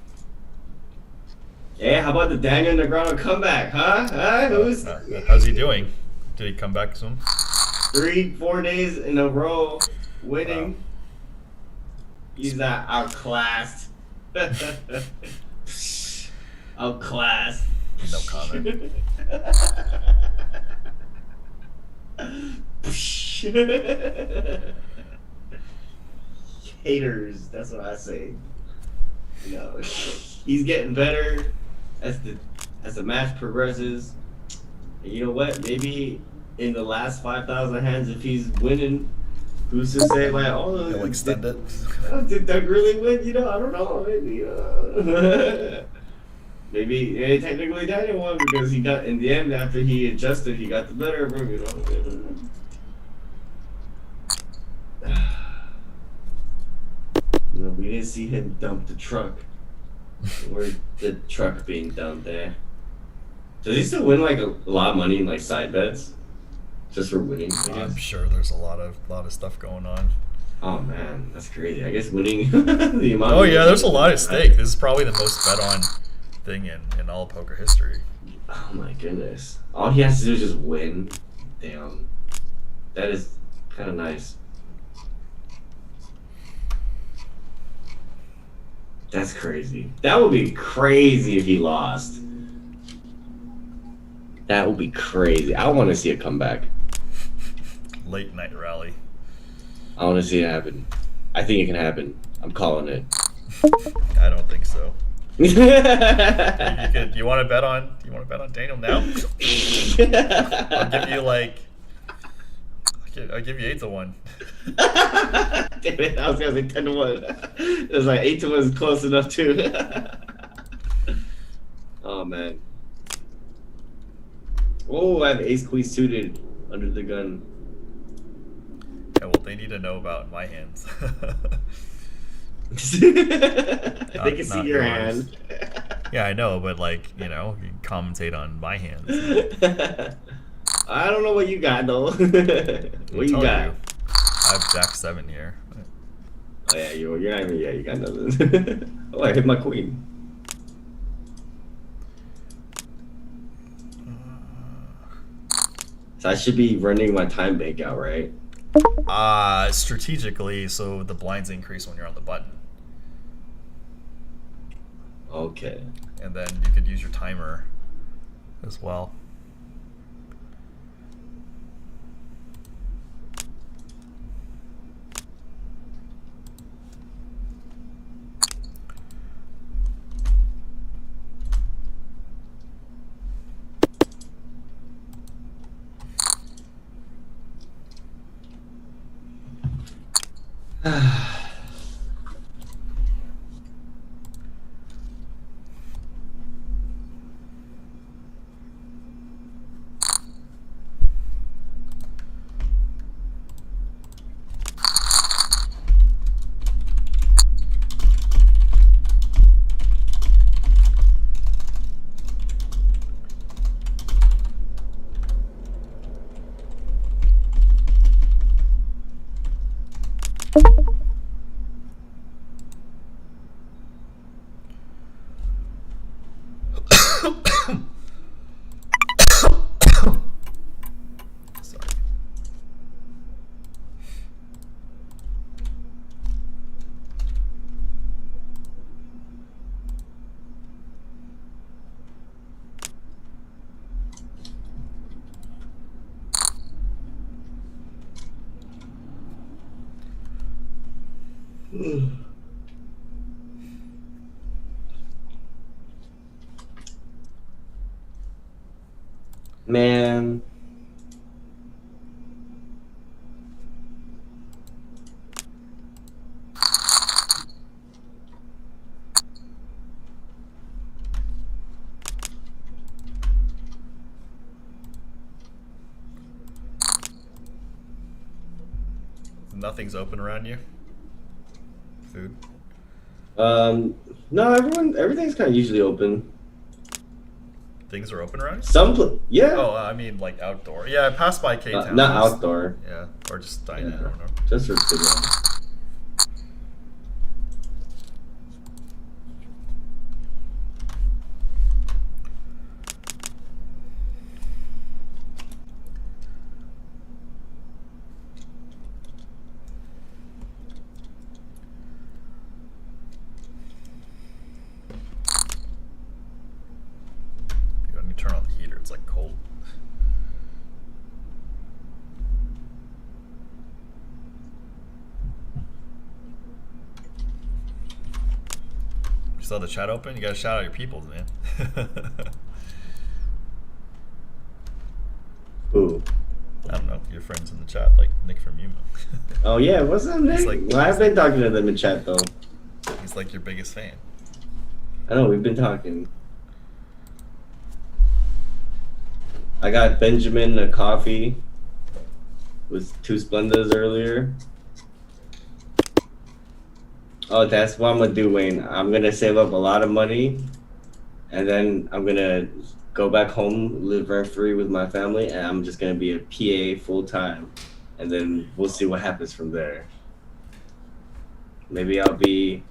Speaker 3: Yeah, how about the Daniel Negreanu comeback, huh?
Speaker 1: How's he doing? Did he come back soon?
Speaker 3: 3-4 days in a row winning.
Speaker 1: Wow.
Speaker 3: He's outclassed. Outclassed.
Speaker 1: No comment.
Speaker 3: Haters, that's what I say. He's getting better as the match progresses. And you know what? Maybe in the last 5,000 hands, if he's winning, who's to say like, oh,
Speaker 1: He'll extend it.
Speaker 3: Did Doug really win? I don't know. Maybe technically Daniel won because he got in the end after he adjusted, he got the better of him. We didn't see him dump the truck. Where's the truck being dumped there? Does he still win like a lot of money in like side bets? Just for winning, I guess?
Speaker 1: I'm sure there's a lot of stuff going on.
Speaker 3: Oh man, that's crazy. I guess winning the amount.
Speaker 1: Oh yeah, there's a lot at stake. This is probably the most bet on thing in all of poker history.
Speaker 3: Oh my goodness. All he has to do is just win. Damn. That is kind of nice. That's crazy. That would be crazy if he lost. That would be crazy. I want to see it come back.
Speaker 1: Late night rally.
Speaker 3: I want to see it happen. I think it can happen. I'm calling it.
Speaker 1: I don't think so. You want to bet on Daniel now? I'll give you 8-1.
Speaker 3: Damn it, I was gonna say 10-1. It was like 8-1 is close enough too. Oh man. Oh, I have ace queen suited under the gun.
Speaker 1: Yeah, well, they need to know about my hands.
Speaker 3: They can see your hand.
Speaker 1: Yeah, I know, but you commentate on my hands.
Speaker 3: I don't know what you got though. What you got?
Speaker 1: I have Jack 7 here.
Speaker 3: Oh yeah, you're not even. Yeah, you got nothing. Oh, I hit my queen. So I should be running my time bank out, right?
Speaker 1: Strategically, so the blinds increase when you're on the button.
Speaker 3: Okay.
Speaker 1: And then you could use your timer as well. Sorry.
Speaker 3: Man.
Speaker 1: Nothing's open around you. Food.
Speaker 3: No, everything's kind of usually open.
Speaker 1: Things are open around you?
Speaker 3: Yeah.
Speaker 1: Oh, I mean like outdoor. Yeah, I passed by K-Town.
Speaker 3: Not outdoor.
Speaker 1: Yeah, or just dine in.
Speaker 3: Yeah.
Speaker 1: I don't know.
Speaker 3: Just for sit down.
Speaker 1: You turn on the heater. It's like cold. You saw the chat open? You gotta shout out your peoples, man.
Speaker 3: Who?
Speaker 1: I don't know. Your friends in the chat, like Nick from Yuma.
Speaker 3: Oh yeah, what's up, Nick?
Speaker 1: Like,
Speaker 3: well, I've been talking to them in chat though.
Speaker 1: He's like your biggest fan.
Speaker 3: I know, we've been talking. I got Benjamin a coffee with 2 Splendas earlier. Oh, that's what I'm gonna do, Wayne. I'm gonna save up a lot of money, and then I'm gonna go back home, live rent-free with my family, and I'm just gonna be a PA full-time, and then we'll see what happens from there. Maybe I'll be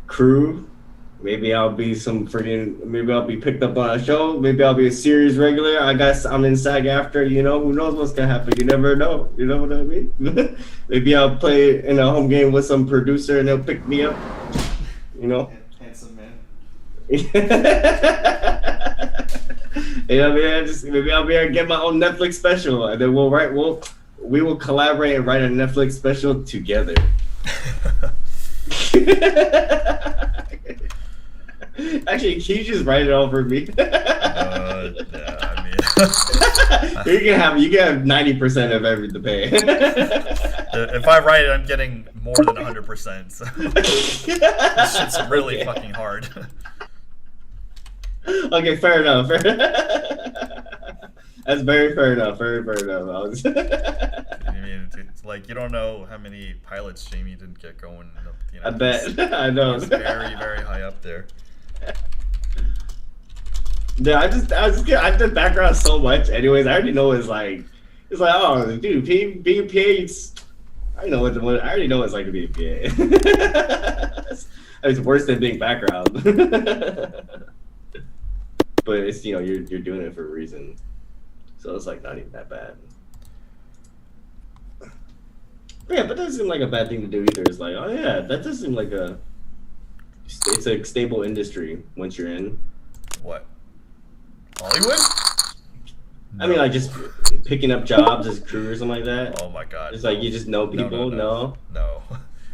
Speaker 3: crew. Maybe I'll be maybe I'll be picked up on a show. Maybe I'll be a series regular. I guess I'm in SAG after, you know, who knows what's gonna happen. You never know. You know what I mean? Maybe I'll play in a home game with some producer and they'll pick me up. You know?
Speaker 1: Handsome man.
Speaker 3: You know what I mean? Maybe I'll be able to get my own Netflix special, and then we will collaborate and write a Netflix special together. Actually, can you just write it all for me?
Speaker 1: Yeah, I mean,
Speaker 3: you can have 90% of every the pay.
Speaker 1: if I write it, I'm getting more than 100%. So this shit's really fucking hard.
Speaker 3: Okay, fair enough. That's very fair enough. Very fair enough.
Speaker 1: I mean, it's like you don't know how many pilots Jamie didn't get going. You know,
Speaker 3: I bet. I know.
Speaker 1: He's very, very high up there.
Speaker 3: Yeah, I did background so much. Anyways, I already know it's like, oh, dude, being a PA, I already know what it's like to be a PA. It's worse than being background. But it's, you know, you're doing it for a reason, so it's like not even that bad. But yeah, but that doesn't seem like a bad thing to do either. It's like, oh yeah, that does seem like it's a stable industry once you're in.
Speaker 1: What? Hollywood?
Speaker 3: I mean, like just picking up jobs as crew or something like that.
Speaker 1: Oh my god.
Speaker 3: It's like you just know people.
Speaker 1: No.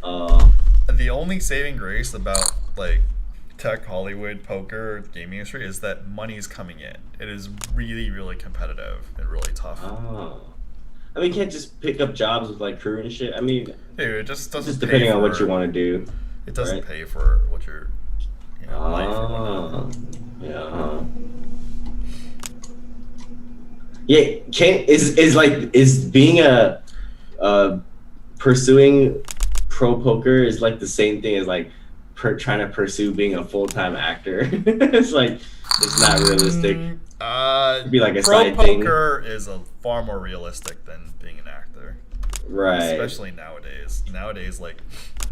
Speaker 1: The only saving grace about like tech, Hollywood, poker, gaming industry is that money's coming in. It is really, really competitive and really tough.
Speaker 3: Oh. I mean, you can't just pick up jobs with like crew and shit. I mean,
Speaker 1: dude, it just doesn't.
Speaker 3: Just depending on what you want to do.
Speaker 1: It doesn't pay for what you're.
Speaker 3: Life. Yeah. Yeah. Is being a pursuing pro poker is like the same thing as like trying to pursue being a full-time actor. It's like it's not realistic. It'd be like a
Speaker 1: pro
Speaker 3: side thing.
Speaker 1: poker is a far more realistic than being an actor,
Speaker 3: right?
Speaker 1: Especially nowadays. Nowadays, like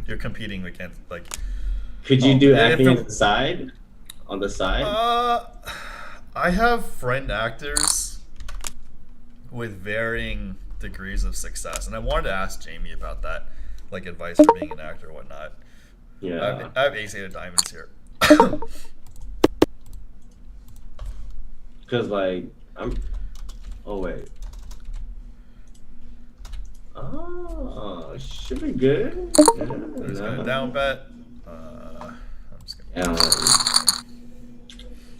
Speaker 1: you're competing against like.
Speaker 3: Could you do acting on the side? On the side?
Speaker 1: I have friend actors with varying degrees of success, and I wanted to ask Jamie about that, like advice for being an actor or whatnot.
Speaker 3: Yeah.
Speaker 1: I have ace-8 of diamonds here.
Speaker 3: Because like oh wait. Oh, should be good. Yeah,
Speaker 1: There's
Speaker 3: no.
Speaker 1: gonna down bet. I'm just gonna.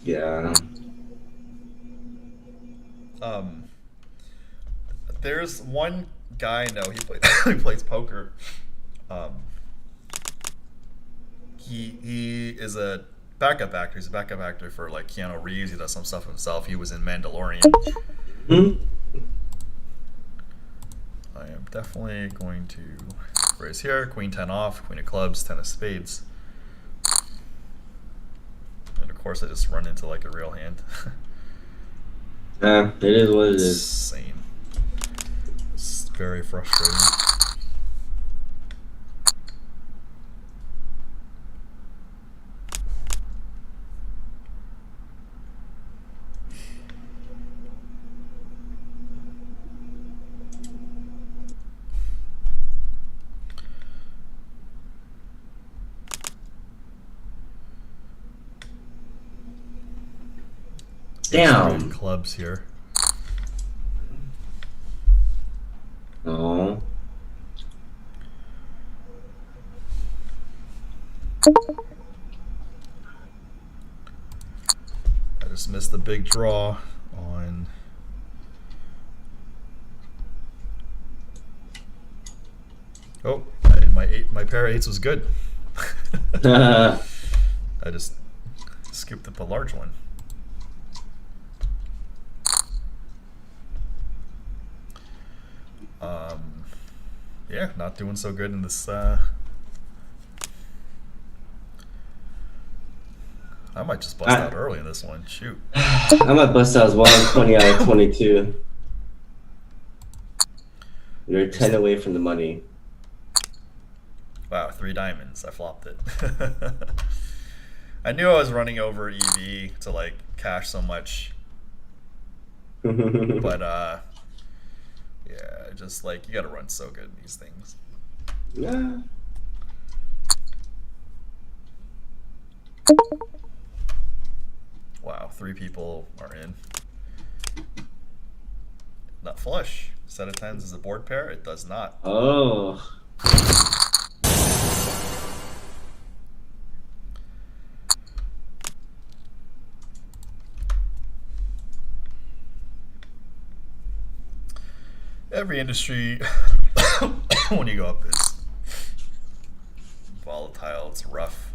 Speaker 3: Yeah.
Speaker 1: There's one guy I know. He plays he plays poker. Um, he is a backup actor. He's a backup actor for like Keanu Reeves. He does some stuff himself. He was in Mandalorian.
Speaker 3: Mm-hmm.
Speaker 1: I am definitely going to raise here. Queen 10 off. Queen of clubs. 10 of spades. And of course, I just run into like a real hand.
Speaker 3: Yeah, it is what it is.
Speaker 1: Insane. It's very frustrating.
Speaker 3: Damn.
Speaker 1: Clubs here.
Speaker 3: Oh.
Speaker 1: I just missed the big draw on. Oh, my pair of eights was good. I just scooped up the large one. Yeah, not doing so good in this. I might just bust out early in this one. Shoot.
Speaker 3: I might bust out as well. I'm 20 out of 22. You're 10 away from the money.
Speaker 1: Wow, 3 diamonds. I flopped it. I knew I was running over EV to like cash so much. But yeah, just like you gotta run so good in these things.
Speaker 3: Yeah.
Speaker 1: Wow, 3 people are in. Not flush. Set of 10s is a board pair. It does not.
Speaker 3: Oh.
Speaker 1: Every industry, when you go up, is volatile. It's rough.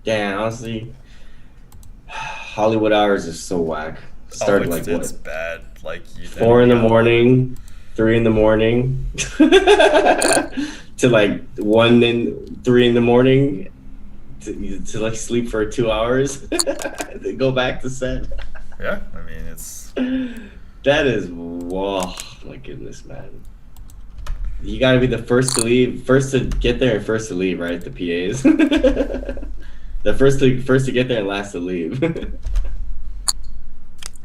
Speaker 3: Damn, honestly, Hollywood hours is so whack. Started like what?
Speaker 1: It's bad. Like
Speaker 3: 4 in the morning, 3 in the morning, to like 1 and 3 in the morning, to like sleep for 2 hours, then go back to set.
Speaker 1: Yeah, I mean it's.
Speaker 3: That is, whoa, my goodness, man. You gotta be the first to leave, first to get there and first to leave, right? The PAs. The first to get there and last to leave.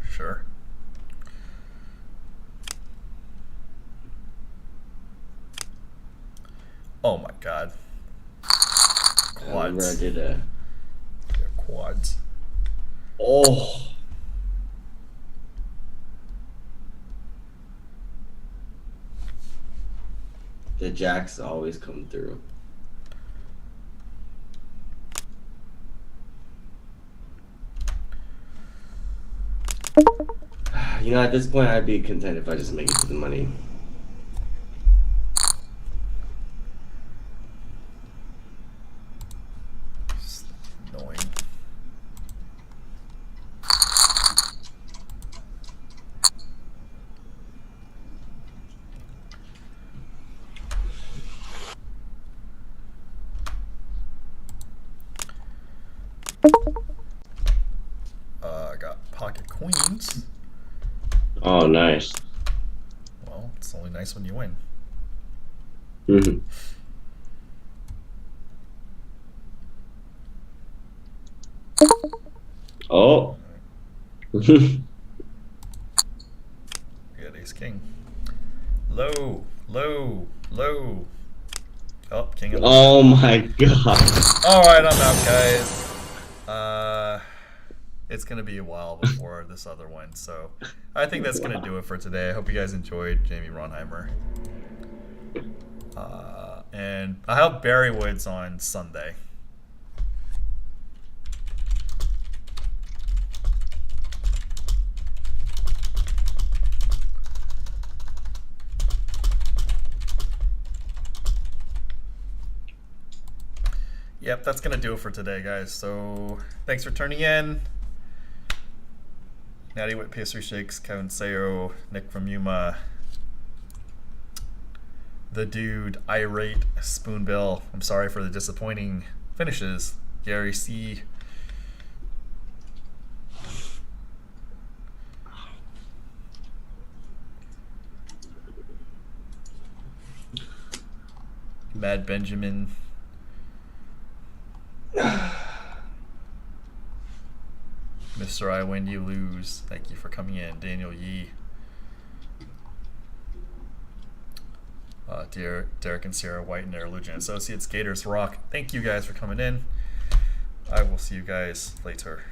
Speaker 1: Sure. Oh my god.
Speaker 3: I remember I
Speaker 1: Quads.
Speaker 3: did
Speaker 1: Yeah, quads.
Speaker 3: Oh. The jacks always come through. You know, at this point, I'd be content if I just make it to the money.
Speaker 1: Just annoying. I got pocket queens.
Speaker 3: Oh, nice.
Speaker 1: Well, it's only nice when you win.
Speaker 3: Mm-hmm. Oh.
Speaker 1: We got ace king. Low, low, low. Oh, king of.
Speaker 3: Oh my god.
Speaker 1: All right, I'm out, guys. it's going to be a while before this other one. So I think that's going to do it for today. I hope you guys enjoyed Jamie Rhonheimer. And I have Barry Woods on Sunday. Yep, that's going to do it for today, guys. So thanks for tuning in. Natty Wit Pastry Shakes, Kevin Sayo, Nick from Yuma, The Dude, Irate, Spoonbill. I'm sorry for the disappointing finishes. Gary C. Mad Benjamin. Mr. I Win, You Lose. Thank you for coming in. Daniel Yee. Derek and Sarah White and their Lujan Associates. Gators Rock. Thank you guys for coming in. I will see you guys later.